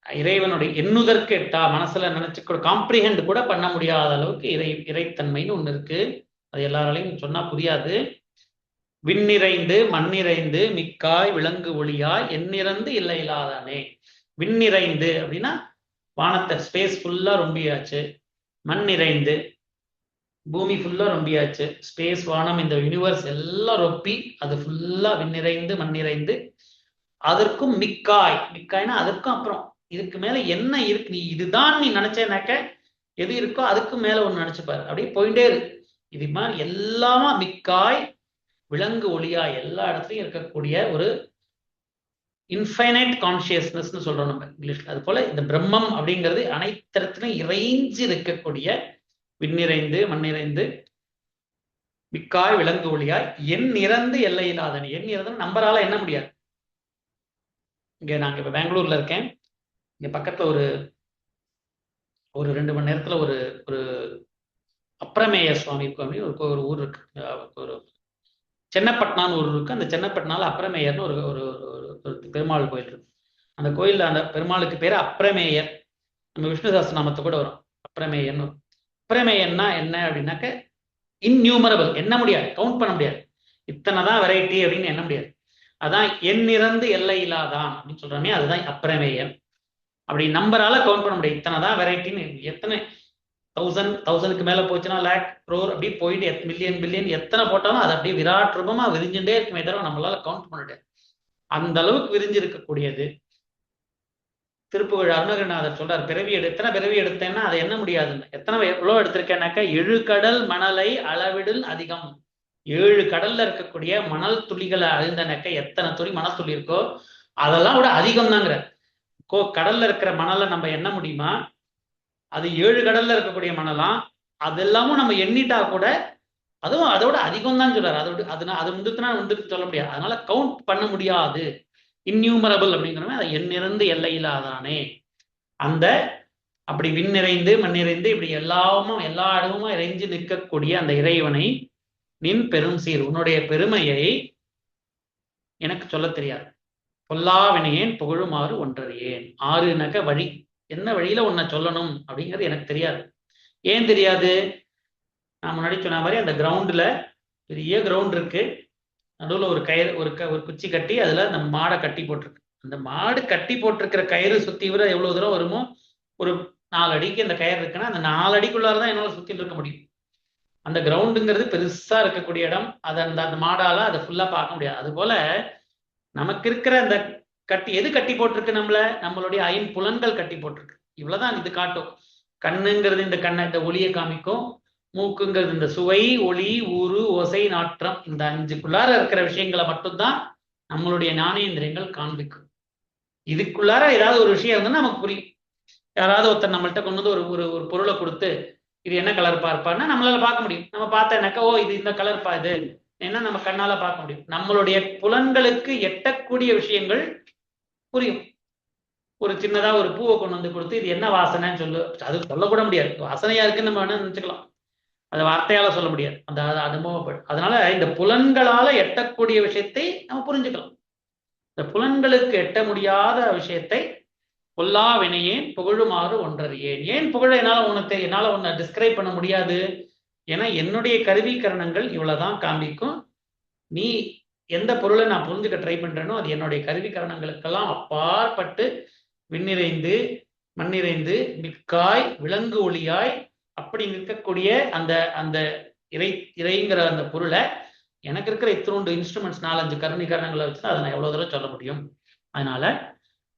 இறைவனுடைய எண்ணுதற்கு எட்டா, மனசுல நினைச்சு கூட காம்ப்ரிஹெண்ட் கூட பண்ண முடியாத அளவுக்கு இறைத்தன்மைன்னு ஒண்ணு இருக்கு. அது எல்லாராலையும் சொன்னா புரியாது. விண்ணிறைந்து மண்ணிறைந்து மிக்காய் விலங்கு ஒளியாய் எண்ணிறந்து இல்லை இல்லாதானே. விண்ணிறைந்து அப்படின்னா வானத்தை ஸ்பேஸ் ஃபுல்லா ரொம்பியாச்சு, மண் நிறைந்து பூமி ஃபுல்லா ரொம்பியாச்சு, ஸ்பேஸ் வானம் இந்த யூனிவர்ஸ் எல்லாம் ரொப்பி அது ஃபுல்லா விண்ணிறைந்து மண் நிறைந்து அதற்கும் மிக்காய்னா அதற்கும் அப்புறம் இதுக்கு மேல என்ன இருக்கு, நீ இதுதான் நீ நினைச்சேனாக்க எது இருக்கோ அதுக்கு மேல ஒண்ணு நினைச்சுப்பாரு. அப்படியே போயிட்டே இருக்கு. இது மாதிரி எல்லாமா மிக்காய் விலங்கு ஒளியா எல்லா இடத்துலையும் இருக்கக்கூடிய ஒரு இன்ஃபைனைட் கான்சியஸ்னஸ்ன்னு சொல்றோம் நம்ம இங்கிலீஷ்ல. அது போல இந்த பிரம்மம் அப்படிங்கிறது அனைத்து இடத்துலையும் இறைஞ்சு இருக்கக்கூடிய விண்ணிறைந்து மண்ணிறைந்து மிக்காய் விலங்கு ஒளியாய் எண் இறந்து எல்லை இல்லாதனே. எண் இறந்து நம்பரால எண்ண முடியாது. இங்க நாங்க இப்ப பெங்களூர்ல இருக்கேன். இங்க பக்கத்துல ஒரு 2 மணி நேரத்துல ஒரு ஒரு அப்ரமேய சுவாமி கோவில் ஒரு ஊர் இருக்கு. ஒரு சென்னப்பட்னான்னு ஒரு ஊர் இருக்கு. அந்த சென்னப்பட்னால அப்ரமேயர்னு ஒரு ஒரு ஒரு பெருமாள் கோயில் இருக்கு. அந்த கோயில்ல அந்த பெருமாளுக்கு பேரு அப்ரமேயர். நம்ம விஷ்ணு சஹஸ்ரநாமத்தை கூட வரும் அப்ரமேயர்னு. அப்ரமேயன்னா என்ன அப்படின்னாக்க இன்நியூமரபிள், எண்ண முடியாது, கவுண்ட் பண்ண முடியாது. இத்தனைதான் வெரைட்டி அப்படின்னு எண்ண முடியாது. அதான் எண்ணிறந்து எல்லை இல்லாதான் அப்படின்னு சொல்றோமே, அதுதான் அப்ரமேயன். அப்படி நம்பரால கவுண்ட் பண்ண முடியாது. இத்தனைதான் வெரைட்டின்னு. எத்தனை 1000க்கு மேல போச்சுன்னா லேக் க்ரோர் அப்படி போயிட்டு மில்லியன் பில்லியன் எத்தனை போட்டாலும் அது அப்படியே விராட் ரூபமா விரிஞ்சுட்டே இருக்குமே தவிர நம்மளால கவுண்ட் பண்ண முடியாது. அந்த அளவுக்கு விரிஞ்சு இருக்கக்கூடியது. திருப்புகழ் அருணகிரிநாதர் சொல்றார், எத்தனை பிறவி எடுத்தேன்னா அதை எண்ண முடியாதுன்னு. எவ்வளவு எடுத்திருக்கேன்னாக்கா 7 கடல் மணலை அளவிடில் அதிகம். 7 கடல்ல இருக்கக்கூடிய மணல் துளிகளை அழிந்தனாக்க எத்தனை துளி மணல் துளி இருக்கோ அதெல்லாம் விட அதிகம் தாங்கிற. கடல்ல இருக்கிற மணலை நம்ம எண்ண முடியுமா? அது 7 கடல்ல இருக்கக்கூடிய மணலாம். அதெல்லாமும் நம்ம எண்ணிட்டா கூட அதுவும் அதோட அதிகம் தான் சொல்றாரு. அது முந்துட்டு சொல்ல முடியாது. அதனால கவுண்ட் பண்ண முடியாது. இன்நியூமரபிள் அப்படிங்கிறவங்க அதை எண்ணிறந்து எல்லை இல்லாதானே. அந்த அப்படி விண் நிறைந்து மண் நிறைந்து இப்படி எல்லா இடமுமா இறைஞ்சு நிற்கக்கூடிய அந்த இறைவனை நின் பெரும் சீர், உன்னுடைய பெருமையை எனக்கு சொல்ல தெரியாது. பொல்லாவினையேன் புகழுமாறு ஒன்றறியேன். ஆறுனாக்க வழி, என்ன வழியில உன்னை சொல்லணும் அப்படிங்கிறது எனக்கு தெரியாது. ஏன் தெரியாது? நான் முன்னாடி சொன்ன மாதிரி அந்த கிரவுண்ட்ல பெரிய கிரவுண்ட் இருக்கு. நடுவில் ஒரு கயிறு ஒரு குச்சி கட்டி அதுல அந்த மாடை கட்டி போட்டிருக்கு. அந்த மாடு கட்டி போட்டிருக்கிற கயிறு சுத்தி விட எவ்வளவு தூரம் வருமோ, ஒரு 4 அடிக்கு அந்த கயிறு இருக்குன்னா அந்த 4 அடிக்குள்ளாரதான் என்னால சுத்திட்டு இருக்க முடியும். அந்த கிரவுண்டுங்கிறது பெருசா இருக்கக்கூடிய இடம். அதை அந்த மாடால அதை ஃபுல்லா பார்க்க முடியாது. அது போல நமக்கு இருக்கிற அந்த எது கட்டி போட்டிருக்கு? நம்மளுடைய 5 புலன்கள் கட்டி போட்டிருக்கு. இவ்வளவுதான் இது காட்டும். கண்ணுங்கிறது இந்த ஒளியை காமிக்கும். மூக்குங்கிறது இந்த சுவை, ஒளி, ஊறு, ஓசை, நாற்றம், இந்த 5க்குள்ளார இருக்கிற விஷயங்களை மட்டும்தான் நம்மளுடைய ஞானேந்திரியங்கள் காண்பிக்கும். இதுக்குள்ளார ஏதாவது ஒரு விஷயம் இருந்தா நமக்கு புரியும். யாராவது ஒருத்தர் நம்மள்கிட்ட கொண்டு வந்து ஒரு பொருளை கொடுத்து இது என்ன கலர் பார்ப்பான்னா நம்மளால பார்க்க முடியும். நம்ம பார்த்தேன்னாக்கா ஓ இது இந்த கலர் இது என்ன நம்ம கண்ணால பார்க்க முடியும். நம்மளுடைய புலன்களுக்கு எட்டக்கூடிய விஷயங்கள் புரியும். ஒரு சின்னதா ஒரு பூவை கொண்டு வந்து கொடுத்து இது என்ன வாசனைன்னு சொல்லு, அது சொல்லக்கூட முடியாது. வாசனையா இருக்குன்னு நம்ம வேணா நினைச்சுக்கலாம், அதை வார்த்தையால சொல்ல முடியாது. அந்த அனுபவப்படும். அதனால இந்த புலன்களால எட்டக்கூடிய விஷயத்தை நம்ம புரிஞ்சுக்கலாம். இந்த புலன்களுக்கு எட்ட முடியாத விஷயத்தை பொல்லா வினையேன் புகழுமாறு ஒன்றறியேன். ஏன் புகழ என்னால உன்னை டிஸ்கிரைப் பண்ண முடியாது? ஏன்னா என்னுடைய கருவிகரணங்கள் இவ்வளவுதான் காண்பிக்கும். நீ எந்த பொருளை நான் புரிஞ்சுக்க ட்ரை பண்றேனோ அது என்னுடைய கருவிகரணங்களுக்கெல்லாம் அப்பாற்பட்டு விண்ணிறைந்து மண்ணிறைந்து மிக்காய் விலங்கு ஒளியாய் அப்படி நிற்கக்கூடிய அந்த இறைங்கிற அந்த பொருளை எனக்கு இருக்கிற இத்தினோண்டு இன்ஸ்ட்ருமெண்ட்ஸ் 4-5 கருவிகரணங்களை வச்சு அதை நான் எவ்வளவு தூரம் சொல்ல முடியும்? அதனால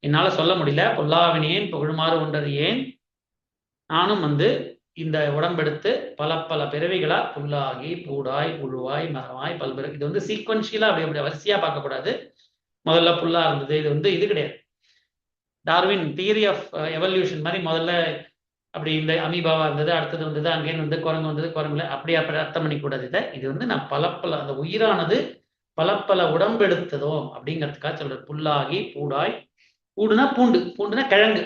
என்னால சொல்ல முடியல. பொல்லாவினேன் புகழுமாறு ஒன்றறியேன். நானும் இந்த உடம்பெடுத்து பல பிறவிகளா புல்லாகி பூடாய் புழுவாய் மரமாய் பல்பிறகு. இது சீக்வன்ஷியலா அப்படி வரிசையா பார்க்கக்கூடாது. முதல்ல புல்லா இருந்தது, இது கிடையாது. டார்வின் தியரி ஆஃப் எவல்யூஷன் மாதிரி முதல்ல அப்படி இந்த அமீபாவா இருந்தது, அடுத்தது வந்தது, அங்கேன்னு குரங்கு வந்தது, குரங்குல அப்படி அர்த்தம் பண்ணிக்கூடாது. இது நான் பல அந்த உயிரானது பல உடம்பெடுத்ததோ அப்படிங்கிறதுக்காக சொல்றது. புல்லாகி பூடாய், பூடுனா பூண்டுனா கிழங்கு.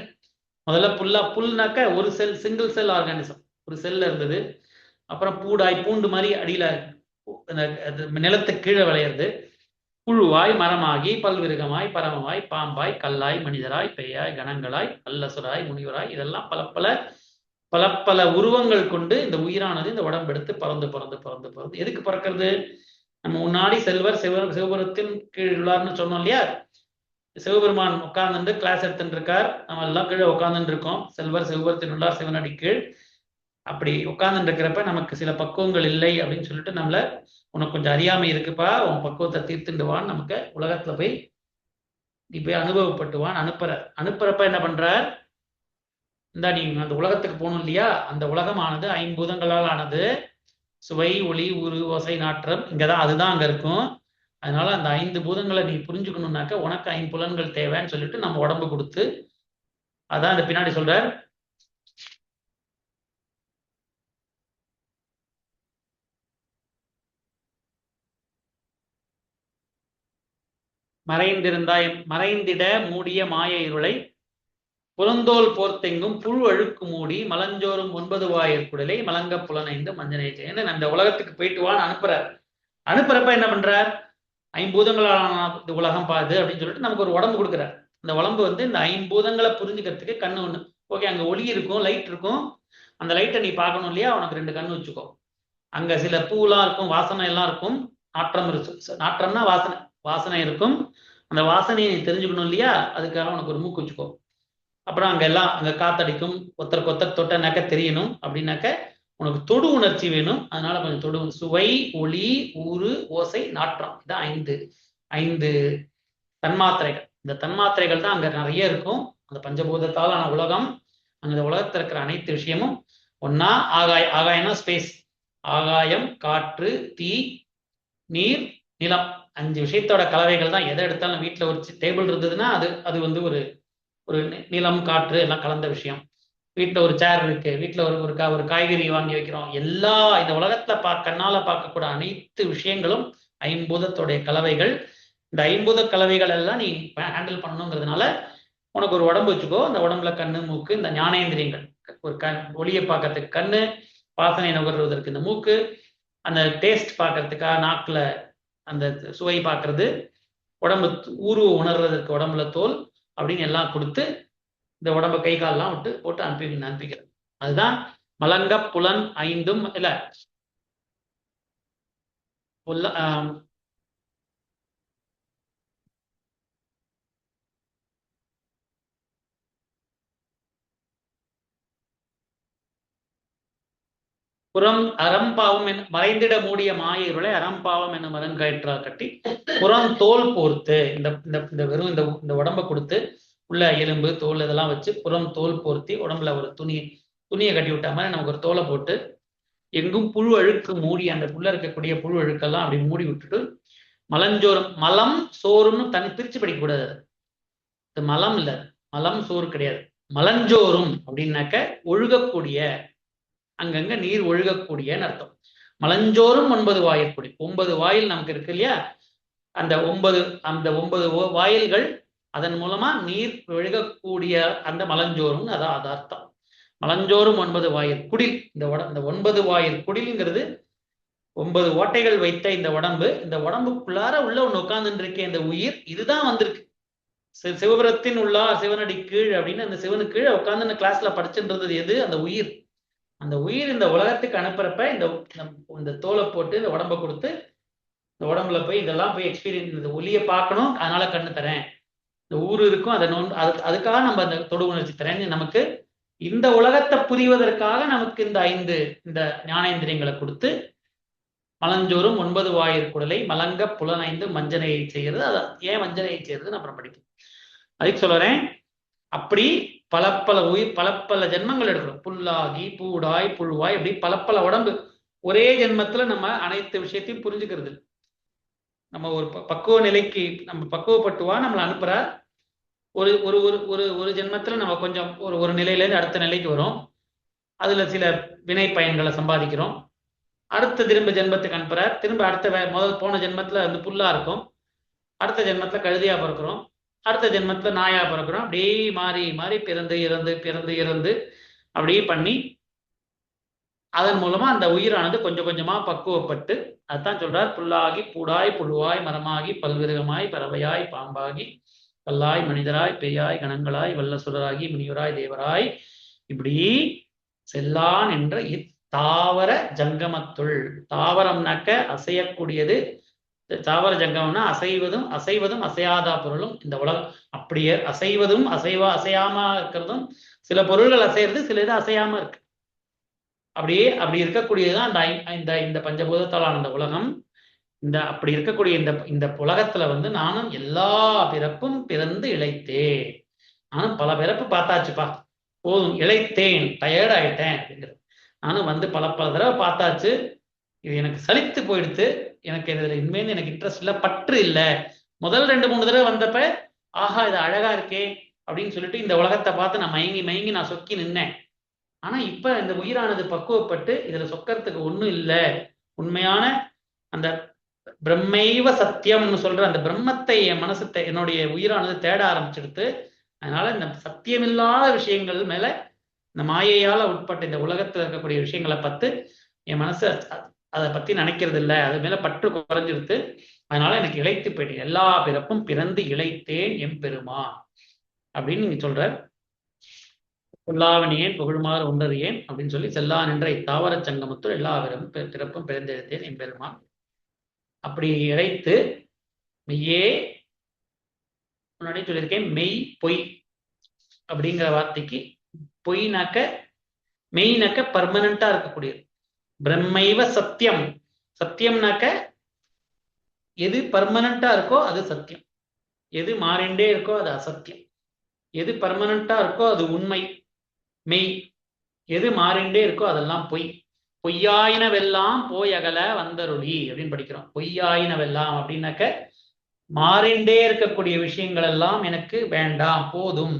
முதல்ல புல்னாக்க ஒரு செல், சிங்கிள் செல் ஆர்கானிசம், ஒரு செல்ல இருந்தது. அப்புறம் பூடாய், பூண்டு மாதிரி அடியில நிலத்துக்கு கீழே விளையிறது. புழுவாய் மரமாகி பல்விருகமாய் பரமமாய் பாம்பாய் கல்லாய் மனிதராய் பேயாய் கணங்களாய் அல்லசுராய் முனிவராய், இதெல்லாம் பல உருவங்கள் கொண்டு இந்த உயிரானது இந்த உடம்பெடுத்து பறந்து எதுக்கு பறக்கிறது? நம்ம முன்னாடி சிவபுரத்தின் கீழ் உள்ளார்னு சொன்னோம் இல்லையா? சிவபெருமான் உட்கார்ந்துட்டு கிளாஸ் எடுத்துட்டு இருக்கார், நம்ம எல்லாம் கீழே உட்கார்ந்துட்டு இருக்கோம். சிவபுரத்தின் உள்ளார் சிவனடி கீழ். அப்படி உட்கார்ந்துட்டு இருக்கிறப்ப நமக்கு சில பக்குவங்கள் இல்லை அப்படின்னு சொல்லிட்டு உனக்கு கொஞ்சம் அறியாமை இருக்குப்பா, உன் பக்குவத்தை தீர்த்துண்டுவான், நமக்கு உலகத்துல போய் நீ போய் அனுபவப்பட்டுவான் அனுப்புறப்ப என்ன பண்றார்? நீ அந்த உலகத்துக்கு போகணும் இல்லையா? அந்த உலகமானது 5 பூதங்களால் ஆனது. சுவை, ஒளி, ஊறு, ஓசை, நாற்றம், இங்கதான் அதுதான் அங்க இருக்கும். அதனால அந்த 5 பூதங்களை நீ புரிஞ்சுக்கணும்னாக்க உனக்கு 5 புலன்கள் தேவைன்னு சொல்லிட்டு நம்ம உடம்பு கொடுத்து, அதான் இந்த பின்னாடி சொல்றார். மறைந்திருந்தாய் மறைந்திட மூடிய மாய இருளை புறந்தோல் போர்த்தெங்கும் புழு அழுக்கு மூடி மலஞ்சோறும் 9 வாயிற் குடலை மலங்க புலனைந்து மஞ்சனை செய்ய அந்த உலகத்துக்கு போயிட்டு வான்னு அனுப்புறார். அனுப்புறப்ப என்ன பண்றார்? ஐம்பூதங்களான உலகம் பாது அப்படின்னு சொல்லிட்டு நமக்கு ஒரு உடம்பு கொடுக்குறார். இந்த உடம்பு வந்து இந்த ஐம்பூதங்களை புரிஞ்சுக்கிறதுக்கு கண்ணு ஒண்ணு. ஓகே, அங்க ஒளி இருக்கும், லைட் இருக்கும். அந்த லைட்டை நீ பார்க்கணும் இல்லையா, உனக்கு 2 கண்ணு வச்சுக்கோ. அங்க சில பூலாம் இருக்கும், வாசனை எல்லாம் இருக்கும், நாற்றம் இருக்கும். நாற்றம்னா வாசனை, வாசனை இருக்கும். அந்த வாசனையை நீ தெரிஞ்சுக்கணும் இல்லையா, அதுக்காக உனக்கு ஒரு மூக்கு வச்சுக்கோ. அப்புறம் அங்க எல்லாம் அங்க காத்தடிக்கும், ஒருத்தருக்கு ஒருத்தர் தொட்டனாக்க தெரியணும். அப்படின்னாக்க உனக்கு தொடு உணர்ச்சி வேணும். அதனால கொஞ்சம் தொடு, சுவை, ஒளி, ஊறு, ஓசை, நாற்றம், இதான் 5 தன்மாத்திரைகள். இந்த தன்மாத்திரைகள் தான் அங்க நிறைய இருக்கும். அந்த பஞ்சபூதத்தாலான உலகம். அந்த உலகத்தில் இருக்கிற அனைத்து விஷயமும் ஒன்னா ஆகாயம்னா ஸ்பேஸ், ஆகாயம், காற்று, தீ, நீர், நிலம், 5 விஷயத்தோட கலவைகள் தான். எதை எடுத்தாலும் வீட்டுல ஒரு டேபிள் இருந்ததுன்னா அது வந்து ஒரு நிலம், காற்று எல்லாம் கலந்த விஷயம். வீட்டுல ஒரு சேர் இருக்கு, வீட்டுல ஒரு காய்கறி வாங்கி வைக்கிறோம். எல்லா இந்த உலகத்துல கண்ணால பார்க்கக்கூடிய அனைத்து விஷயங்களும் ஐம்பூதத்தோடைய கலவைகள். இந்த ஐம்பூத கலவைகள் எல்லாம் நீ ஹேண்டில் பண்ணணுங்கிறதுனால உனக்கு ஒரு உடம்பு வச்சுக்கோ. அந்த உடம்புல கண்ணு, மூக்கு, இந்த ஞானேந்திரியங்கள், ஒரு ஒளியை பார்க்கறதுக்கு கண்ணு, வாசனை நுகர்வதற்கு இந்த மூக்கு, அந்த டேஸ்ட் பார்க்கறதுக்காக நாக்குல அந்த சுவை பார்க்கறது, உடம்பு ஊர்வு உணர்வதற்கு உடம்புல தோல், அப்படின்னு எல்லாம் கொடுத்து இந்த உடம்ப கை காலெல்லாம் போட்டு அனுப்பிக்கிறது. அதுதான் மலங்க புலன் 5 இல்ல புறம் அறம்பாவம் மறைந்திட மூடிய மாயிருளை அறம்பாவம் என்னும் மரங்கயிற்றா கட்டி புறம் தோல் போர்த்து, இந்த வெறும் இந்த உடம்ப கொடுத்து உள்ள எலும்பு, தோல் இதெல்லாம் வச்சு புறம் தோல் போர்த்தி உடம்புல ஒரு துணியை கட்டி விட்ட மாதிரி நமக்கு ஒரு தோலை போட்டு எங்கும் புழு அழுக்கு மூடி, அந்த உள்ள இருக்கக்கூடிய புழு அழுக்கெல்லாம் அப்படி மூடி விட்டுட்டு மலஞ்சோறும், மலம் சோறுன்னு தனி பிரிச்சு படிக்கக்கூடாது. இது மலம் இல்ல, மலம் சோறு கிடையாது. மலஞ்சோறும் அப்படின்னாக்க ஒழுகக்கூடிய, அங்கங்க நீர் ஒழுகக்கூடியன்னு அர்த்தம். மலஞ்சோறும் 9 வாயிற்குடி, 9 வாயில் நமக்கு இருக்கு இல்லையா, அந்த 9 வாயில்கள், அதன் மூலமா நீர் ஒழுகக்கூடிய அந்த மலஞ்சோறும், அதான் அது அர்த்தம். மலஞ்சோறும் 9 வாயில் குடில். இந்த 9 வாயில் குடில்ங்கிறது 9 ஓட்டைகள் வைத்த இந்த உடம்பு. இந்த உடம்புக்குள்ளார உள்ள ஒண்ணு உட்கார்ந்துட்டு இருக்கே இந்த உயிர், இதுதான் வந்திருக்கு. சிவபுரத்தின் உள்ளார் சிவனடி கீழ் அப்படின்னு அந்த சிவனுக்கு கீழே உட்கார்ந்து கிளாஸ்ல படிச்சுன்றது எது? அந்த உயிர். அந்த உயிர் இந்த உலகத்துக்கு அனுப்புறப்ப இந்த தோலை போட்டு இந்த உடம்ப கொடுத்து இந்த உடம்புல போய் இதெல்லாம் போய் எக்ஸ்பீரியன்ஸ், இந்த ஒளியை பார்க்கணும், அதனால கண்ணு தரேன், இந்த ஊர் இருக்கும், அதுக்காக நம்ம அந்த தொடு உணர்ச்சி தரேன்னு நமக்கு இந்த உலகத்தை புரிவதற்காக நமக்கு இந்த ஞானேந்திரியங்களை கொடுத்து மலஞ்சோறும் 9 வாயிற்குடலை மலங்க புலனைந்து மஞ்சனையை செய்யறது. அதான் ஏன் மஞ்சனையை செய்யறது அப்புறம் படிப்போம். அதுக்கு சொல்றேன். அப்படி பல ஜென்மங்கள் எடுக்கிறோம். புல்லாகி பூடாய் புழுவாய், அப்படி பல உடம்பு. ஒரே ஜென்மத்துல நம்ம அனைத்து விஷயத்தையும் புரிஞ்சுக்கிறது. நம்ம ஒரு பக்குவ நிலைக்கு நம்ம பக்குவப்பட்டுவா நம்மளை அனுப்புறார். ஒரு ஜென்மத்துல நம்ம கொஞ்சம் ஒரு நிலையிலேருந்து அடுத்த நிலைக்கு வரும். அதுல சில வினை பயன்களை சம்பாதிக்கிறோம். அடுத்த திரும்ப ஜென்மத்துக்கு அனுப்புறார். திரும்ப முதல் போன ஜென்மத்துல வந்து புல்லா இருக்கும், அடுத்த ஜென்மத்துல கழுதியா பிறக்கிறோம், அடுத்த ஜென்மத்துல நாயா பிறக்கிறோம். அப்படியே மாறி மாறி பிறந்து இறந்து அப்படியே பண்ணி அதன் மூலமா அந்த உயிரானது கொஞ்சம் கொஞ்சமா பக்குவப்பட்டு, அதுதான் சொல்றார், புல்லாகி பூடாய் புழுவாய் மரமாகி பல்விருகமாய் பறவையாய் பாம்பாகி கல்லாய் மனிதராய் பேயாய் கணங்களாய் வல்லசுரராகி முனிவராய் தேவராய், இப்படி செல்லான் என்ற தாவர ஜங்கமத்துள். தாவரம்னாக்க அசையக்கூடியது, தாவர ஜங்கம்னா அசைவதும் அசையாதா பொருளும் இந்த உலகம். அப்படியே அசைவதும் அசையாம இருக்கிறதும், சில பொருள்கள் அசைறது, சில இது அசையாம இருக்கு. அப்படி இருக்கக்கூடியதுதான் இந்த பஞ்சபூதத்தாலான இந்த உலகம். அப்படி இருக்கக்கூடிய இந்த உலகத்துல வந்து நானும் எல்லா பிறப்பும் பிறந்து இழைத்தேன். நானும் பல பிறப்பு பார்த்தாச்சுப்பா, போதும், இழைத்தேன், டயர்ட் ஆயிட்டேன் அப்படிங்கிறது. நானும் வந்து பல தடவை பார்த்தாச்சு, இது எனக்கு சலித்து போயிடுத்து, எனக்கு இதுல இனிமேல் எனக்கு இன்ட்ரெஸ்ட் இல்லை, பற்று இல்லை. முதல் 2-3 தடவை வந்தப்ப ஆஹா இது அழகா இருக்கே அப்படின்னு சொல்லிட்டு இந்த உலகத்தை பார்த்து நான் மயங்கி நான் சொக்கி நின்னேன். ஆனா இப்ப இந்த உயிரானது பக்குவப்பட்டு இதுல சொக்கறதுக்கு ஒண்ணும் இல்லை, உண்மையான அந்த பிரம்மைவ சத்தியம்னு சொல்ற அந்த பிரம்மத்தை என் மனசு என்னுடைய உயிரானது தேட ஆரம்பிச்சிடுத்து. அதனால இந்த சத்தியமில்லாத விஷயங்கள் மேல, இந்த மாயையால உட்பட்ட இந்த உலகத்துல இருக்கக்கூடிய விஷயங்களை பார்த்து என் மனசு அதை பத்தி நினைக்கிறது இல்லை, அது மேல பற்று குறைஞ்சிருத்து. அதனால எனக்கு இளைத்து போயிட்டு எல்லா பிறப்பும் பிறந்து இளைத்தேன் எம்பெருமான் அப்படின்னு நீங்க சொல்ற. புல்லாவணியேன் புகழுமாறு உண்டறியேன் அப்படின்னு சொல்லி செல்லா நின்ற இத்தாவர சங்கமத்துள் எல்லா பிறப்பும் பிறந்தெடுத்தேன் எம்பெருமான் அப்படி இறைத்து மெய்யே முன்னாடி சொல்லியிருக்கேன். மெய் பொய் அப்படிங்கிற வார்த்தைக்கு பொய்னாக்க மெய்னாக்க பர்மனண்டா இருக்கக்கூடியது. பிரம்மைவ சத்தியம், சத்தியம்னாக்க எது பர்மனண்டா இருக்கோ அது சத்தியம், எது மாறிண்டே இருக்கோ அது அசத்தியம், எது பர்மனண்டா இருக்கோ அது உண்மை மெய், எது மாறிண்டே இருக்கோ அதெல்லாம் பொய். பொய்யாயினவெல்லாம் போய் அகல வந்தருளி அப்படின்னு படிக்கிறோம். பொய்யாயினவெல்லாம் அப்படின்னாக்க மாறிண்டே இருக்கக்கூடிய விஷயங்கள் எல்லாம் எனக்கு வேண்டாம், போதும்,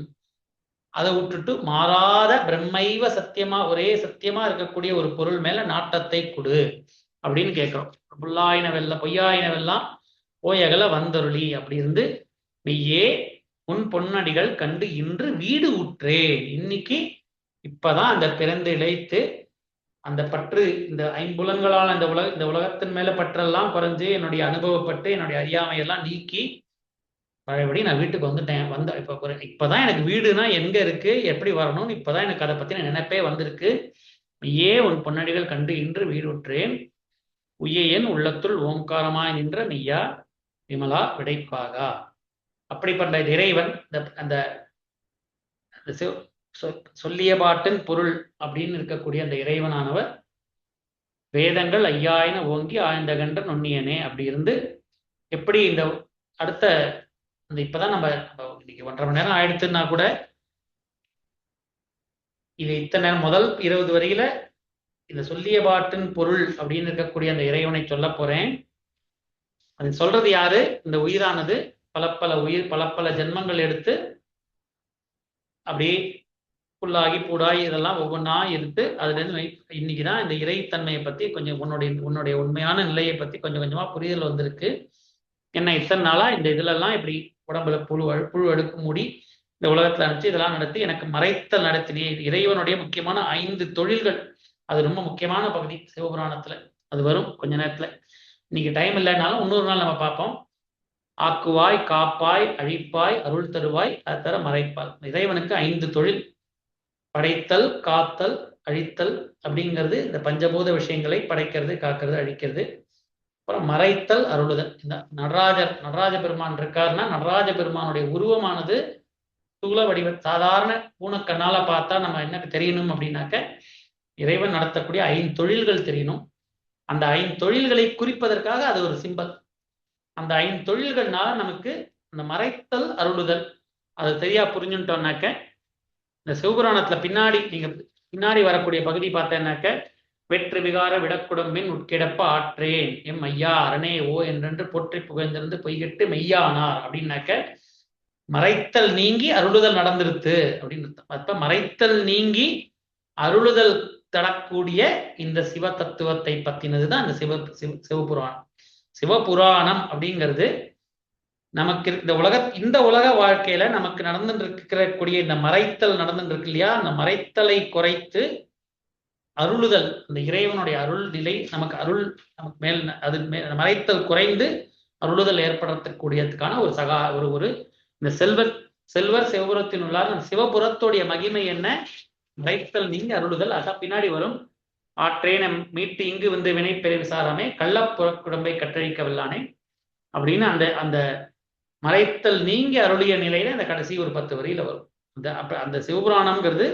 அதை விட்டுட்டு மாறாத பிரம்மைவ சத்தியமா ஒரே சத்தியமா இருக்கக்கூடிய ஒரு பொருள் மேல நாட்டத்தை கொடு அப்படின்னு கேட்கிறோம். பொய்யாயினவெல்லாம் போயகல வந்தருளி அப்படி இருந்து மெய்யே உன் பொன்னடிகள் கண்டு இன்று வீடு உற்றேன். இன்னைக்கு இப்பதான் அந்த பிறந்து இழைத்து அந்த பற்று இந்த ஐம்புலன்களால் இந்த உலகத்தின் மேல பற்றெல்லாம் குறைஞ்சு என்னுடைய அனுபவப்பட்டு என்னுடைய அறியாமையெல்லாம் நீக்கி பழையபடி நான் வீட்டுக்கு வந்துட்டேன். இப்பதான் எனக்கு வீடுனா எங்க இருக்கு, எப்படி வரணும்னு இப்பதான் எனக்கு அதை பத்தின நினைப்பே வந்திருக்கு. ஏ உன் பொன்னடிகள் கண்டு இன்று வீடு உற்றேன் உய்யேன் உள்ளத்துள் ஓங்காரமாய் நின்ற மெய்யா விமலா விடைப்பாகா. அப்படிப்பட்ட இறைவன் அந்த சொல்லிய பாட்டின் பொருள் அப்படின்னு இருக்கக்கூடிய அந்த இறைவனானவர் வேதங்கள் ஐயாயின ஓங்கி ஆய்ந்தகன்ற நுண்ணியனே அப்படி இருந்து எப்படி இந்த அடுத்த அந்த இப்பதான் நம்ம இன்னைக்கு 1.5 மணி நேரம் ஆயிடுச்சுன்னா கூட இது இத்தனை முதல் 20 வரியில இந்த சொல்லிய பாட்டின் பொருள் அப்படின்னு இருக்கக்கூடிய அந்த இறைவனை சொல்ல போறேன். அது சொல்றது யாரு? இந்த உயிரானது பல ஜென்மங்கள் எடுத்து அப்படியே புல்லாகி பூடாய் இதெல்லாம் ஒவ்வொன்றா எடுத்து அதுல இருந்து இன்னைக்குதான் இந்த இறைத்தன்மையை பத்தி கொஞ்சம் உன்னுடைய உண்மையான நிலையை பத்தி கொஞ்சம் கொஞ்சமா புரிதல் வந்திருக்கு. என்ன இத்தனை நாளா இந்த இதுல எல்லாம் இப்படி உடம்புல புழு அடுக்கு மூடி இந்த உலகத்துல அனுப்பிச்சு இதெல்லாம் நடத்தி எனக்கு மறைத்தல் நடத்தினே. இறைவனுடைய முக்கியமான 5 தொழில்கள், அது ரொம்ப முக்கியமான பகுதி சிவபுராணத்துல. அது வரும் கொஞ்ச நேரத்துல. இன்னைக்கு டைம் இல்லைனாலும் இன்னொரு நாள் நம்ம பார்ப்போம். ஆக்குவாய், காப்பாய், அழிப்பாய், அருள் தருவாய், அது தர மறைப்பாய். இறைவனுக்கு 5 தொழில்: படைத்தல், காத்தல், அழித்தல் அப்படிங்கிறது இந்த பஞ்சபூத விஷயங்களை படைக்கிறது, காக்கிறது, அழிக்கிறது. அப்புறம் மறைத்தல், அருளுதல். இந்த நடராஜ பெருமான் இருக்காருன்னா நடராஜ பெருமானுடைய உருவமானது ஸ்தூல வடிவ சாதாரண பூனக்கண்ணால பார்த்தா நம்ம என்ன தெரியணும் அப்படின்னாக்க இறைவன் நடத்தக்கூடிய 5 தொழில்கள் தெரியணும். அந்த 5 தொழில்களை குறிப்பதற்காக அது ஒரு சிம்பல். அந்த 5 தொழில்கள்னால நமக்கு அந்த மறைத்தல், அருளுதல் அது சரியா புரிஞ்சுட்டோம்னாக்க இந்த சிவபுராணத்துல பின்னாடி வரக்கூடிய பகுதி பார்த்தேன்னாக்க வெற்று விகார விடக்குடம்பின் உட்கிடப்ப ஆற்றேன் எம் ஐயா அரணே ஓ என்றென்று போற்றி புகழ்ந்திருந்து பொய்கிட்டு மெய்யானார் அப்படின்னாக்க மறைத்தல் நீங்கி அருளுதல் நடந்திருத்து அப்படின்னு. அப்ப மறைத்தல் நீங்கி அருளுதல் தரக்கூடிய இந்த சிவ தத்துவத்தை பத்தினதுதான் இந்த சிவபுராணம். சிவபுராணம் அப்படிங்கிறது நமக்கு இந்த உலக வாழ்க்கையில நமக்கு நடந்துட்டு இருக்கக்கூடிய இந்த மறைத்தல் நடந்துட்டு இருக்கு இல்லையா, அந்த மறைத்தலை குறைத்து அருளுதல், அந்த இறைவனுடைய அருள் நிலை நமக்கு நமக்கு மேல் அது மறைத்தல் குறைந்து அருளுதல் ஏற்படுத்தக்கூடியதுக்கான ஒரு இந்த செல்வர் சிவபுரத்தின் உள்ளார் சிவபுரத்துடைய மகிமை என்ன? மறைத்தல் நீங்க அருளுதல். அதான் பின்னாடி வரும். ஆற்றேன மீட்டு இங்கு வந்து வினை பெரிய விசாரமே கள்ளப்புறக்குடம்பை கற்றழிக்கவில்லானே அப்படின்னு அந்த மறைத்தல் நீங்கி அருளிய நிலையில அந்த கடைசி ஒரு 10 வரியில வரும். அந்த சிவபுராணம்ங்கிறது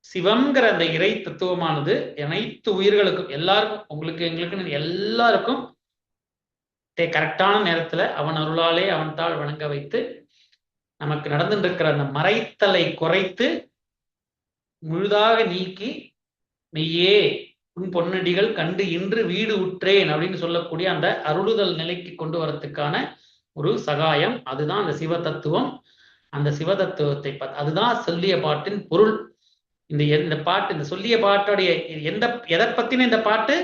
சிவம்ங்கிற அந்த இறை தத்துவமானது அனைத்து உயிர்களுக்கும், எல்லாருக்கும், உங்களுக்கு எங்களுக்கு எல்லாருக்கும் கரெக்டான நேரத்துல அவன் அருளாலே அவன் தாள் வணங்க வைத்து நமக்கு நடந்துட்டு இருக்கிற அந்த மறைத்தலை குறைத்து முழுதாக நீக்கி மெய்யே உன் பொன்னடிகள் கண்டு இன்று வீடு உற்றேன் அப்படின்னு சொல்லக்கூடிய அந்த அருளுதல் நிலைக்கு கொண்டு வரத்துக்கான ஒரு சகாயம். அதுதான் அந்த சிவ தத்துவம். அந்த சிவ தத்துவத்தை அதுதான் சொல்லிய பாட்டின் பொருள். இந்த பாட்டு, இந்த சொல்லிய பாட்டுடைய எதை பத்தின இந்த பாட்டு?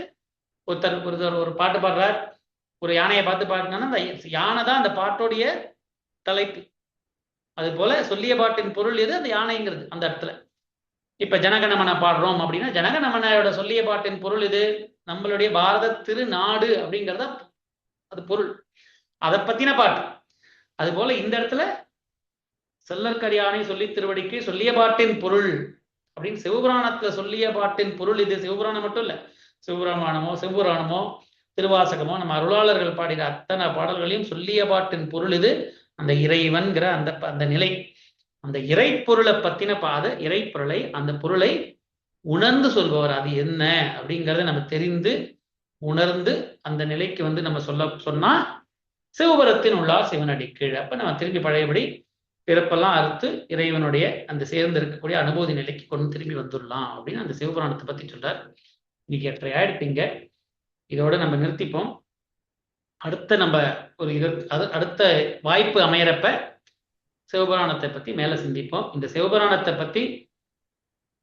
ஒரு பாட்டு பாடுறார். ஒரு யானையை பார்த்து பாடினா அந்த யானை தான் அந்த பாட்டோடைய தலைப்பு. அது போல சொல்லிய பாட்டின் பொருள் எது? அந்த யானைங்கிறது அந்த இடத்துல. இப்ப ஜனகணமன பாடுறோம் அப்படின்னா ஜனகணமனோட சொல்லிய பாட்டின் பொருள் இது நம்மளுடைய பாரத திருநாடு அப்படிங்கிறத அது பொருள், அதை பத்தின பாட்டு. அது போல இந்த இடத்துல செல்லற்கரியானை சொல்லி திருவடிக்கு சொல்லிய பாட்டின் பொருள் அப்படின்னு சிவபுராணத்துல சொல்லிய பாட்டின் பொருள் இது. சிவபுராணம் மட்டும் இல்ல, சிவபுராணமோ சிவபுராணமோ திருவாசகமோ நம்ம அருளாளர்கள் பாடின அத்தனை பாடல்களையும் சொல்லிய பாட்டின் பொருள் இது. அந்த இறைவன்கிற அந்த அந்த நிலை, அந்த இறை பொருளை பத்தின இறை பொருளை, அந்த பொருளை உணர்ந்து சொல்பவர். அது என்ன அப்படிங்கிறத நம்ம தெரிந்து உணர்ந்து அந்த நிலைக்கு நம்ம சொன்னா சிவபுரத்தின் உள்ளார் சிவனடி கீழ். அப்ப நம்ம திரும்பி பழையபடி பிறப்பெல்லாம் அறுத்து இறைவனுடைய அந்த சேர்ந்து இருக்கக்கூடிய அனுபூதி நிலைக்கு கொண்டு திரும்பி வந்துடலாம் அப்படின்னு அந்த சிவபுராணத்தை பத்தி சொல்றார். இன்னைக்கு 8:30 ஆயிடுப்பீங்க. இதோட நம்ம நிறுத்திப்போம். அடுத்த நம்ம ஒரு அடுத்த வாய்ப்பு அமையறப்ப சிவபுராணத்தை பத்தி மேல சிந்திப்போம். இந்த சிவபுராணத்தை பத்தி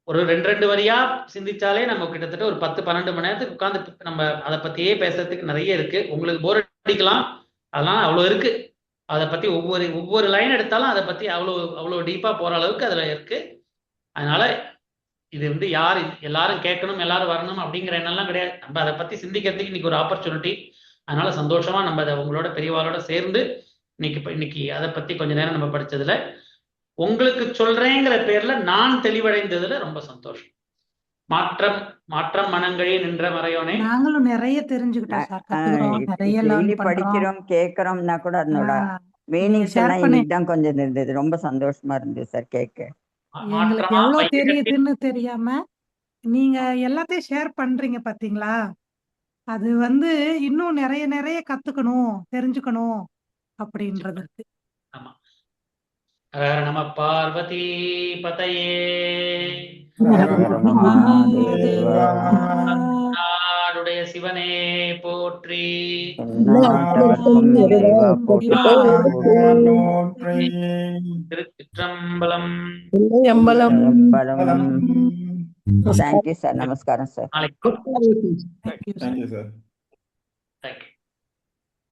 ஒரு 2 வரியா சிந்திச்சாலே நம்ம கிட்டத்தட்ட ஒரு 10-12 மணி நேரத்துக்கு உட்கார்ந்து நம்ம அதை பத்தியே பேசுறதுக்கு நிறைய இருக்கு. உங்களுக்கு போர் அடிக்கலாம், அதெல்லாம் அவ்வளவு இருக்கு. அதை பத்தி ஒவ்வொரு லைன் எடுத்தாலும் அதை பத்தி அவ்வளோ டீப்பா போற அளவுக்கு அதுல இருக்கு. அதனால இது யார் எல்லாரும் கேட்கணும் எல்லாரும் வரணும் அப்படிங்கிற எண்ணம்லாம் கிடையாது. நம்ம அதை பத்தி சிந்திக்கிறதுக்கு இன்னைக்கு ஒரு ஆப்பர்ச்சுனிட்டி. அதனால சந்தோஷமா நம்ம அதை உங்களோட பெரியவாளோட சேர்ந்து இன்னைக்கு அதை பத்தி கொஞ்ச நேரம் நம்ம படிச்சதுல உங்களுக்கு சொல்றேங்கிற பேர்ல நான் தெளிவடைந்ததுல ரொம்ப சந்தோஷம். மாற்றம் மனங்களே நின்ற மறையோனே. நாங்களும் நிறைய தெரிஞ்சுக்கிட்டோம் சார், கத்துக்கிறோம், நிறைய லேர்ன் பண்றோம், படிக்கிறோம், கேட்கறோம்னா கூட அதனோட மீனிங்ஸ் எல்லாம் இன்னைக்குதான் கொஞ்சம் இருந்தது. ரொம்ப சந்தோஷமா இருந்தது சார் கேட்க. எங்களுக்கு எவ்வளவு தெரியுதுன்னு தெரியாம நீங்க எல்லாத்தையும் ஷேர் பண்றீங்க பாத்தீங்களா? அது இன்னும் நிறைய நிறைய கத்துக்கணும், தெரிஞ்சுக்கணும் அப்படின்றது இருக்கு. ஆமா. நம பார்வதி பதையே. நாடுடைய சிவனே போற்றி. திருச்சிற்றம்பலம். Thank you sir. நமஸ்காரம் சார். நாளைக்கு Thank you, sir. Thank you, sir.